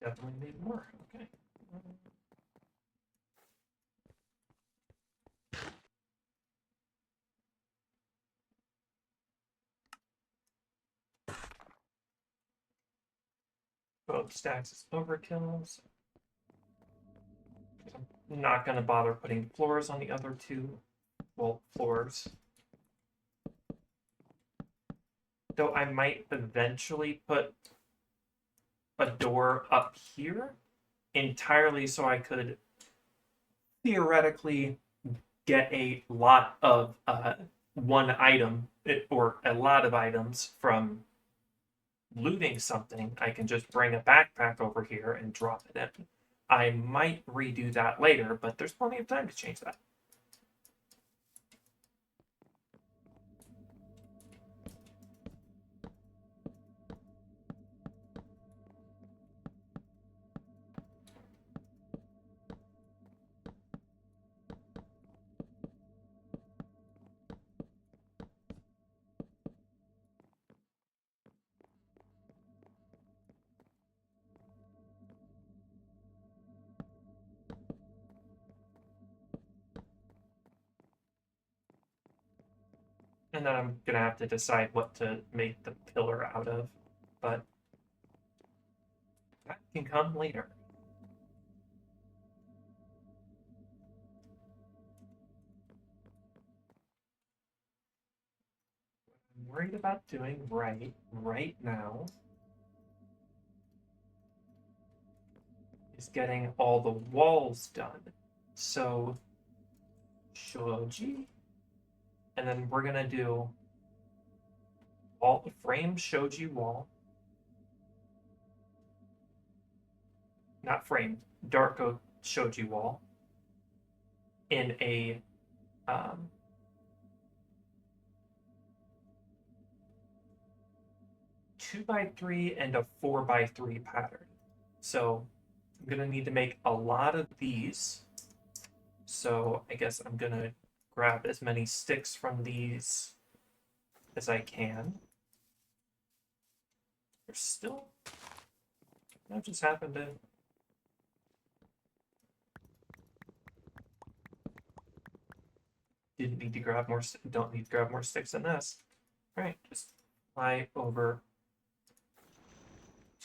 Definitely need more. Okay. Both stacks is overkills. I'm not gonna bother putting floors on the other two. Well, floors. Though I might eventually put a door up here entirely so I could theoretically get a lot of one item or a lot of items from looting something. I can just bring a backpack over here and drop it in. I might redo that later, but there's plenty of time to change that. And then I'm gonna have to decide what to make the pillar out of, but that can come later. What I'm worried about doing right now is getting all the walls done. So shoji, and then we're gonna do wall frame shoji wall. Not frame, Darko shoji wall in a 2x3 and a 4x3 pattern. So I'm gonna need to make a lot of these. So I guess I'm gonna grab as many sticks from these as I can. There's still, I just happened to. Didn't need to grab more. Don't need to grab more sticks than this. All right, just fly over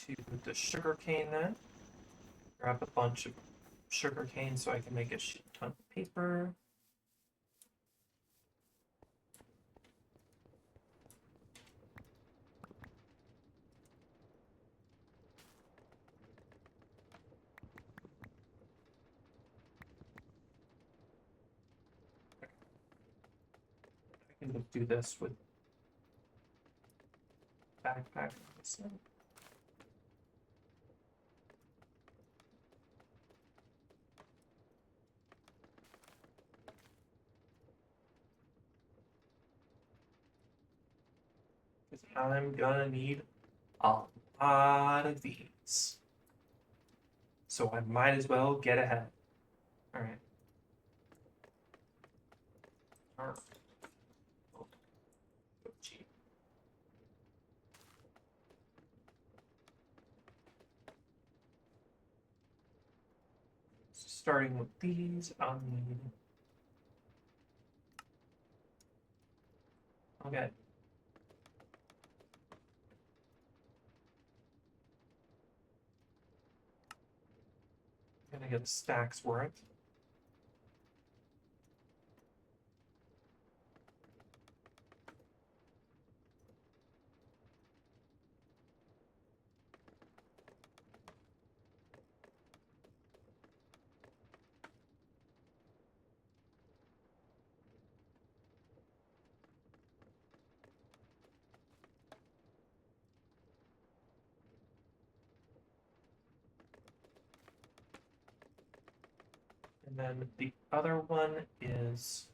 to the sugar cane then. Grab a bunch of sugar cane so I can make a shit ton of paper. I can do this with backpack. Because I'm gonna need a lot of these. So I might as well get ahead. Alright. Alright. Oh, gee. So starting with these, I'll need. Okay. Gonna get a stack's worth. And then the other one is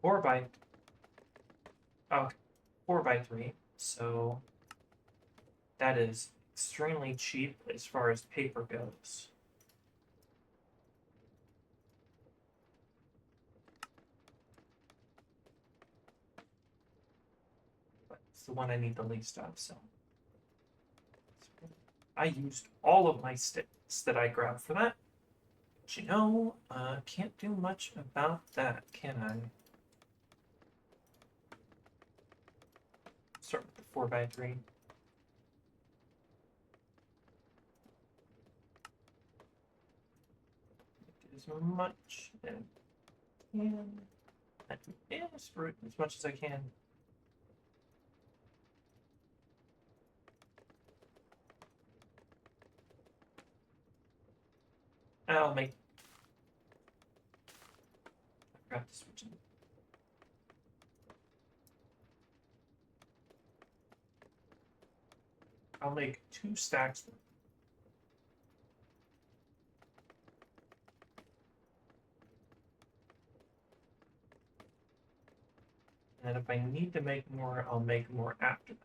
4 by 3. So that is extremely cheap as far as paper goes. But it's the one I need the least of, so. I used all of my sticks that I grabbed for that. But you know, can't do much about that, can I? Start with the 4 by 3. As much as I can. As much as I can. I'll make. I forgot to switch it. I'll make 2 stacks. And if I need to make more, I'll make more after that.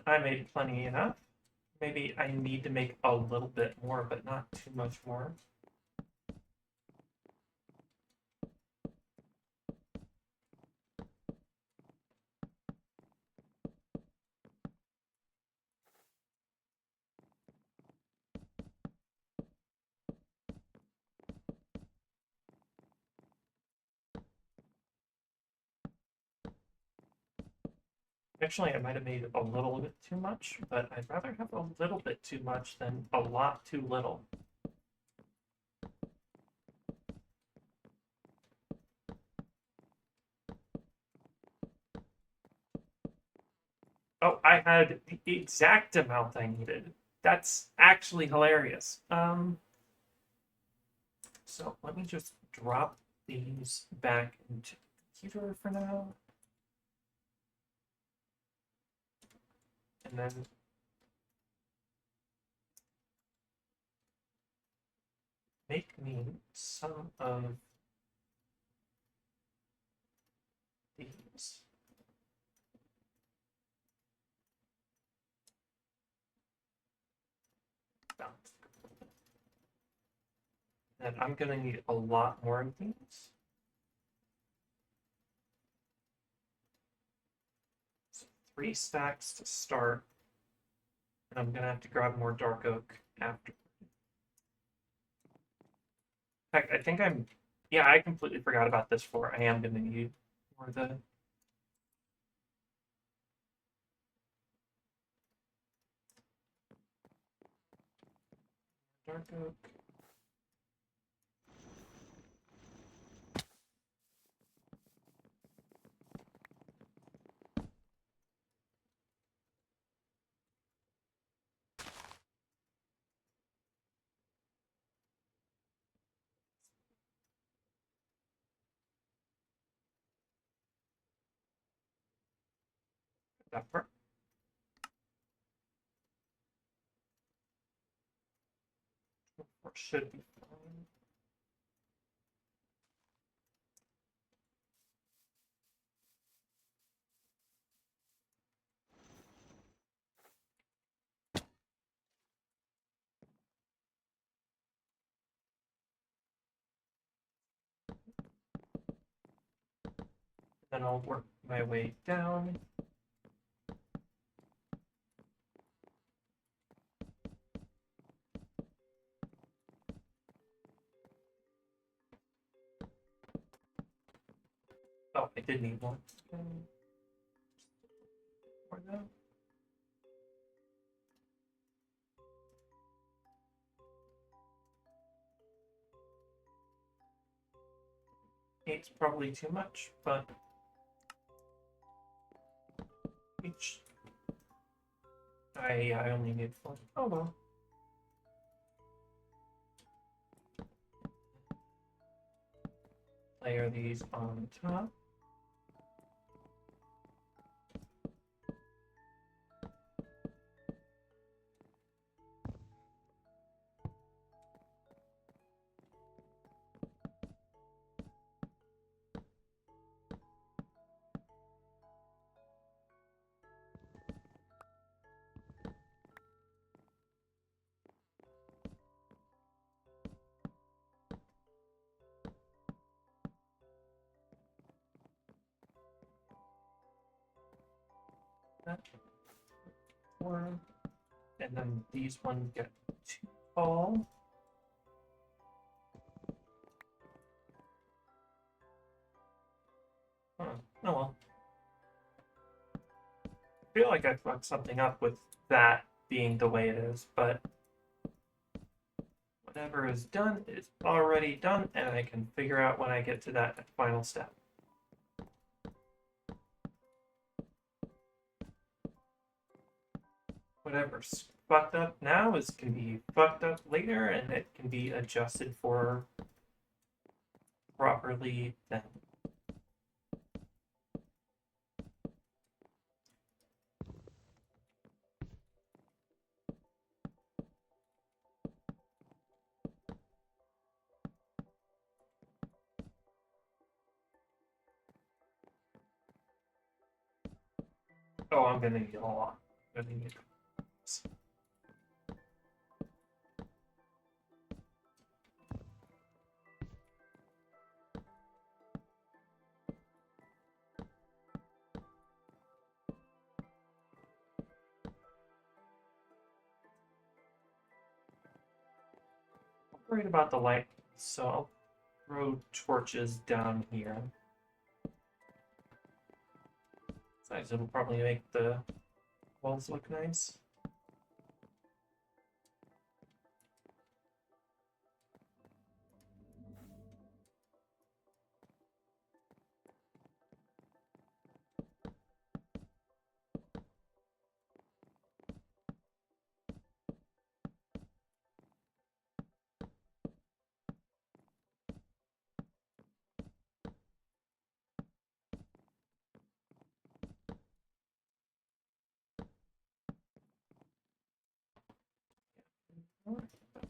I made plenty enough. Maybe I need to make a little bit more, but not too much more. Actually, I might have made a little bit too much, but I'd rather have a little bit too much than a lot too little. Oh, I had the exact amount I needed. That's actually hilarious. So let me just drop these back into the computer for now. And then make me some of these. And I'm gonna need a lot more of these. So 3 stacks to start. And I'm gonna have to grab more dark oak after. In fact, I think yeah, I completely forgot about this floor. I am gonna need more of the dark oak. That part. Or should be fine. Then I'll work my way down. Oh, I did need one. For that. Eight's probably too much, but each I only need 4. Oh well. Layer these on top. That 4. And then these ones get too tall. Huh. Oh well. I feel like I fucked something up with that being the way it is, but whatever is done is already done, and I can figure out when I get to that final step. Whatever's fucked up now can be fucked up later, and it can be adjusted for properly then. Oh, I'm gonna need a lot. I'm gonna need worried about the light, so I'll throw torches down here. Besides, it'll probably make the walls look nice.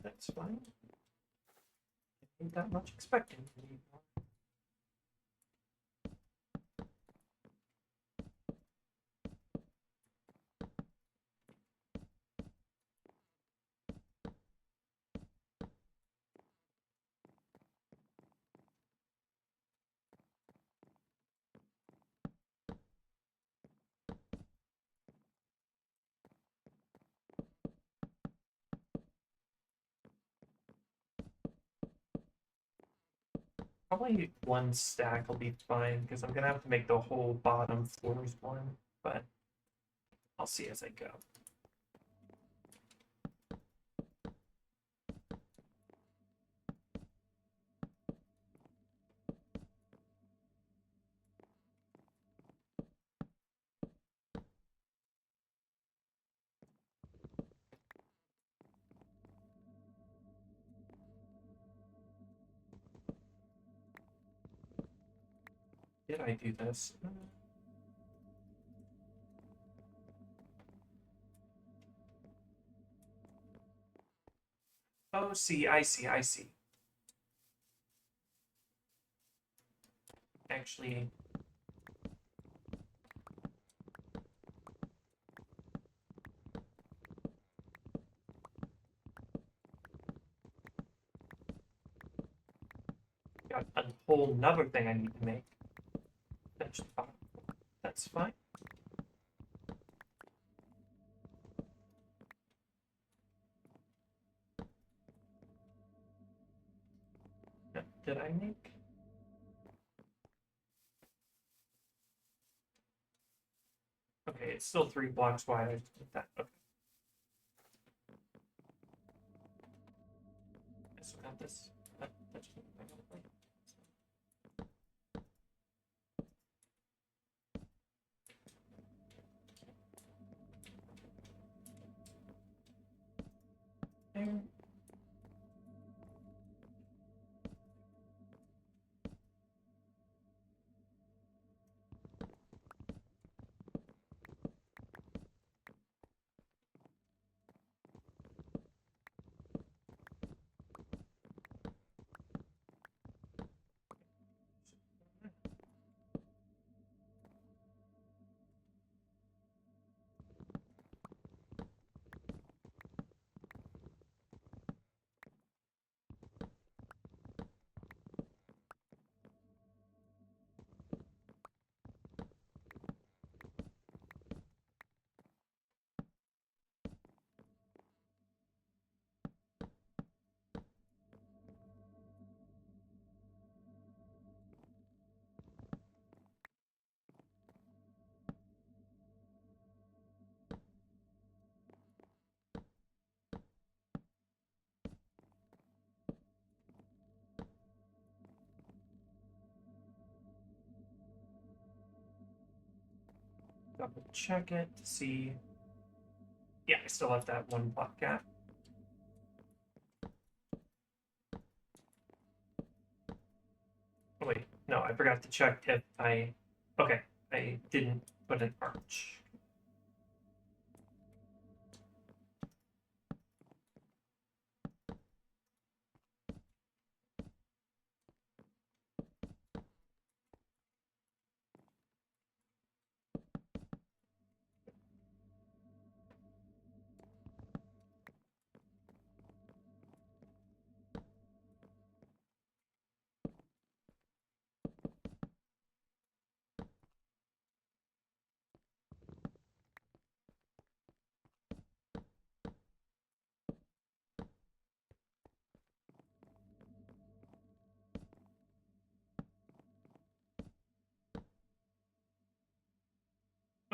That's fine. I ain't that much expecting. Probably one stack will be fine because I'm gonna have to make the whole bottom floors one, but I'll see as I go. Did I do this? Oh, see, I see, I see. Actually, got a whole nother thing I need to make. That's fine. Did I make? Okay, it's still 3 blocks wide. I just did that. Okay. I still got this. That's there. Double check it to see. Yeah, I still have that 1 block gap. Oh, wait, no, I forgot to check if I. Okay, I didn't put an arch.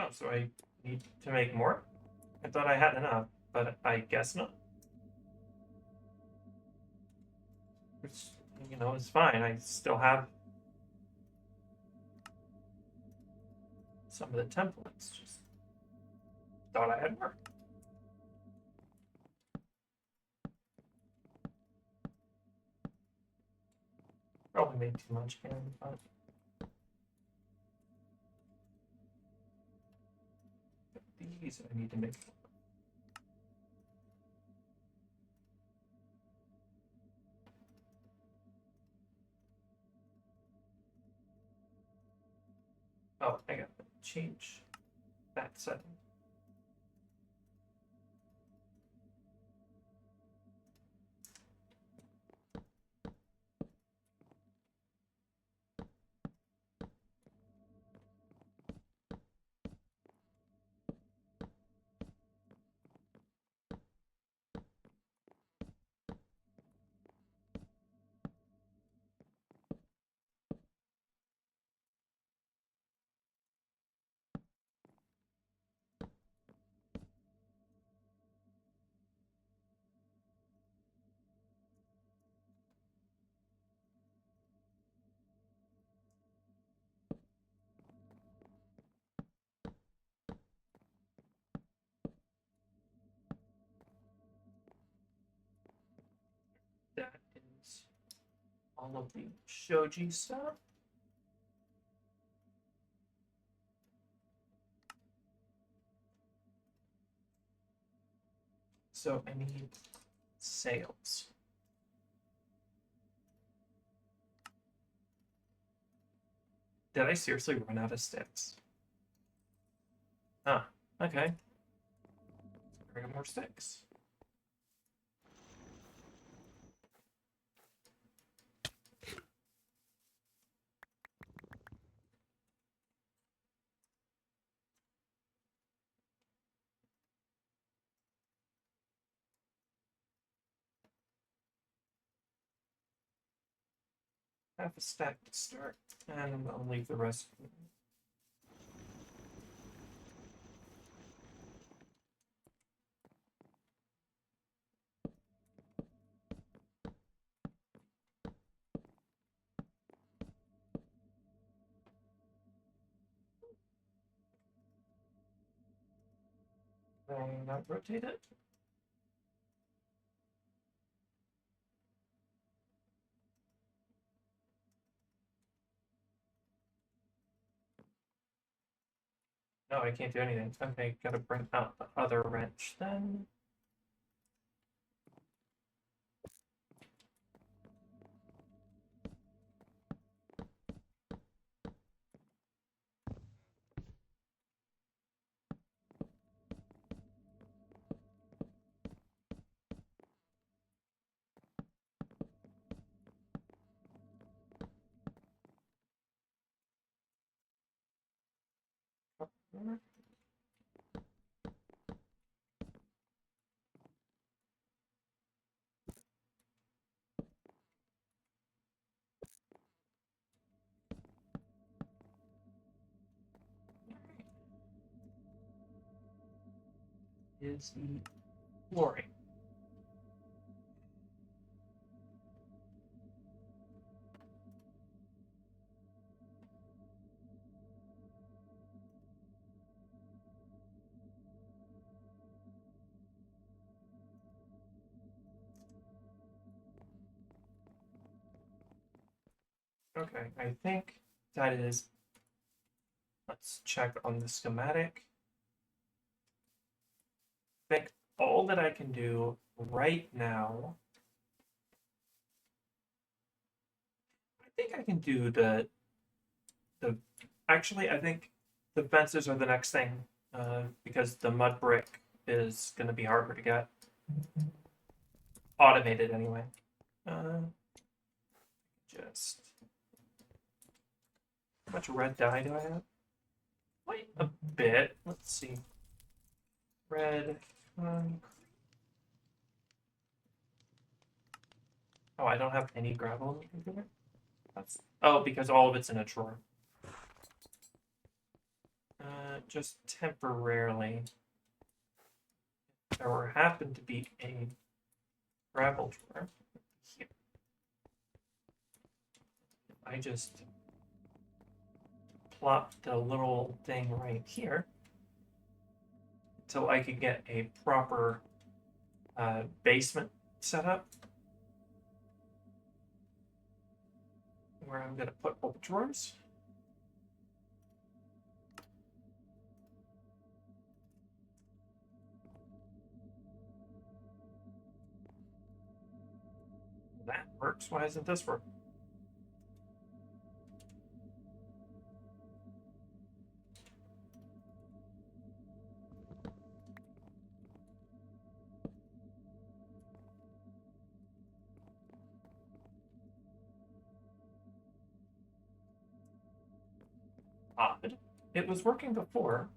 Oh, so I need to make more? I thought I had enough, but I guess not. Which, is fine. I still have some of the templates. Just thought I had more. Probably made too much again, but these I need to make. change that setting. That is all of the shoji stuff. So I need sails. Did I seriously run out of sticks? Ah, okay. Bring more sticks. Half a stack to start, and I'll leave the rest. Not rotate it. No, I can't do anything. Okay, gotta bring out the other wrench then. Is the flooring. Okay, I think that is. Let's check on the schematic. I think all that I can do right now. I think I can do the. Actually, I think the fences are the next thing because the mud brick is going to be harder to get. Automated anyway. Just. How much red dye do I have? Quite a bit. Let's see. Red. Oh, I don't have any gravel in the computer? That's because all of it's in a drawer. Just temporarily. There happened to be a gravel drawer here. I just plopped a little thing right here until I could get a proper basement set up where I'm going to put all the drawers. That works. Why isn't this working? It was working before.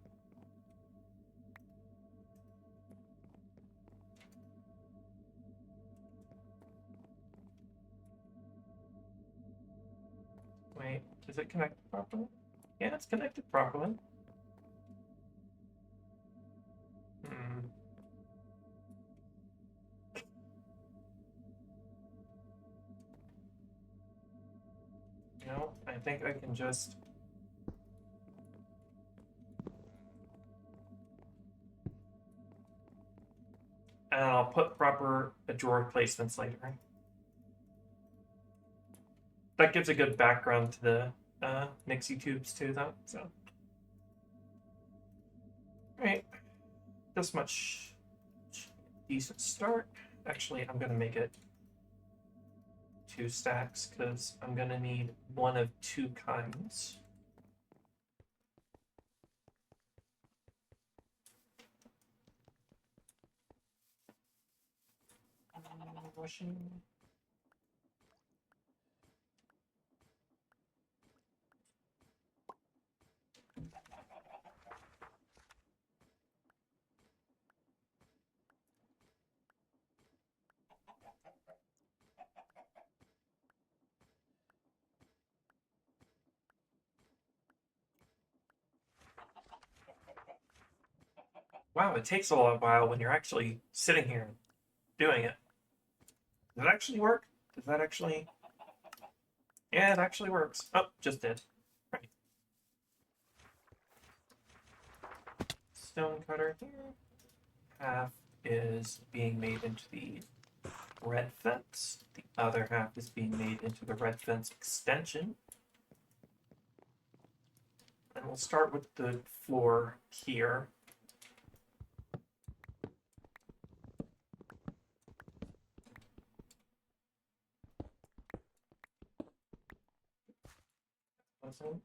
Wait, is it connected properly? Yeah, it's connected properly. Hmm. You know, I think I can just... And I'll put proper drawer placements later. That gives a good background to the Nixie tubes too, though. So, all right, this much decent start. Actually, I'm gonna make it 2 stacks because I'm gonna need one of 2 kinds. Washing. Wow, it takes a while when you're actually sitting here doing it. Does it actually work? Does that actually... Yeah, it actually works. Oh, just did. Right. Stone cutter here. Half is being made into the red fence. The other half is being made into the red fence extension. And we'll start with the floor here. Awesome.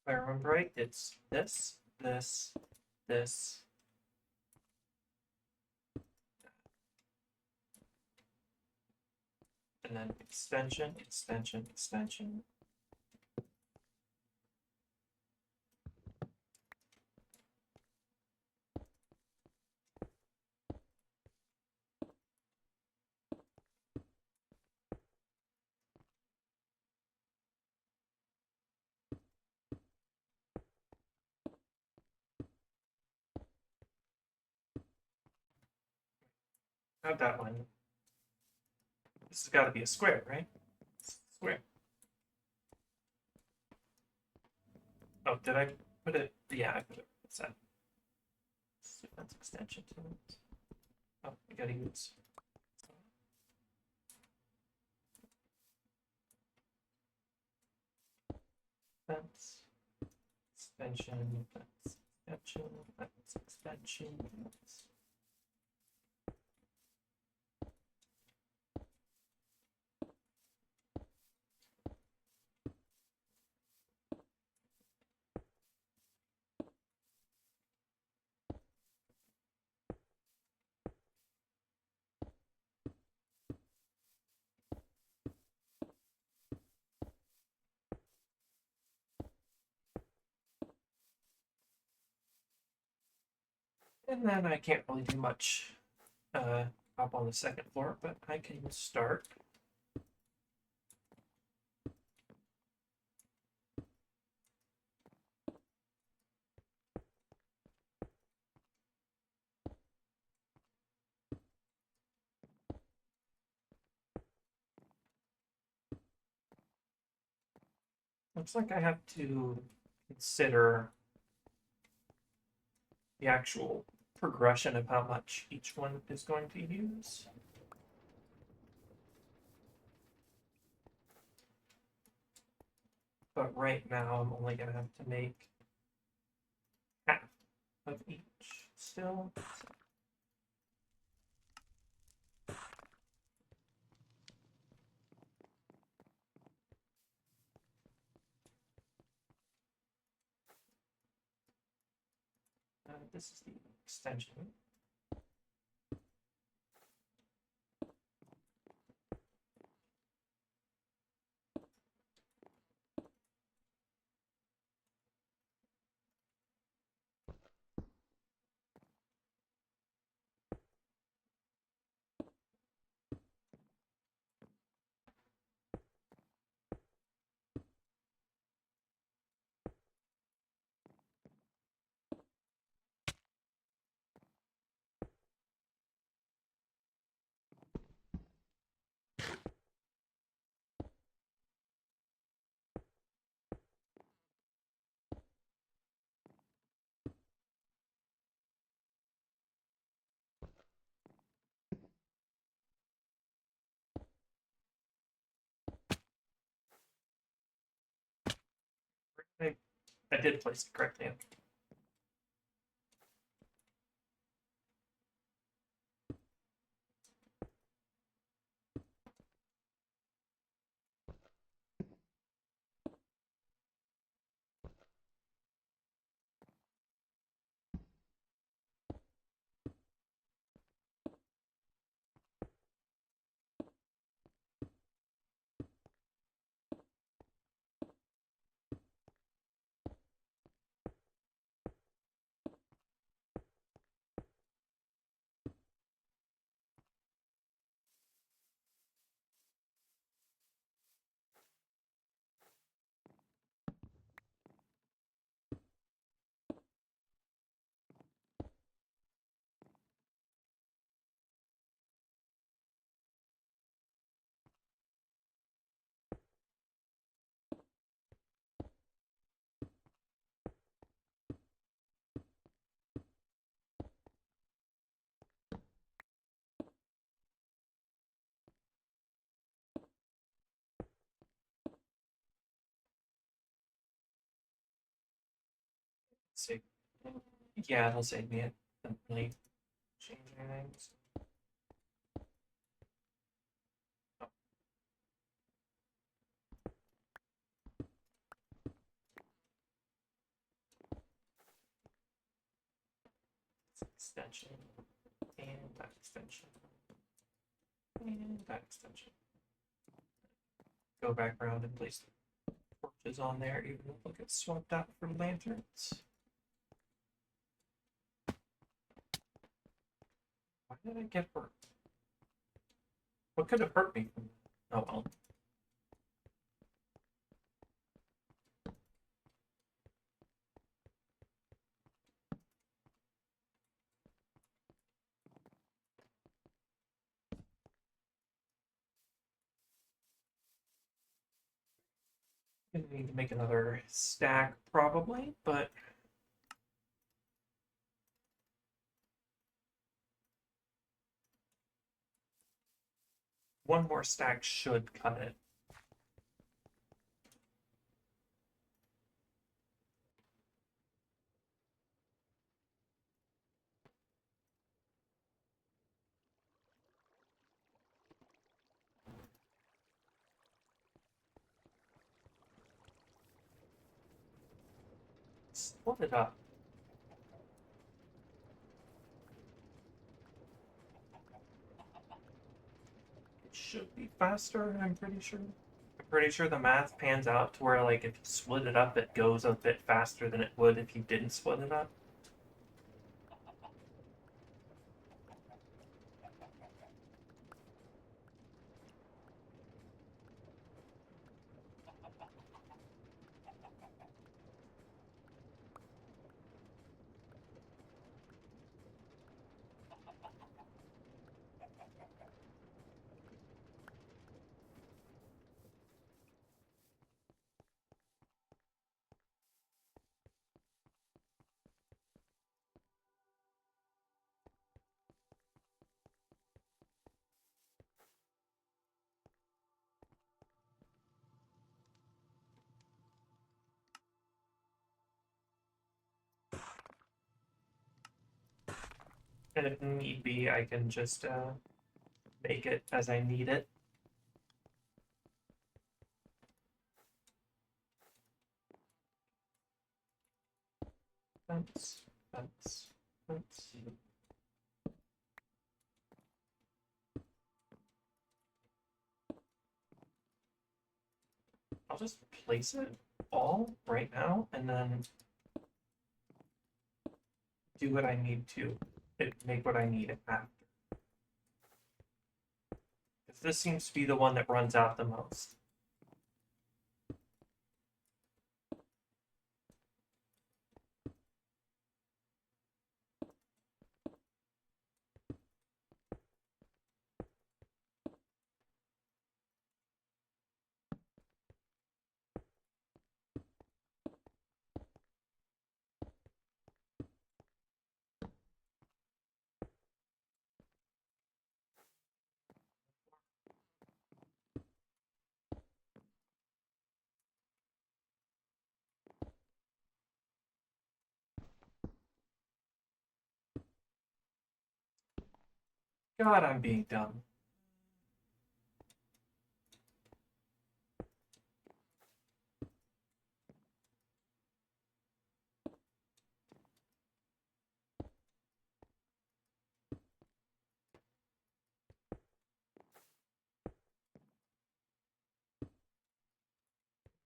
If I remember right, it's this, this, this, and then extension, extension, extension. How'd that one? This has got to be a square, right? Square. Oh, did I put it? Yeah, I put it. What's that? Sequence extension to it. Oh, I gotta use. Fence, extension, fence, extension, fence, extension, fence. And then I can't really do much up on the second floor, but I can start. Looks like I have to consider the actual progression of how much each one is going to use. But right now I'm only gonna have to make half of each still. this is the extension. I did place it correctly. Save. Yeah, it'll save me. It doesn't really change anything. So. Oh. Extension and that extension and that extension. Go back around and place the torches on there, even if they'll get swapped out for lanterns. Why did I get hurt? What could have hurt me from that? Oh well. Gonna need to make another stack probably, but one more stack should cut it. Split it up. It should be faster, I'm pretty sure. I'm pretty sure the math pans out to where, like, if you split it up, it goes a bit faster than it would if you didn't split it up. And if need be, I can just make it as I need it. Fence, fence. Let's see. I'll just place it all right now and then do what I need to. Make what I need after. Because this seems to be the one that runs out the most. God, I'm being dumb.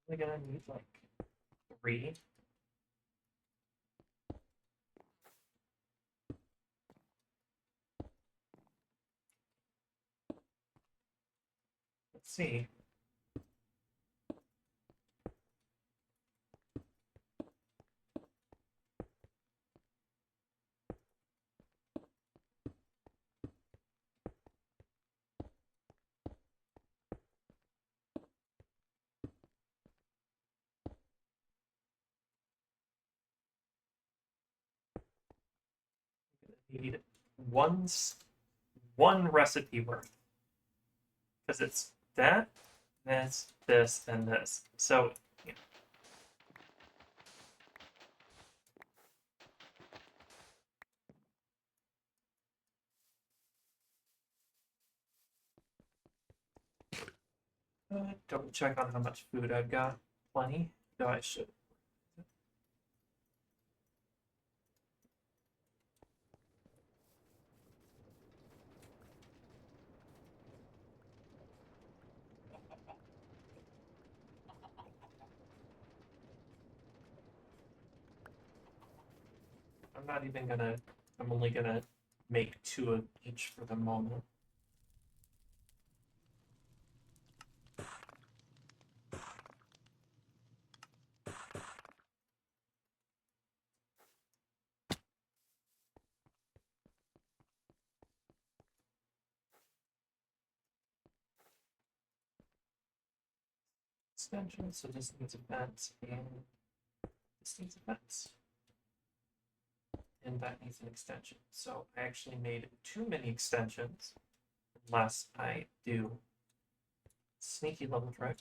We're gonna need like 3. Let's see. Need one recipe worth because it's that, this, and this. So yeah. Double check on how much food I've got. Plenty. No, I should. I'm not even gonna. I'm only gonna make 2 of each for the moment. Extension, so this needs events, and this needs events. And that needs an extension. So I actually made too many extensions, unless I do sneaky little trick.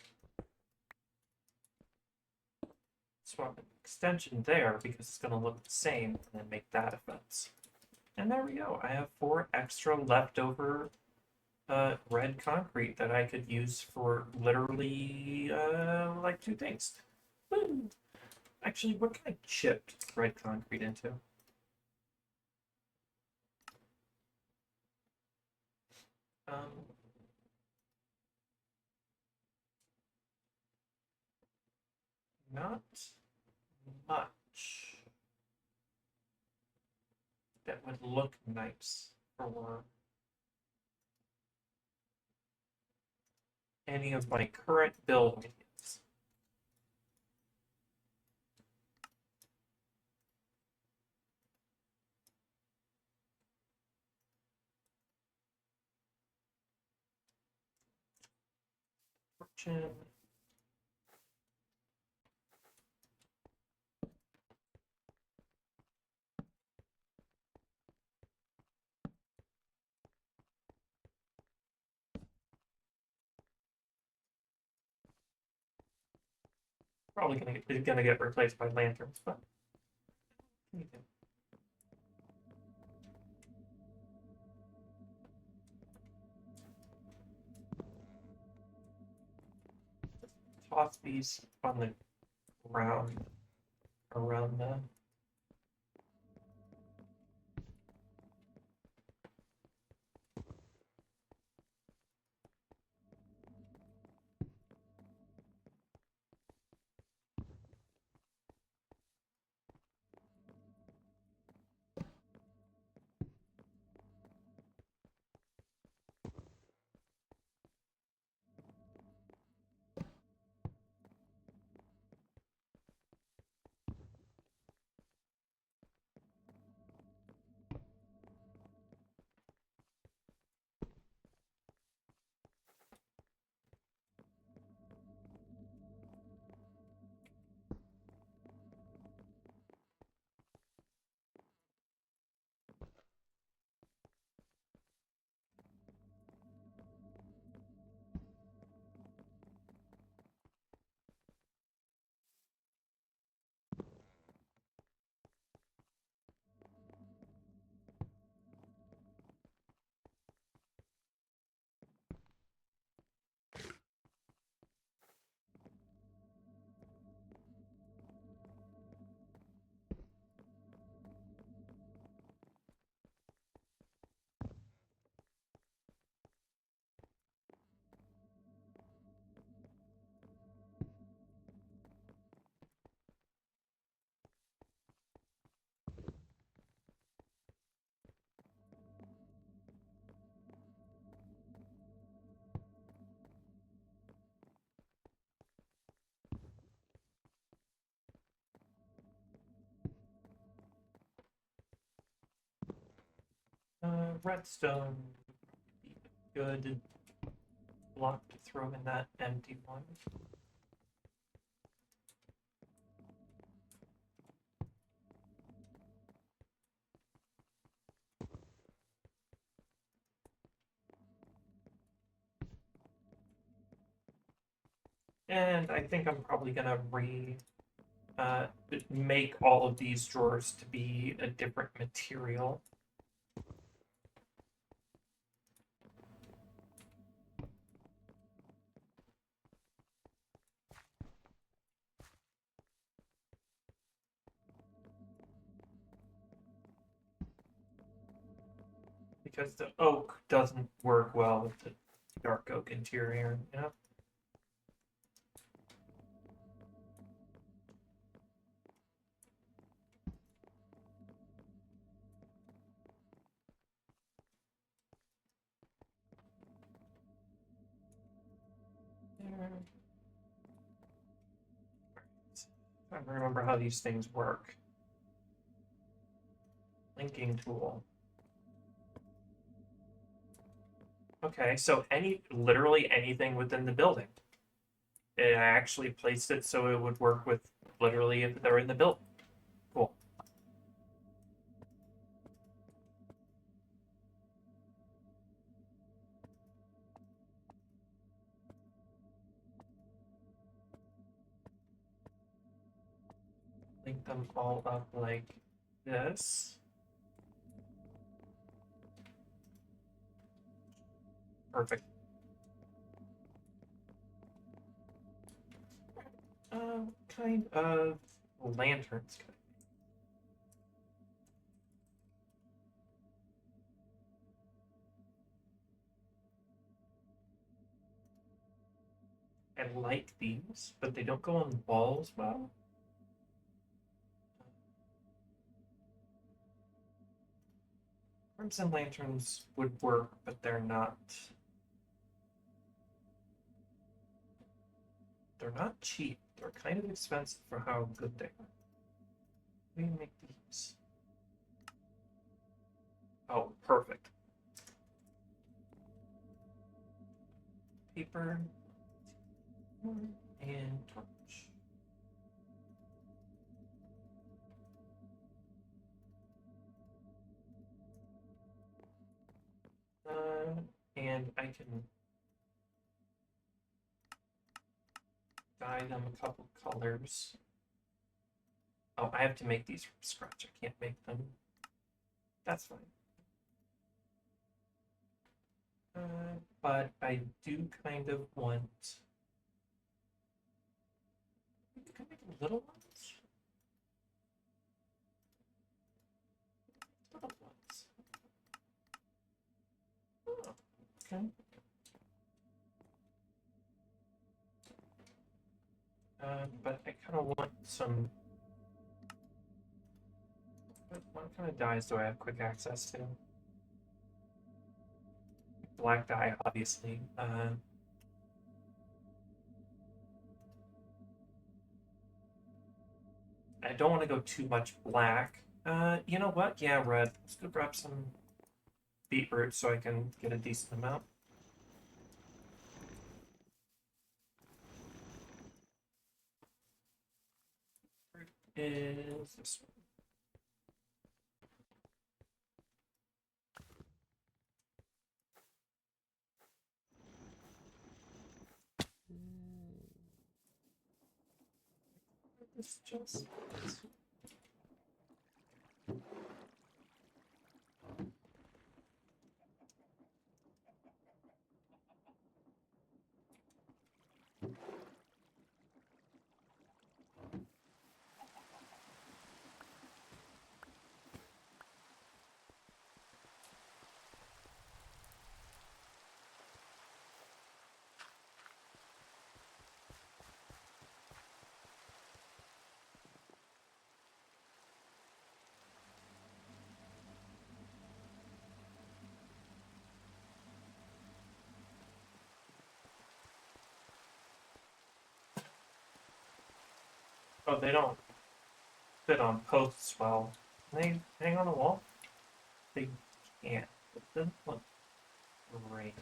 Swap an extension there because it's going to look the same, and then make that offense. And there we go. I have 4 extra leftover red concrete that I could use for literally like 2 things. Woo! Actually, what can I chip red concrete into? Not much that would look nice for any of my current build minions. Fortune. Probably gonna get replaced by lanterns, but toss these on the ground around the redstone would be a good block to throw in that empty one. And I think I'm probably gonna make all of these drawers to be a different material. Because the oak doesn't work well with the dark oak interior, you know? I don't remember how these things work. Linking tool. Okay, so literally anything within the building. I actually placed it so it would work with literally if they're in the building. Cool. Link them all up like this. Perfect. Kind of lanterns. I like these, but they don't go on the walls well. Crimson lanterns would work, but they're not. They're not cheap. They're kind of expensive for how good they are. Let me make these. Oh, perfect. Paper and torch. And I can dye them a couple colors. Oh, I have to make these from scratch. I can't make them. That's fine. But I do kind of want. Can I make little ones? Little ones. Oh, okay. But I kind of want some. What kind of dyes do I have quick access to? Black dye, obviously. I don't want to go too much black. You know what? Yeah, red. Let's go grab some beetroot so I can get a decent amount. Is this one? It's just. Oh, they don't fit on posts well. Can they hang on the wall? They can't. It doesn't look great.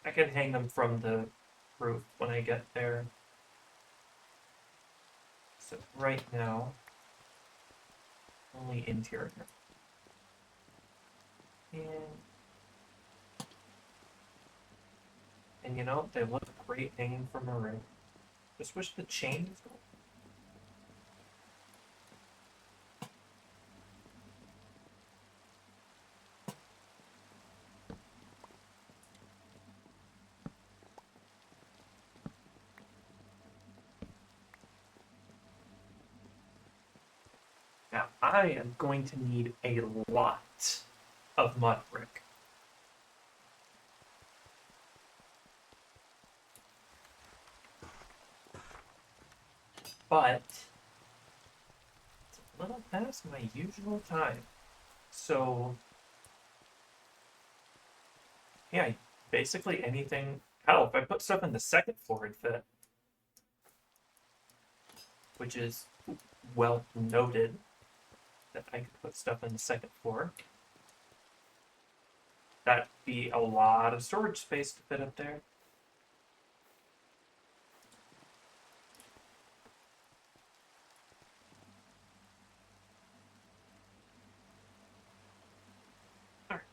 I can hang them from the roof when I get there. So right now, only interior. And you know, they look great hanging from a roof. Just wish the chain was going. Now, I am going to need a lot of mud brick. But it's a little past my usual time. So, yeah, basically anything. Hell, if I put stuff in the second floor, it'd fit. Which is well noted that I could put stuff in the second floor. That'd be a lot of storage space to fit up there. Alright.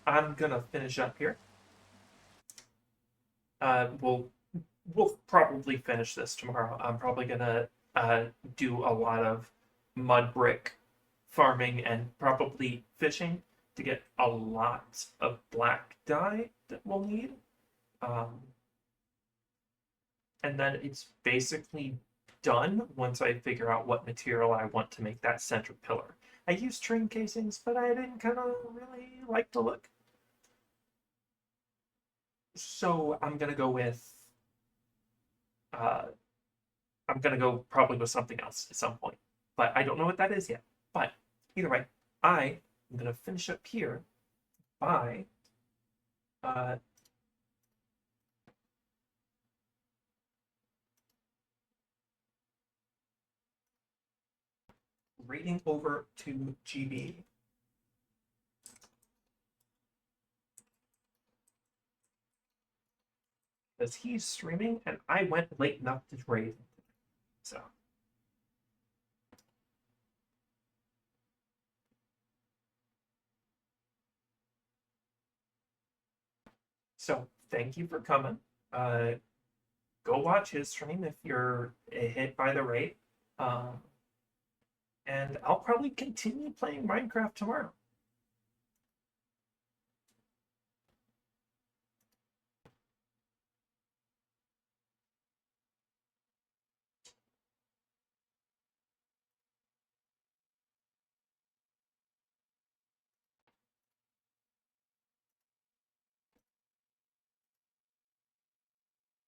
I'm gonna finish up here. We'll probably finish this tomorrow. I'm probably gonna do a lot of mud brick farming and probably fishing to get a lot of black dye that we'll need. And then it's basically done once I figure out what material I want to make that center pillar. I used train casings, but I didn't kind of really like the look. So I'm gonna go with I'm gonna go probably with something else at some point, but I don't know what that is yet. But either way, I am gonna finish up here by uh, reading over to GB. Because he's streaming and I went late enough to raid. So thank you for coming. Go watch his stream if you're hit by the raid. And I'll probably continue playing Minecraft tomorrow.